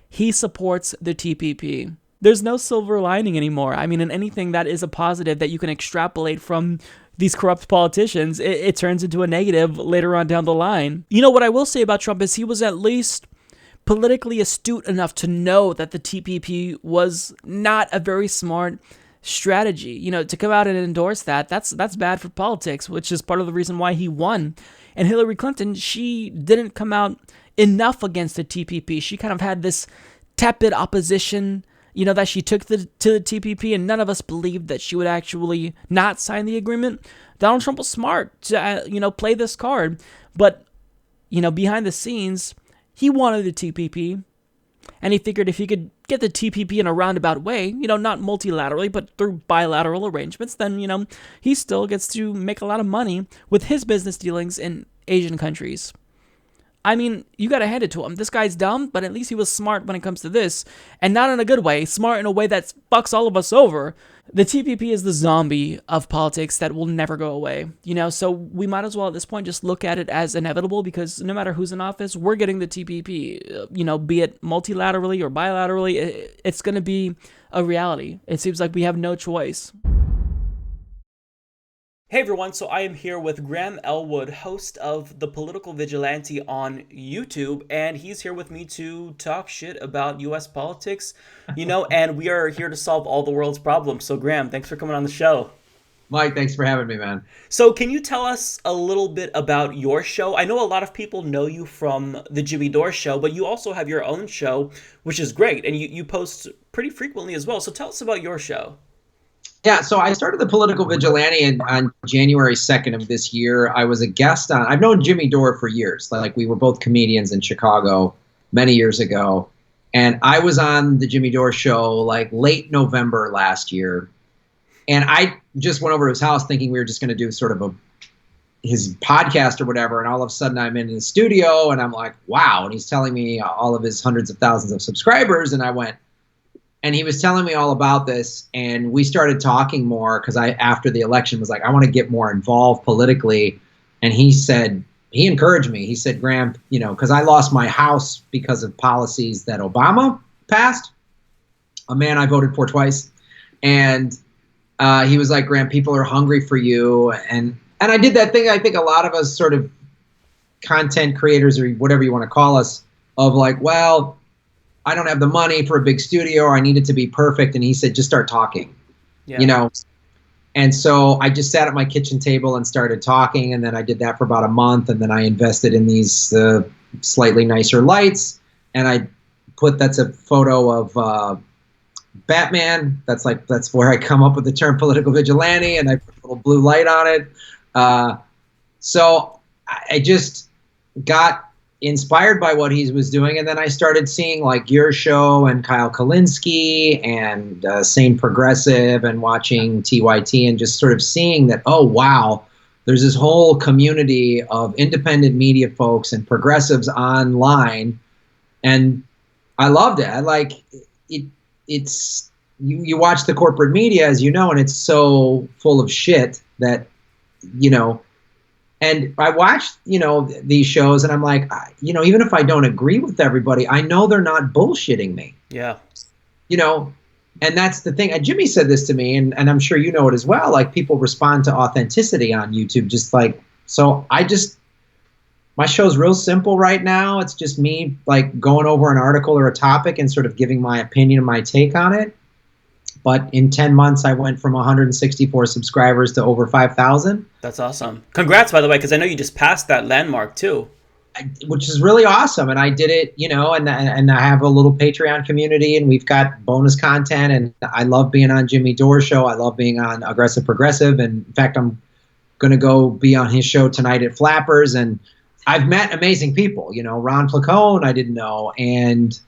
S3: He supports the TPP. There's no silver lining anymore. I mean, in anything that is a positive that you can extrapolate from these corrupt politicians, it turns into a negative later on down the line. What I will say about Trump is he was at least politically astute enough to know that the TPP was not a very smart strategy. To come out and endorse that's bad for politics, which is part of the reason why he won. And Hillary Clinton, she didn't come out enough against the TPP. She kind of had this tepid opposition, that she took to the TPP, and none of us believed that she would actually not sign the agreement. Donald Trump was smart to, play this card. But, behind the scenes, he wanted the TPP, and he figured if he could get the TPP in a roundabout way, not multilaterally, but through bilateral arrangements, then, he still gets to make a lot of money with his business dealings in Asian countries. I mean, you gotta hand it to him. This guy's dumb, but at least he was smart when it comes to this, and not in a good way, smart in a way that fucks all of us over. The TPP is the zombie of politics that will never go away, so we might as well at this point just look at it as inevitable, because no matter who's in office, we're getting the TPP, be it multilaterally or bilaterally, it's going to be a reality. It seems like we have no choice. Hey everyone, so I am here with Graham Ellwood, host of The Political Vigilante on YouTube, and he's here with me to talk shit about U.S. politics, and we are here to solve all the world's problems. So Graham, thanks for coming on the show.
S5: Mike, thanks for having me, man.
S3: So can you tell us a little bit about your show? I know a lot of people know you from the Jimmy Dore show, but you also have your own show, which is great, and you post pretty frequently as well. So tell us about your show.
S5: Yeah, so I started the Political Vigilante on January 2nd of this year. I was a guest on, I've known Jimmy Dore for years. Like, we were both comedians in Chicago many years ago. And I was on the Jimmy Dore show like late November last year. And I just went over to his house thinking we were just going to do sort of his podcast or whatever. And all of a sudden I'm in his studio and I'm like, wow. And he's telling me all of his hundreds of thousands of subscribers. And I went, and he was telling me all about this, and we started talking more because after the election, was like, I want to get more involved politically. And he encouraged me. He said, Graham, because I lost my house because of policies that Obama passed, a man I voted for twice. And he was like, Graham, people are hungry for you. And I did that thing I think a lot of us sort of content creators or whatever you want to call us, of like, well, I don't have the money for a big studio, or I need it to be perfect. And he said, just start talking, And so I just sat at my kitchen table and started talking. And then I did that for about a month. And then I invested in these slightly nicer lights. And that's a photo of Batman. That's where I come up with the term political vigilante. And I put a little blue light on it. So I just got inspired by what he was doing, and then I started seeing like your show and Kyle Kalinske and Sane Progressive, and watching TYT, and just sort of seeing that, oh wow, there's this whole community of independent media folks and progressives online, and I loved it. I like it. It's you watch the corporate media, as you know, and it's so full of shit that And I watched, these shows, and I'm like, even if I don't agree with everybody, I know they're not bullshitting me.
S3: Yeah.
S5: And that's the thing. Jimmy said this to me, and I'm sure you know it as well. Like, people respond to authenticity on YouTube, my show's real simple right now. It's just me like going over an article or a topic and sort of giving my opinion and my take on it. But in 10 months, I went from 164 subscribers to over 5,000.
S3: That's awesome. Congrats, by the way, because I know you just passed that landmark, too.
S5: Which is really awesome. And I did it, and I have a little Patreon community, and we've got bonus content. And I love being on Jimmy Dore's show. I love being on Aggressive Progressive. And in fact, I'm going to go be on his show tonight at Flappers. And I've met amazing people, Ron Placone, I didn't know. And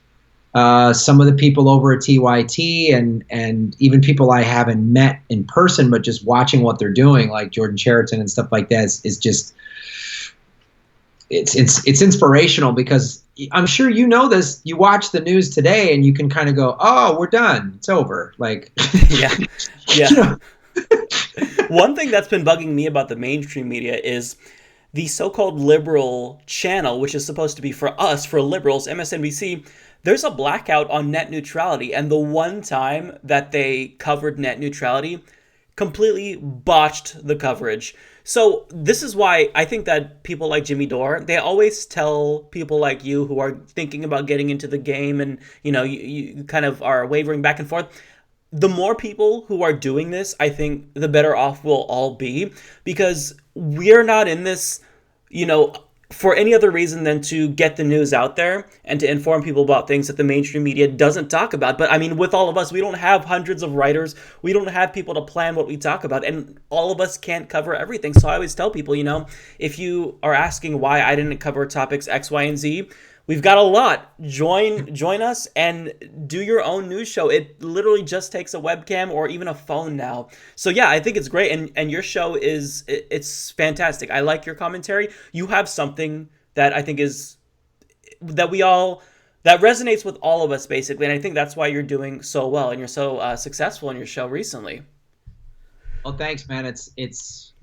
S5: some of the people over at TYT, and even people I haven't met in person, but just watching what they're doing, like Jordan Cheriton and stuff like that, is just it's inspirational, because I'm sure you know this. You watch the news today and you can kind of go, oh, we're done, it's over. Like,
S3: yeah. One thing that's been bugging me about the mainstream media is the so-called liberal channel, which is supposed to be for us, for liberals, MSNBC. There's a blackout on net neutrality, and the one time that they covered net neutrality, completely botched the coverage. So this is why I think that people like Jimmy Dore, they always tell people like you who are thinking about getting into the game and, you kind of are wavering back and forth. The more people who are doing this, I think the better off we'll all be, because we're not in this, for any other reason than to get the news out there and to inform people about things that the mainstream media doesn't talk about. But I mean, with all of us, we don't have hundreds of writers. We don't have people to plan what we talk about, and all of us can't cover everything. So I always tell people, if you are asking why I didn't cover topics X, Y, and Z, we've got a lot. Join us and do your own news show. It literally just takes a webcam or even a phone now. So yeah, I think it's great. And your show it's fantastic. I like your commentary. You have something that I think is that that resonates with all of us, basically. And I think that's why you're doing so well and you're so successful in your show recently.
S5: Well, thanks, man. It's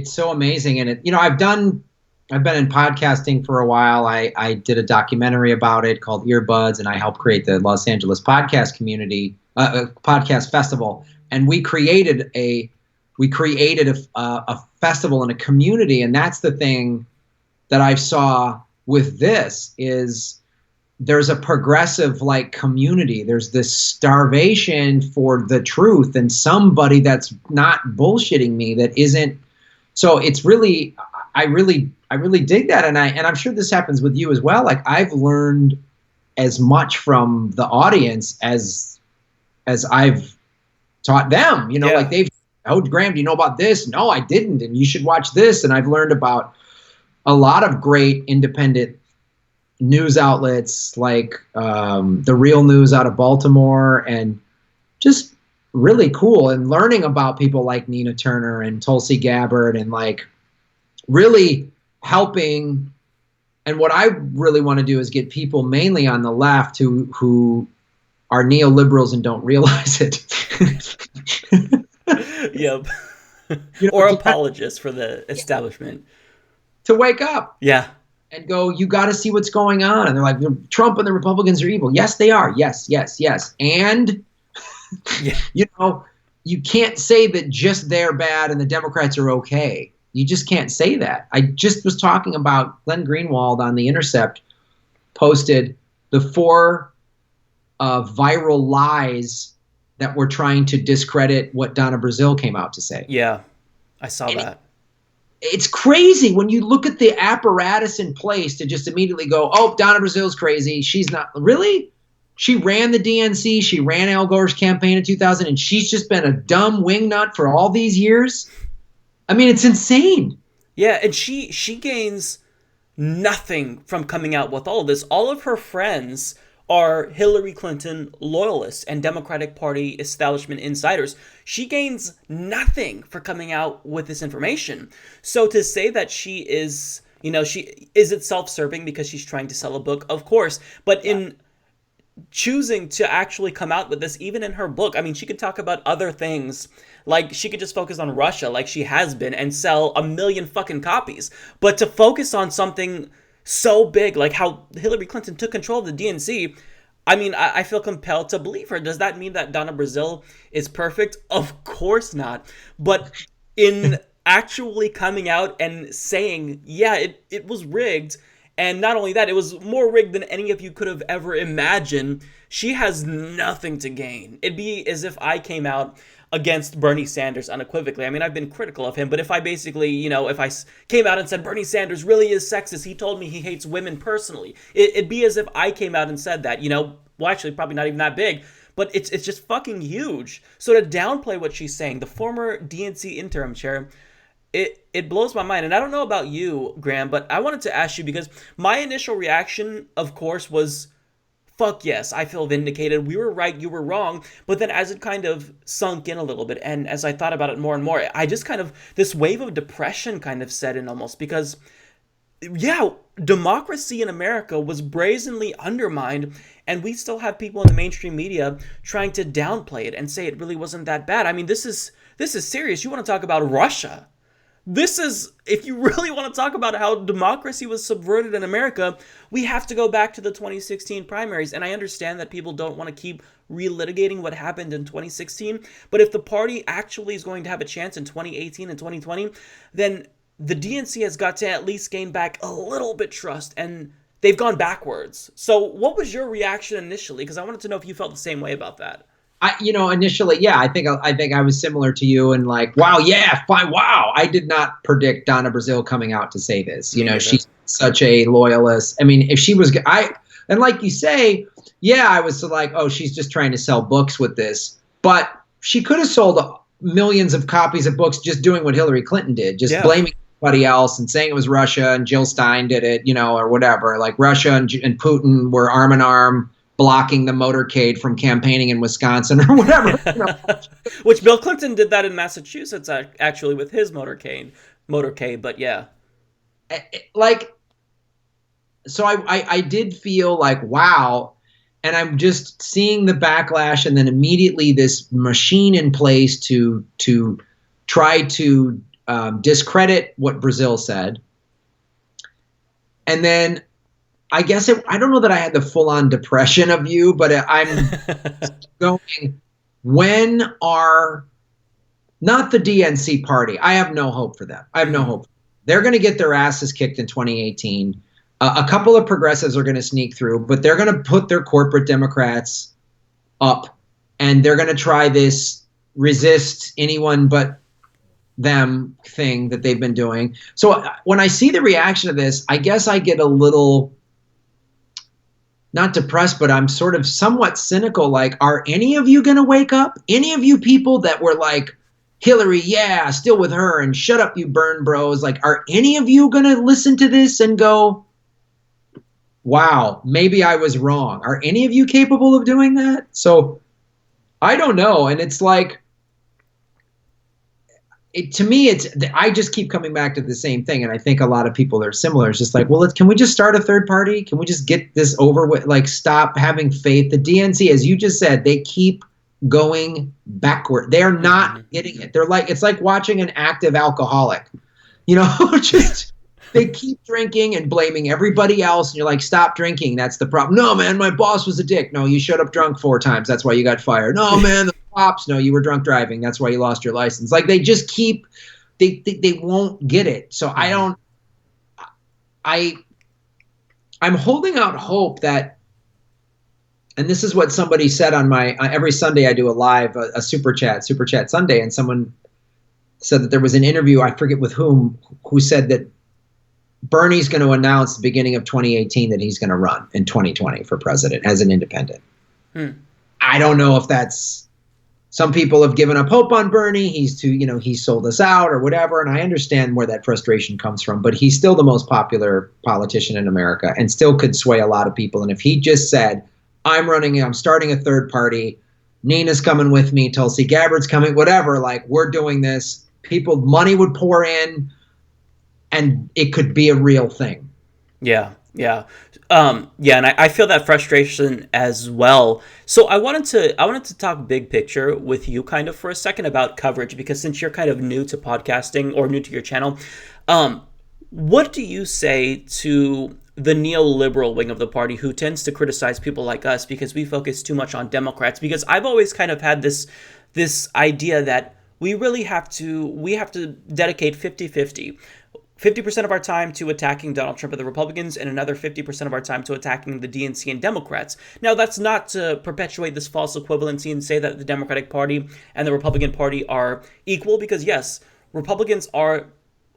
S5: so amazing. And I've been in podcasting for a while. I did a documentary about it called Earbuds, and I helped create the Los Angeles podcast community, podcast festival. And we created a festival and a community. And that's the thing that I saw with this is there's a progressive community. There's this starvation for the truth and somebody that's not bullshitting me, that isn't. So it's really, I really dig that. And I'm sure this happens with you as well. Like, I've learned as much from the audience as I've taught them, like they've, oh, Graham, do you know about this? No, I didn't. And you should watch this. And I've learned about a lot of great independent news outlets, like the Real News out of Baltimore, and just really cool. And learning about people like Nina Turner and Tulsi Gabbard, and really helping. And what I really want to do is get people mainly on the left who are neoliberals and don't realize it.
S3: Yep. Or apologists for the establishment.
S5: To wake up.
S3: Yeah.
S5: And go, you got to see what's going on. And they're like, Trump and the Republicans are evil. Yes, they are. Yes, yes, yes. And, you can't say that just they're bad and the Democrats are okay. You just can't say that. I just was talking about Glenn Greenwald on The Intercept, posted the 4 viral lies that were trying to discredit what Donna Brazile came out to say.
S3: Yeah, I saw that.
S5: It's crazy when you look at the apparatus in place to just immediately go, oh, Donna Brazile's crazy. She's not. Really? She ran the DNC. She ran Al Gore's campaign in 2000, and she's just been a dumb wingnut for all these years? I mean, it's insane.
S3: Yeah, and she gains nothing from coming out with all of this. All of her friends are Hillary Clinton loyalists and Democratic Party establishment insiders. She gains nothing for coming out with this information. So to say that she is, is it self-serving because she's trying to sell a book? Of course. But in choosing to actually come out with this, even in her book, I mean, she could talk about other things. Like, she could just focus on Russia like she has been and sell 1 million fucking copies. But to focus on something so big, like how Hillary Clinton took control of the DNC, I mean, I feel compelled to believe her. Does that mean that Donna Brazile is perfect? Of course not. But in actually coming out and saying, yeah, it was rigged, and not only that, it was more rigged than any of you could have ever imagined, she has nothing to gain. It'd be as if I came out against Bernie Sanders unequivocally. I mean, I've been critical of him, but if I basically, if I came out and said Bernie Sanders really is sexist, he told me he hates women personally, it'd be as if I came out and said that, well, actually, probably not even that big, but it's just fucking huge. So to downplay what she's saying, the former DNC interim chair, it blows my mind. And I don't know about you, Graham, but I wanted to ask you, because my initial reaction, of course, was, fuck yes, I feel vindicated. We were right, you were wrong. But then as it kind of sunk in a little bit, and as I thought about it more and more, I just kind of, this wave of depression kind of set in almost, because, yeah, democracy in America was brazenly undermined, and we still have people in the mainstream media trying to downplay it and say it really wasn't that bad. I mean, this is serious. You want to talk about Russia? This is, if you really want to talk about how democracy was subverted in America, we have to go back to the 2016 primaries. And I understand that people don't want to keep relitigating what happened in 2016. But if the party actually is going to have a chance in 2018 and 2020, then the DNC has got to at least gain back a little bit trust. And they've gone backwards. So what was your reaction initially? Because I wanted to know if you felt the same way about that.
S5: Initially, yeah, I think I was similar to you, and like, wow, yeah, fine, wow. I did not predict Donna Brazile coming out to say this. She's such a loyalist. I mean, if she was, and like you say, yeah, I was like, oh, she's just trying to sell books with this, but she could have sold millions of copies of books just doing what Hillary Clinton did, just blaming everybody else and saying it was Russia and Jill Stein did it, or whatever. Like Russia and Putin were arm in arm, blocking the motorcade from campaigning in Wisconsin or whatever.
S3: Which Bill Clinton did that in Massachusetts, actually, with his motorcade. But yeah.
S5: so I did feel like, wow. And I'm just seeing the backlash, and then immediately this machine in place to try to discredit what Brazile said. And then I guess I don't know that I had the full-on depression of you, but I'm going, when are not the DNC party? I have no hope for them. I have no hope. They're going to get their asses kicked in 2018. A couple of progressives are going to sneak through, but they're going to put their corporate Democrats up, and they're going to try this resist anyone but them thing that they've been doing. So when I see the reaction of this, I guess I get a little, not depressed, but I'm sort of somewhat cynical. Like, are any of you going to wake up? Any of you people that were like, Hillary, yeah, still with her, and shut up, you burn bros. Like, are any of you going to listen to this and go, wow, maybe I was wrong? Are any of you capable of doing that? So I don't know. And it's like, to me, I just keep coming back to the same thing. And I think a lot of people are similar. It's just like, well, can we just start a third party? Can we just get this over with? Like, stop having faith. The DNC, as you just said, they keep going backward. They are not getting it. They're like, it's like watching an active alcoholic, just they keep drinking and blaming everybody else. And you're like, stop drinking. That's the problem. No, man, my boss was a dick. No, you showed up drunk 4 times. That's why you got fired. No, man, the cops. No, you were drunk driving. That's why you lost your license. Like, they just keep, they won't get it. So I'm holding out hope that, and this is what somebody said on my, every Sunday I do a live, a Super Chat Sunday. And someone said that there was an interview, I forget with whom, who said that Bernie's going to announce the beginning of 2018 that he's going to run in 2020 for president as an independent. I don't know if that's, some people have given up hope on Bernie. He sold us out or whatever. And I understand where that frustration comes from, but he's still the most popular politician in America and still could sway a lot of people. And if he just said, I'm starting a third party, Nina's coming with me, Tulsi Gabbard's coming, whatever, like, we're doing this, money would pour in, and it could be a real thing.
S3: Yeah. And I feel that frustration as well. So I wanted to talk big picture with you kind of for a second about coverage, because since you're kind of new to podcasting or new to your channel, what do you say to the neoliberal wing of the party who tends to criticize people like us because we focus too much on Democrats? Because I've always kind of had this idea that we have to dedicate 50-50. 50% of our time to attacking Donald Trump and the Republicans, and another 50% of our time to attacking the DNC and Democrats. Now, that's not to perpetuate this false equivalency and say that the Democratic Party and the Republican Party are equal, because yes, Republicans are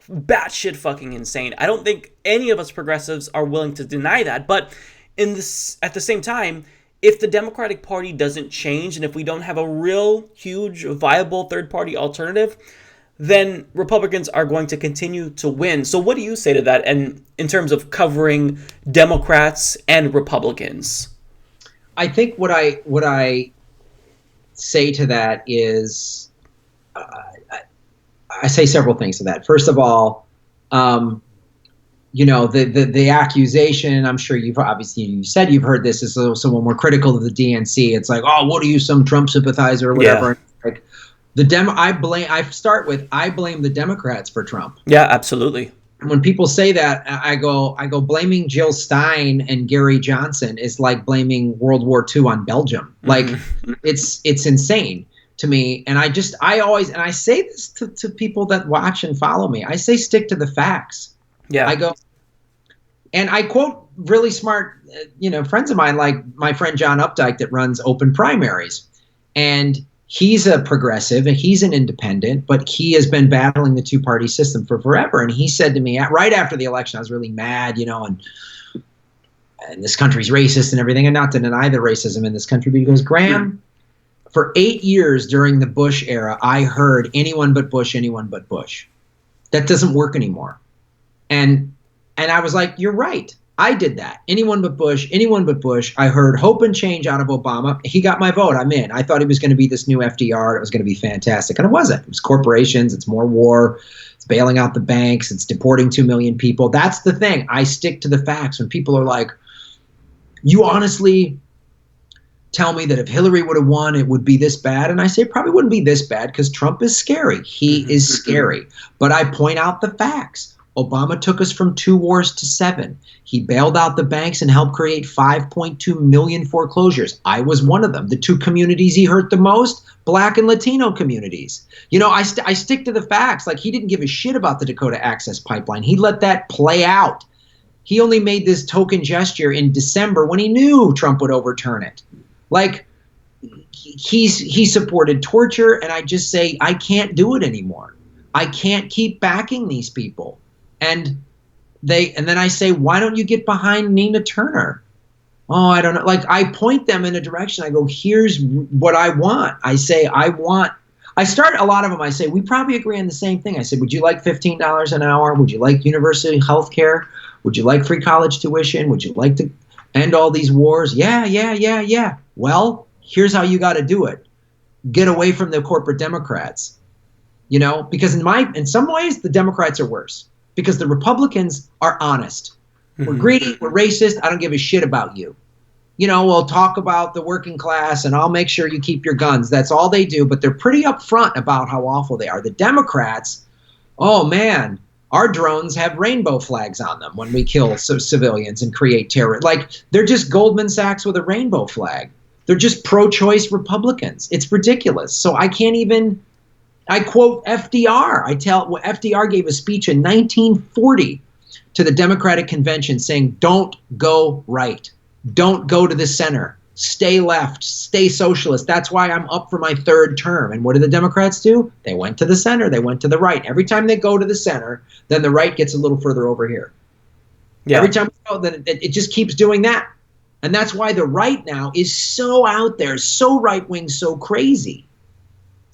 S3: batshit fucking insane. I don't think any of us progressives are willing to deny that, but at the same time, if the Democratic Party doesn't change, and if we don't have a real, huge, viable third-party alternative, then Republicans are going to continue to win. So what do you say to that, and in terms of covering Democrats and Republicans?
S5: I think what I say to that is, I say several things to that. First of all, the accusation, I'm sure you said you've heard this, is so when we're critical of the DNC, it's like, oh, what are you, some Trump sympathizer or whatever? Yeah. Like, I blame the Democrats for Trump.
S3: Yeah, absolutely.
S5: When people say that, I go blaming Jill Stein and Gary Johnson is like blaming World War II on Belgium. Like, it's insane to me. And I say this to people that watch and follow me. I say, stick to the facts.
S3: Yeah.
S5: I go, and I quote really smart, friends of mine, like my friend John Updike that runs Open Primaries. And he's a progressive and he's an independent, but he has been battling the two-party system for forever. And he said to me right after the election, I was really mad, and this country's racist and everything, and not to deny the racism in this country, but he goes, Graham, for 8 years during the Bush era, I heard anyone but Bush, anyone but Bush. That doesn't work anymore. And I was like, you're right. I did that. Anyone but Bush. I heard hope and change out of Obama. He got my vote. I'm in. I thought he was going to be this new FDR. It was going to be fantastic. And it wasn't. It was corporations. It's more war. It's bailing out the banks. It's deporting 2 million people. That's the thing. I stick to the facts. When people are like, you honestly tell me that if Hillary would have won, it would be this bad. And I say it probably wouldn't be this bad because Trump is scary. He is scary. But I point out the facts. Obama took us from 2 wars to 7. He bailed out the banks and helped create 5.2 million foreclosures. I was one of them. The 2 communities he hurt the most, Black and Latino communities. You know, I stick to the facts. Like, he didn't give a shit about the Dakota Access Pipeline. He let that play out. He only made this token gesture in December when he knew Trump would overturn it. Like, he supported torture, and I just say, I can't do it anymore. I can't keep backing these people. And then I say, why don't you get behind Nina Turner? Oh, I don't know. Like, I point them in a direction. I go, here's what I want. I say, I start a lot of them. I say, we probably agree on the same thing. I said, would you like $15 an hour? Would you like universal health care? Would you like free college tuition? Would you like to end all these wars? Yeah. Well, here's how you got to do it. Get away from the corporate Democrats. You know, because in some ways, the Democrats are worse. Because the Republicans are honest. We're greedy, we're racist, I don't give a shit about you. You know, we'll talk about the working class and I'll make sure you keep your guns. That's all they do, but they're pretty upfront about how awful they are. The Democrats, oh man, our drones have rainbow flags on them when we kill civilians and create terror. Like, they're just Goldman Sachs with a rainbow flag. They're just pro-choice Republicans. It's ridiculous. So I quote FDR. FDR gave a speech in 1940 to the Democratic Convention saying, don't go right. Don't go to the center. Stay left. Stay socialist. That's why I'm up for my 3rd term. And what did the Democrats do? They went to the center. They went to the right. Every time they go to the center, then the right gets a little further over here. Yeah. Every time we go, then it just keeps doing that. And that's why the right now is so out there, so right-wing, so crazy.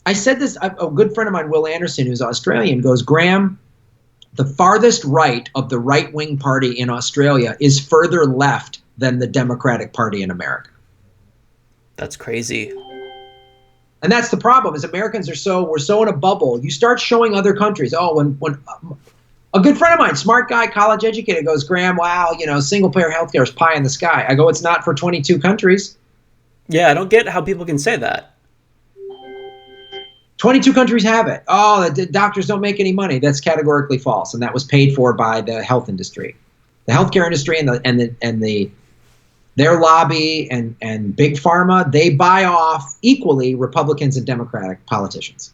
S5: I said this, a good friend of mine, Will Anderson, who's Australian, goes, Graham, the farthest right of the right-wing party in Australia is further left than the Democratic Party in America.
S3: That's crazy.
S5: And that's the problem, is Americans we're so in a bubble. You start showing other countries, when a good friend of mine, smart guy, college educated, goes, Graham, wow, single-payer healthcare is pie in the sky. I go, it's not for 22 countries.
S3: Yeah, I don't get how people can say that.
S5: 22 countries have it. Oh, the doctors don't make any money. That's categorically false, and that was paid for by the health industry, the healthcare industry, and their lobby and big pharma. They buy off equally Republicans and Democratic politicians.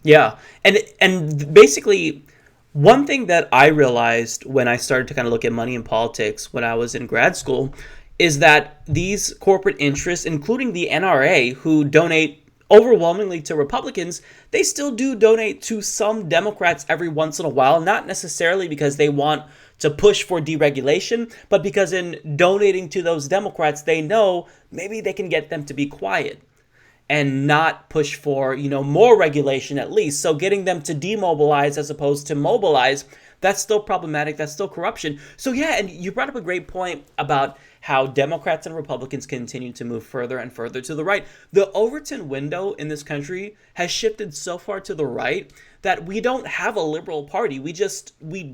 S3: Yeah, and basically, one thing that I realized when I started to kind of look at money in politics when I was in grad school is that these corporate interests, including the NRA, who donate overwhelmingly to Republicans, they still do donate to some Democrats every once in a while, not necessarily because they want to push for deregulation, but because in donating to those Democrats, they know maybe they can get them to be quiet and not push for, more regulation at least. So getting them to demobilize as opposed to mobilize, that's still problematic. That's still corruption. So yeah, and you brought up a great point about how Democrats and Republicans continue to move further and further to the right. The Overton window in this country has shifted so far to the right that we don't have a liberal party. We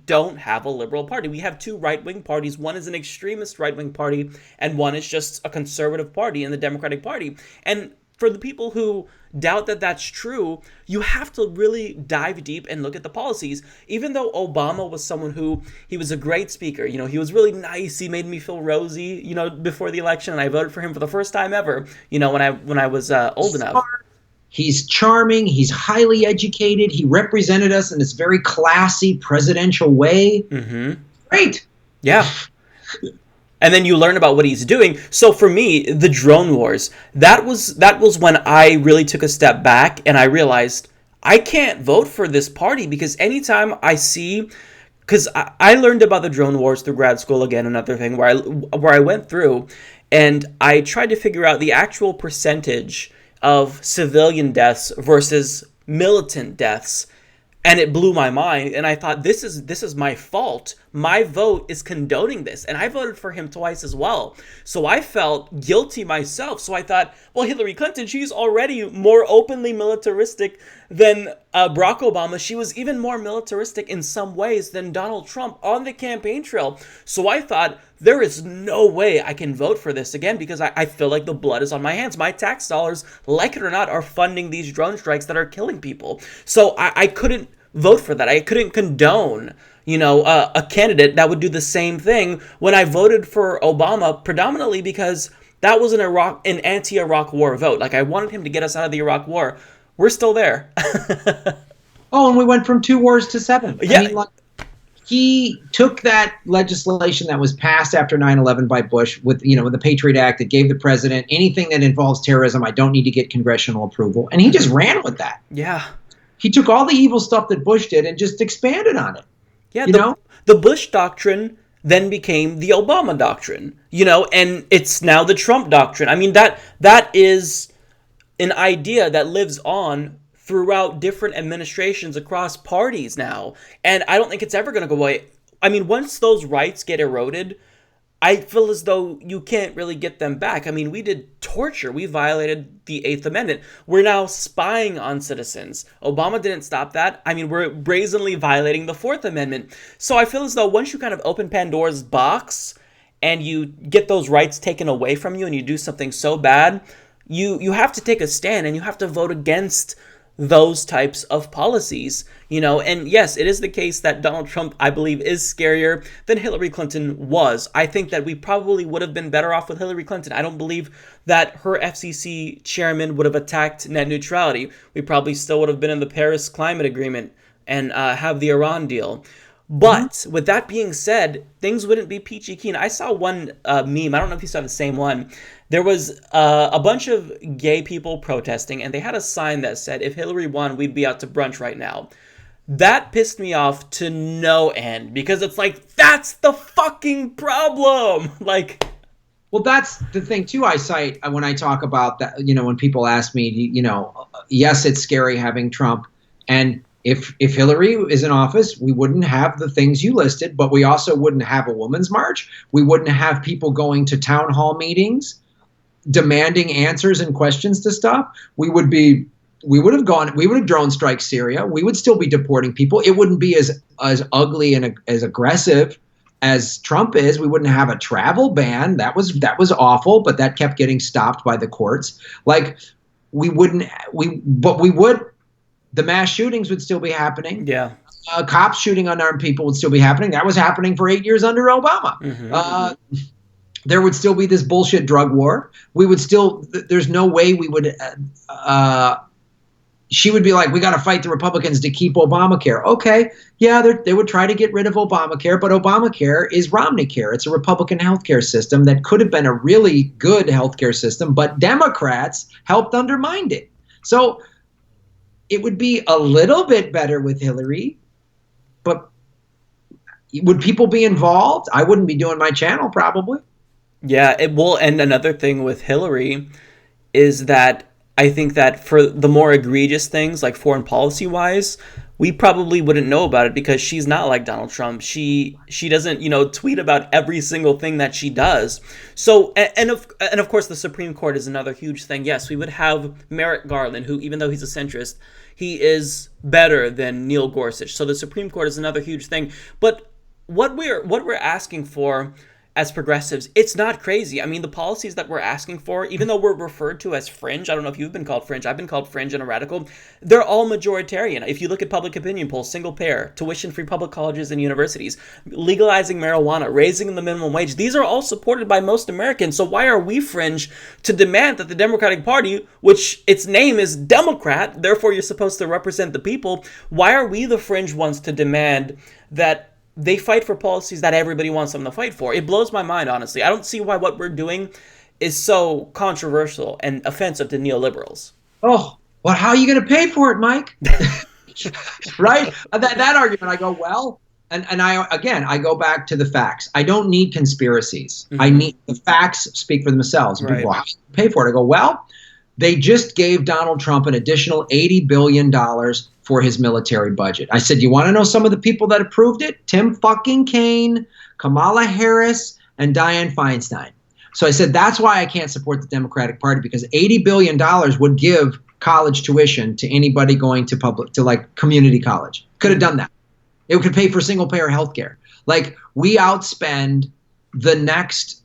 S3: don't have a liberal party. We have 2 right-wing parties. One is an extremist right-wing party, and one is just a conservative party in the Democratic Party. And for the people who doubt that that's true, you have to really dive deep and look at the policies. Even though Obama was someone who, he was a great speaker, he was really nice, he made me feel rosy, before the election, and I voted for him for the first time ever, when I was old enough.
S5: He's charming, he's highly educated, he represented us in this very classy presidential way. Mm-hmm. Great.
S3: Yeah. And then you learn about what he's doing. So for me, the drone wars, that was when I really took a step back and I realized I can't vote for this party, because anytime I see, because I learned about the drone wars through grad school, again, another thing where I went through and I tried to figure out the actual percentage of civilian deaths versus militant deaths. And it blew my mind, and I thought, this is my fault. My vote is condoning this, and I voted for him twice as well. So I felt guilty myself. So I thought, well, Hillary Clinton, she's already more openly militaristic than Barack Obama. She was even more militaristic in some ways than Donald Trump on the campaign trail. So I thought, there is no way I can vote for this again, because I feel like the blood is on my hands. My tax dollars, like it or not, are funding these drone strikes that are killing people. So I couldn't vote for that. I couldn't condone, a candidate that would do the same thing when I voted for Obama, predominantly because that was an anti-Iraq war vote. Like, I wanted him to get us out of the Iraq war. We're still there.
S5: Oh, and we went from 2 wars to 7.
S3: Yeah.
S5: I mean, he took that legislation that was passed after 9/11 by Bush with the Patriot Act that gave the president anything that involves terrorism, I don't need to get congressional approval. And he just ran with that.
S3: Yeah.
S5: He took all the evil stuff that Bush did and just expanded on it.
S3: Yeah, the Bush doctrine then became the Obama doctrine, and it's now the Trump doctrine. I mean, that is an idea that lives on throughout different administrations across parties now. And I don't think it's ever going to go away. I mean, once those rights get eroded, I feel as though you can't really get them back. I mean, we did torture. We violated the 8th Amendment. We're now spying on citizens. Obama didn't stop that. I mean, we're brazenly violating the 4th Amendment. So I feel as though once you kind of open Pandora's box and you get those rights taken away from you and you do something so bad, you have to take a stand and you have to vote against those types of policies, and yes, it is the case that Donald Trump, I believe, is scarier than Hillary Clinton was. I think that we probably would have been better off with Hillary Clinton. I don't believe that her FCC chairman would have attacked net neutrality. We probably still would have been in the Paris Climate Agreement and have the Iran deal. But with that being said, things wouldn't be peachy keen. I saw one meme. I don't know if you saw the same one. There was a bunch of gay people protesting, and they had a sign that said, if Hillary won, we'd be out to brunch right now. That pissed me off to no end, because it's like, that's the fucking problem.
S5: Well, that's the thing, too, I cite when I talk about that, when people ask me, yes, it's scary having Trump. And if Hillary is in office, we wouldn't have the things you listed, but we also wouldn't have a women's march. We wouldn't have people going to town hall meetings demanding answers and questions to stuff. We would have drone strike Syria. We would still be deporting people. It wouldn't be as ugly and as aggressive as Trump is. We wouldn't have a travel ban. That was awful, but that kept getting stopped by the courts. We would. The mass shootings would still be happening.
S3: Yeah.
S5: Cops shooting unarmed people would still be happening. That was happening for 8 years under Obama.
S3: Mm-hmm.
S5: There would still be this bullshit drug war. We would still, there's no way we would, she would be like, we got to fight the Republicans to keep Obamacare. Okay, yeah, they would try to get rid of Obamacare, but Obamacare is Romney care. It's a Republican healthcare system that could have been a really good healthcare system, but Democrats helped undermine it. So it would be a little bit better with Hillary, but would people be involved? I wouldn't be doing my channel probably.
S3: Yeah, and another thing with Hillary is that I think that for the more egregious things, like foreign policy wise, we probably wouldn't know about it because she's not like Donald Trump. She doesn't, tweet about every single thing that she does. So, and of course, the Supreme Court is another huge thing. Yes, we would have Merrick Garland, who, even though he's a centrist, he is better than Neil Gorsuch. So the Supreme Court is another huge thing. But what we're asking for as progressives, it's not crazy. I mean, the policies that we're asking for, even though we're referred to as fringe, I don't know if you've been called fringe, I've been called fringe and a radical, they're all majoritarian. If you look at public opinion polls, single payer, tuition-free public colleges and universities, legalizing marijuana, raising the minimum wage, these are all supported by most Americans. So why are we fringe to demand that the Democratic Party, which its name is Democrat, therefore you're supposed to represent the people, why are we the fringe ones to demand that they fight for policies that everybody wants them to fight for? It blows my mind, honestly. I don't see why what we're doing is so controversial and offensive to neoliberals.
S5: Oh, well, how are you going to pay for it, Mike? Right? That argument, I go, well, and I go back to the facts. I don't need conspiracies. Mm-hmm. I need the facts speak for themselves.
S3: Right.
S5: People, how do you pay for it? I go, well, they just gave Donald Trump an additional $80 billion for his military budget. I said, you want to know some of the people that approved it? Tim fucking Kaine, Kamala Harris, and Dianne Feinstein. So I said, that's why I can't support the Democratic Party, because $80 billion would give college tuition to anybody going to like community college. Could have done that. It could pay for single payer health care. Like, we outspend the next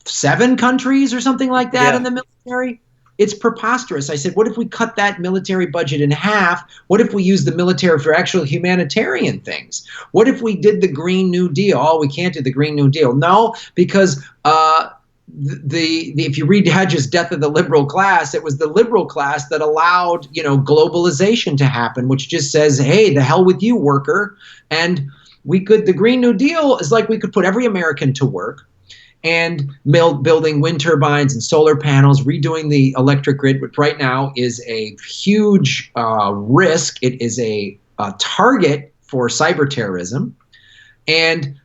S5: 7 countries or something like that in the military. It's preposterous. I said, what if we cut that military budget in half? What if we use the military for actual humanitarian things? What if we did the Green New Deal? Oh, we can't do the Green New Deal. No, because if you read Hedges' Death of the Liberal Class, it was the liberal class that allowed, globalization to happen, which just says, hey, the hell with you, worker. And the Green New Deal is like we could put every American to work and building wind turbines and solar panels, redoing the electric grid, which right now is a huge risk. It is a target for cyber terrorism. And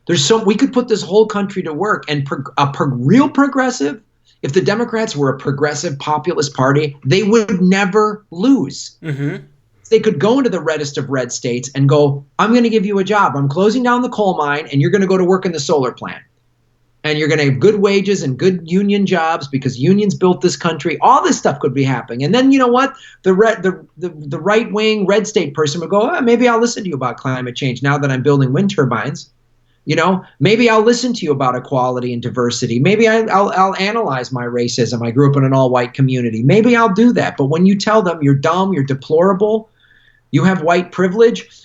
S5: we could put this whole country to work. And real progressive, if the Democrats were a progressive populist party, they would never lose. Mm-hmm. They could go into the reddest of red states and go, I'm going to give you a job. I'm closing down the coal mine, and you're going to go to work in the solar plant. And you're going to have good wages and good union jobs because unions built this country. All this stuff could be happening. And then, you know what? The right-wing red state person would go, maybe I'll listen to you about climate change now that I'm building wind turbines. Maybe I'll listen to you about equality and diversity. Maybe I'll analyze my racism. I grew up in an all-white community. Maybe I'll do that. But when you tell them you're dumb, you're deplorable, you have white privilege.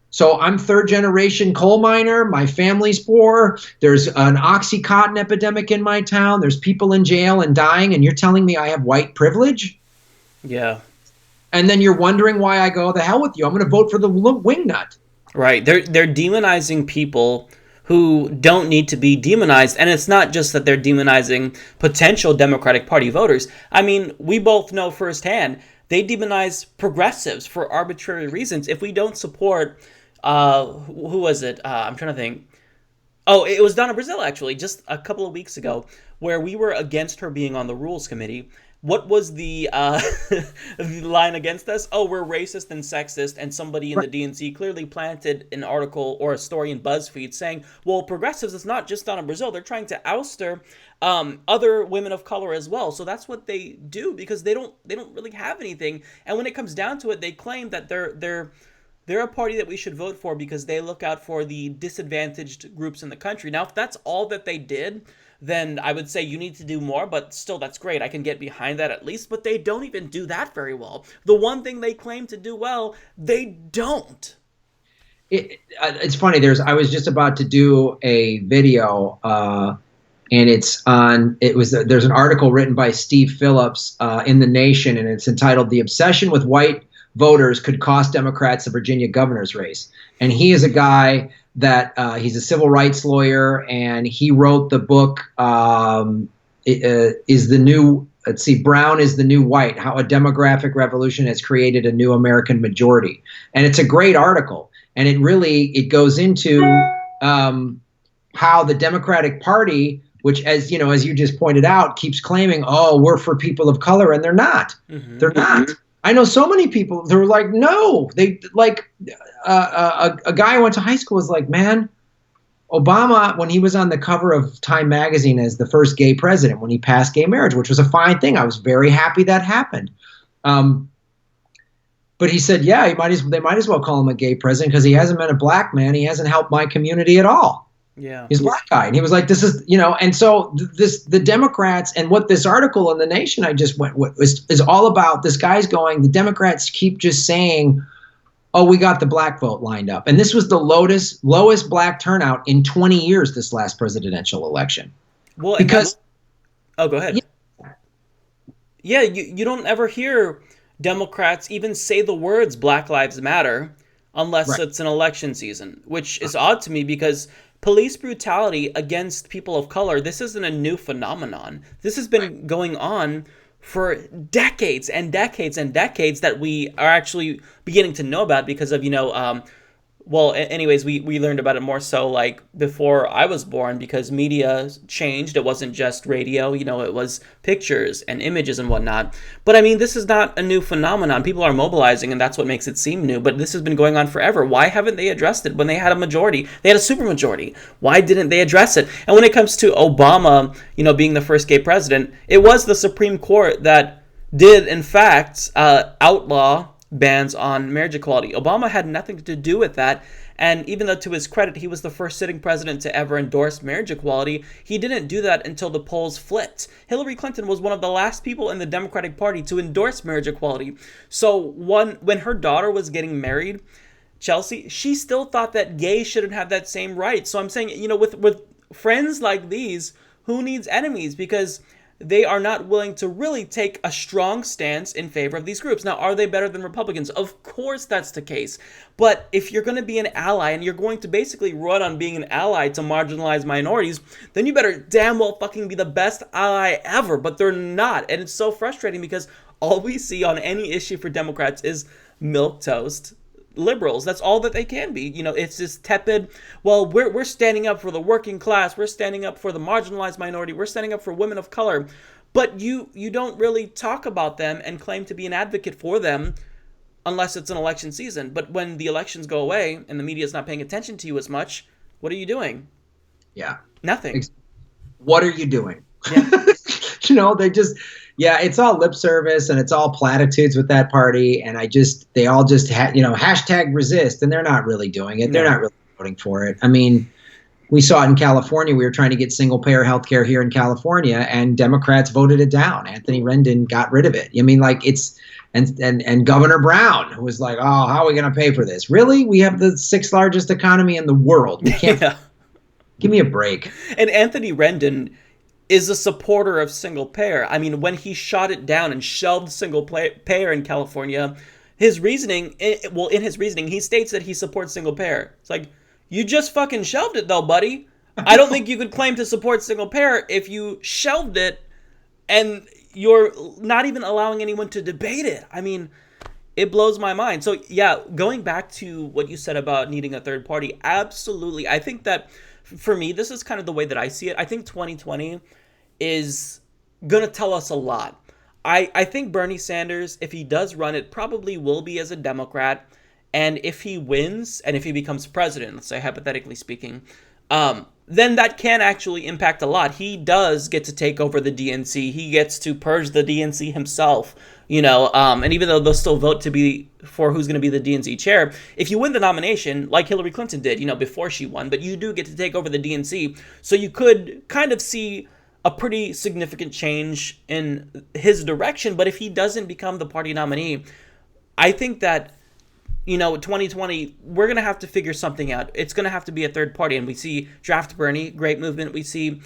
S5: So I'm third-generation coal miner. My family's poor. There's an Oxycontin epidemic in my town. There's people in jail and dying, and you're telling me I have white privilege?
S3: Yeah.
S5: And then you're wondering why I go, the hell with you. I'm going to vote for the wingnut.
S3: Right. They're demonizing people who don't need to be demonized. And it's not just that they're demonizing potential Democratic Party voters. I mean, we both know firsthand they demonize progressives for arbitrary reasons. If we don't support... who was it? I'm trying to think. Oh, it was Donna Brazile, actually, just a couple of weeks ago, where we were against her being on the Rules Committee. What was the the line against us? Oh, we're racist and sexist, and somebody in the DNC clearly planted an article or a story in BuzzFeed saying, well, progressives, it's not just Donna Brazile. They're trying to ouster other women of color as well. So that's what they do, because they don't really have anything. And when it comes down to it, they claim that they're a party that we should vote for because they look out for the disadvantaged groups in the country. Now, if that's all that they did, then I would say you need to do more, but still, that's great. I can get behind that at least, but they don't even do that very well. The one thing they claim to do well, they don't.
S5: It's funny. I was just about to do a video, and there's an article written by Steve Phillips in The Nation, and it's entitled "The Obsession with White Voters Could Cost Democrats the Virginia Governor's Race." And he is a guy that he's a civil rights lawyer, and he wrote the book Brown is the New White: How a Demographic Revolution Has Created a New American Majority. And it's a great article, and it goes into how the Democratic Party, which, as you just pointed out, keeps claiming, oh, we're for people of color, and they're not. Mm-hmm. They're not. I know so many people that were like, no, they like a guy I went to high school was like, man, Obama, when he was on the cover of Time magazine as the first gay president, when he passed gay marriage, which was a fine thing. I was very happy that happened. But he said, yeah, they might as well call him a gay president because he hasn't been a black man. He hasn't helped my community at all.
S3: Yeah,
S5: he's a black guy. And he was like, this is, and so the Democrats, and what this article in The Nation I just went with is all about. This guy's going, the Democrats keep just saying, oh, we got the black vote lined up. And this was the lowest black turnout in 20 years, this last presidential election.
S3: Well,
S5: because.
S3: Oh, go ahead. Yeah, you don't ever hear Democrats even say the words Black Lives Matter unless it's an election season, which is odd to me because police brutality against people of color, this isn't a new phenomenon. This has been going on for decades and decades and decades that we are actually beginning to know about because of, Well, anyways, we learned about it more so like before I was born because media changed. It wasn't just radio, it was pictures and images and whatnot. But I mean, this is not a new phenomenon. People are mobilizing and that's what makes it seem new. But this has been going on forever. Why haven't they addressed it when they had a majority? They had a supermajority. Why didn't they address it? And when it comes to Obama, being the first gay president, it was the Supreme Court that did, in fact, outlaw bans on marriage equality. Obama had nothing to do with that. And even though, to his credit, he was the first sitting president to ever endorse marriage equality, he didn't do that until the polls flipped. Hillary Clinton was one of the last people in the Democratic Party to endorse marriage equality. So when her daughter was getting married, Chelsea, she still thought that gays shouldn't have that same right. So I'm saying, with friends like these, who needs enemies? Because they are not willing to really take a strong stance in favor of these groups. Now, are they better than Republicans? Of course that's the case. But if you're going to be an ally and you're going to basically run on being an ally to marginalized minorities, then you better damn well fucking be the best ally ever. But they're not. And it's so frustrating because all we see on any issue for Democrats is milquetoast liberals. That's all that they can be. It's just tepid. Well, we're standing up for the working class. We're standing up for the marginalized minority. We're standing up for women of color. But you don't really talk about them and claim to be an advocate for them unless it's an election season. But when the elections go away and the media is not paying attention to you as much, what are you doing?
S5: Yeah.
S3: Nothing.
S5: What are you doing? Yeah. They just... Yeah, it's all lip service and it's all platitudes with that party. And they all just hashtag resist, and they're not really doing it. They're not really voting for it. I mean, we saw it in California. We were trying to get single payer health care here in California, and Democrats voted it down. Anthony Rendon got rid of it. I mean, and Governor Brown, who was like, oh, how are we going to pay for this? Really? We have the 6th largest economy in the world. We can't. Give me a break.
S3: And Anthony Rendon is a supporter of single payer. I mean, when he shot it down and shelved single payer in California, his reasoning, in his reasoning, he states that he supports single payer. It's like, you just fucking shelved it though, buddy. I don't think you could claim to support single payer if you shelved it and you're not even allowing anyone to debate it. I mean, it blows my mind. So yeah, going back to what you said about needing a third party, absolutely. I think that for me, this is kind of the way that I see it. I think 2020 is going to tell us a lot. I think Bernie Sanders, if he does run it, probably will be as a Democrat. And if he wins, and if he becomes president, let's say hypothetically speaking, then that can actually impact a lot. He does get to take over the DNC. He gets to purge the DNC himself, and even though they'll still vote to be for who's going to be the DNC chair, if you win the nomination, like Hillary Clinton did, before she won, but you do get to take over the DNC. So you could kind of see a pretty significant change in his direction. But if he doesn't become the party nominee, I think that 2020, we're going to have to figure something out. It's going to have to be a third party. And we see Draft Bernie, great movement. We see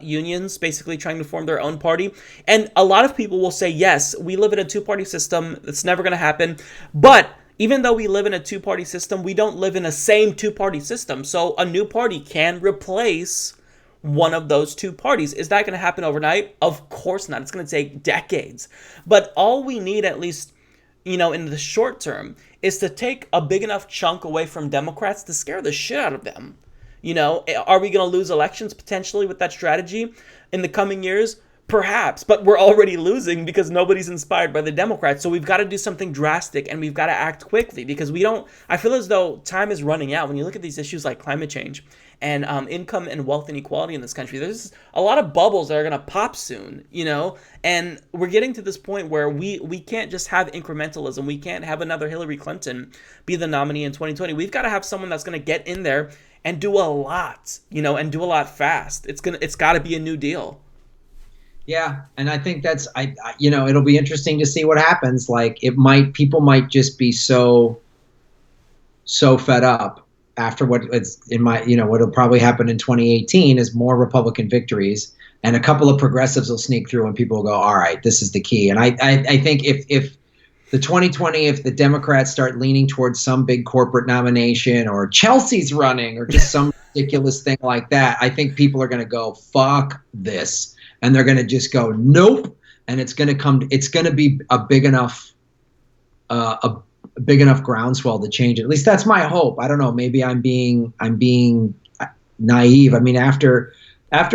S3: unions basically trying to form their own party. And a lot of people will say, yes, we live in a two-party system. It's never going to happen. But even though we live in a two-party system, we don't live in a same two-party system. So a new party can replace one of those two parties. Is that going to happen overnight? Of course not. It's going to take decades. But all we need, at least in the short term, is to take a big enough chunk away from Democrats to scare the shit out of them. Are we going to lose elections potentially with that strategy in the coming years? Perhaps, but we're already losing because nobody's inspired by the Democrats. So we've got to do something drastic and we've got to act quickly because I feel as though time is running out. When you look at these issues like climate change and income and wealth inequality in this country, there's a lot of bubbles that are going to pop soon, and we're getting to this point where we can't just have incrementalism. We can't have another Hillary Clinton be the nominee in 2020. We've got to have someone that's going to get in there and do a lot, and do a lot fast. It's got to be a new deal.
S5: Yeah, and I think that's it'll be interesting to see what happens. Like people might just be so fed up after what'll probably happen in 2018 is more Republican victories, and a couple of progressives will sneak through and people will go, all right, this is the key. And I think if the 2020, if the Democrats start leaning towards some big corporate nomination or Chelsea's running or just some ridiculous thing like that, I think people are going to go, fuck this. And they're going to just go, nope. And it's going to be a big enough, a big enough groundswell to change it. At least that's my hope. I don't know. Maybe I'm being naive. I mean, after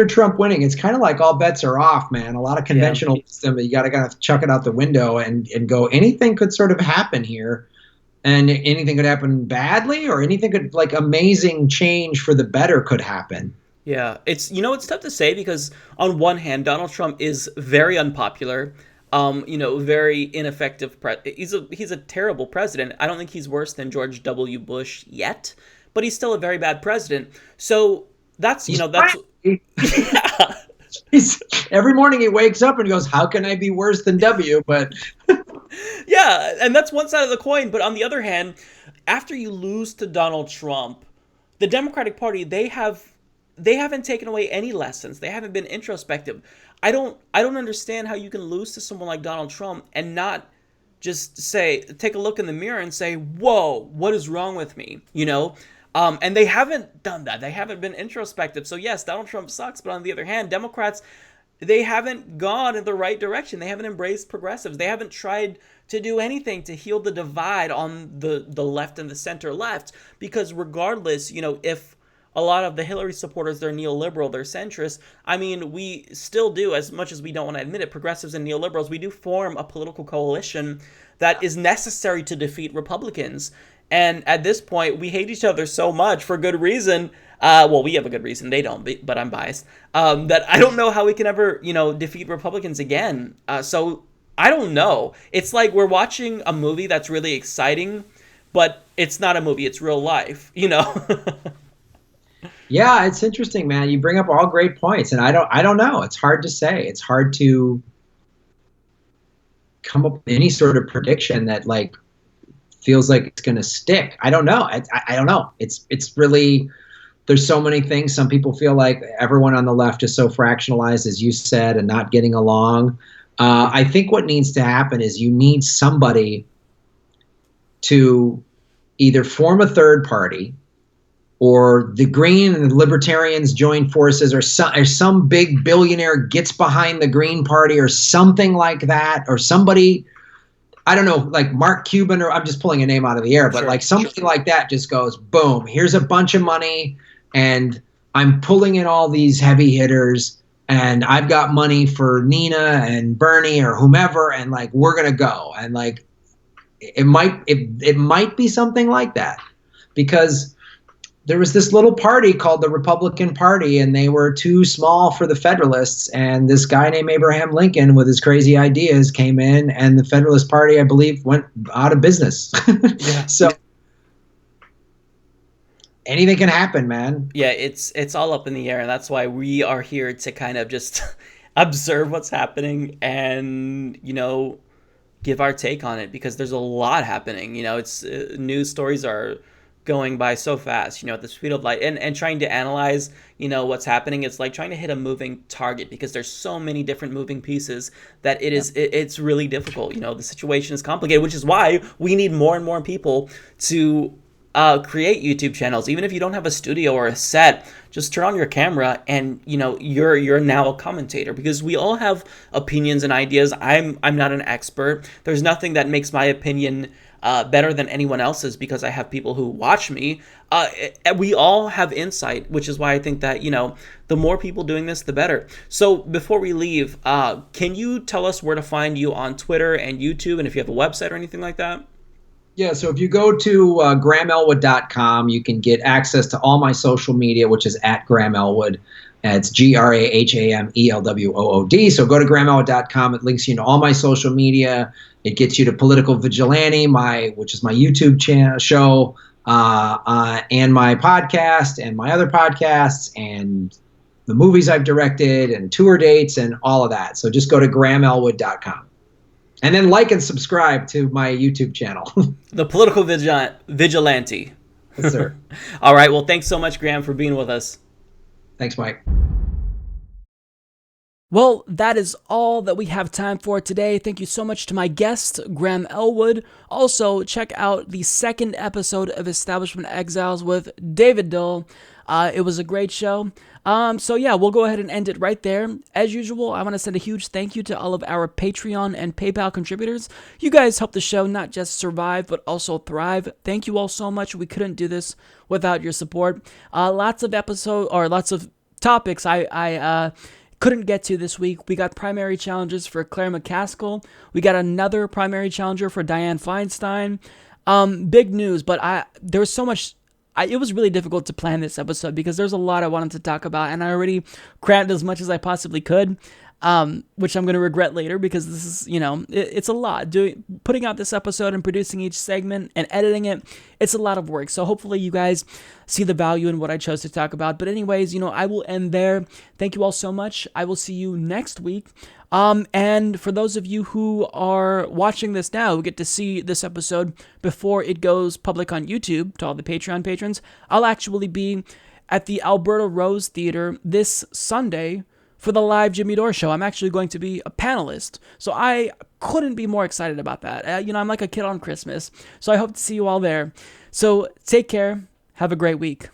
S5: Trump winning, it's kind of like all bets are off, man. A lot of conventional wisdom, you got to kind of chuck it out the window and go, anything could sort of happen here, and anything could happen badly, or anything could, like, amazing change for the better could happen.
S3: Yeah, it's tough to say, because on one hand, Donald Trump is very unpopular, very ineffective. He's a terrible president. I don't think he's worse than George W. Bush yet, but he's still a very bad president. So that's
S5: every morning he wakes up and goes, how can I be worse than W? But
S3: yeah, and that's one side of the coin. But on the other hand, after you lose to Donald Trump, the Democratic Party, they haven't taken away any lessons. They haven't been introspective. I don't understand how you can lose to someone like Donald Trump and not just take a look in the mirror and say, whoa, what is wrong with me? And they haven't done that. They haven't been introspective. So yes, Donald Trump sucks. But on the other hand, Democrats, they haven't gone in the right direction. They haven't embraced progressives. They haven't tried to do anything to heal the divide on the left and the center left. Because regardless, if a lot of the Hillary supporters, they're neoliberal, they're centrist. I mean, we still do, as much as we don't want to admit it, progressives and neoliberals, we do form a political coalition that is necessary to defeat Republicans. And at this point, we hate each other so much for good reason. Well, we have a good reason. They don't, but I'm biased. That I don't know how we can ever, defeat Republicans again. So I don't know. It's like we're watching a movie that's really exciting, but it's not a movie. It's real life,
S5: Yeah, it's interesting, man. You bring up all great points, and I don't know. It's hard to say. It's hard to come up with any sort of prediction that, like, feels like it's going to stick. I don't know. I don't know. It's really, there's so many things. Some people feel like everyone on the left is so fractionalized, as you said, and not getting along. I think what needs to happen is you need somebody to either form a third party, or the Green and the Libertarians join forces, or some big billionaire gets behind the Green Party or something like that, or somebody, I don't know, like Mark Cuban, or I'm just pulling a name out of the air, but like something like that just goes, boom, here's a bunch of money, and I'm pulling in all these heavy hitters, and I've got money for Nina and Bernie or whomever, and like, we're going to go. And like, it might be something like that, because there was this little party called the Republican Party, and they were too small for the Federalists. And this guy named Abraham Lincoln, with his crazy ideas, came in, and the Federalist Party, I believe, went out of business. Yeah. So anything can happen, man.
S3: Yeah, it's all up in the air, and that's why we are here to kind of just observe what's happening and, give our take on it, because there's a lot happening. It's news stories are going by so fast, at the speed of light, and trying to analyze, what's happening. It's like trying to hit a moving target, because there's so many different moving pieces that it's really difficult. The situation is complicated, which is why we need more and more people to create YouTube channels. Even if you don't have a studio or a set, just turn on your camera and you're now a commentator, because we all have opinions and ideas. I'm not an expert. There's nothing that makes my opinion better than anyone else's, because I have people who watch me. We all have insight, which is why I think that, the more people doing this, the better. So before we leave, can you tell us where to find you on Twitter and YouTube, and if you have a website or anything like that?
S5: Yeah, so if you go to GrahamEllwood.com, you can get access to all my social media, which is at Graham Ellwood. It's GrahamEllwood. So go to GrahamEllwood.com. It links you to all my social media. It gets you to Political Vigilante, which is my YouTube show, and my podcast, and my other podcasts, and the movies I've directed, and tour dates, and all of that. So just go to GrahamEllwood.com. And then like and subscribe to my YouTube channel.
S3: The Political Vigilante.
S5: Yes, sir.
S3: All right. Well, thanks so much, Graham, for being with us.
S5: Thanks, Mike.
S3: Well, that is all that we have time for today. Thank you so much to my guest, Graham Ellwood. Also, check out the second episode of Establishment Exiles with David Dole. It was a great show. So yeah, we'll go ahead and end it right there. As usual, I want to send a huge thank you to all of our Patreon and PayPal contributors. You guys help the show not just survive, but also thrive. Thank you all so much. We couldn't do this without your support. Lots of topics I couldn't get to this week. We got primary challenges for Claire McCaskill. We got another primary challenger for Dianne Feinstein. Big news, but there was so much. It was really difficult to plan this episode because there's a lot I wanted to talk about, and I already crammed as much as I possibly could, which I'm going to regret later because this is, it's a lot. Putting out this episode and producing each segment and editing it, it's a lot of work. So hopefully you guys see the value in what I chose to talk about. But anyways, I will end there. Thank you all so much. I will see you next week. And for those of you who are watching this now, who get to see this episode before it goes public on YouTube, to all the Patreon patrons, I'll actually be at the Alberta Rose Theater this Sunday for the live Jimmy Dore show. I'm actually going to be a panelist, so I couldn't be more excited about that. I'm like a kid on Christmas, so I hope to see you all there. So take care. Have a great week.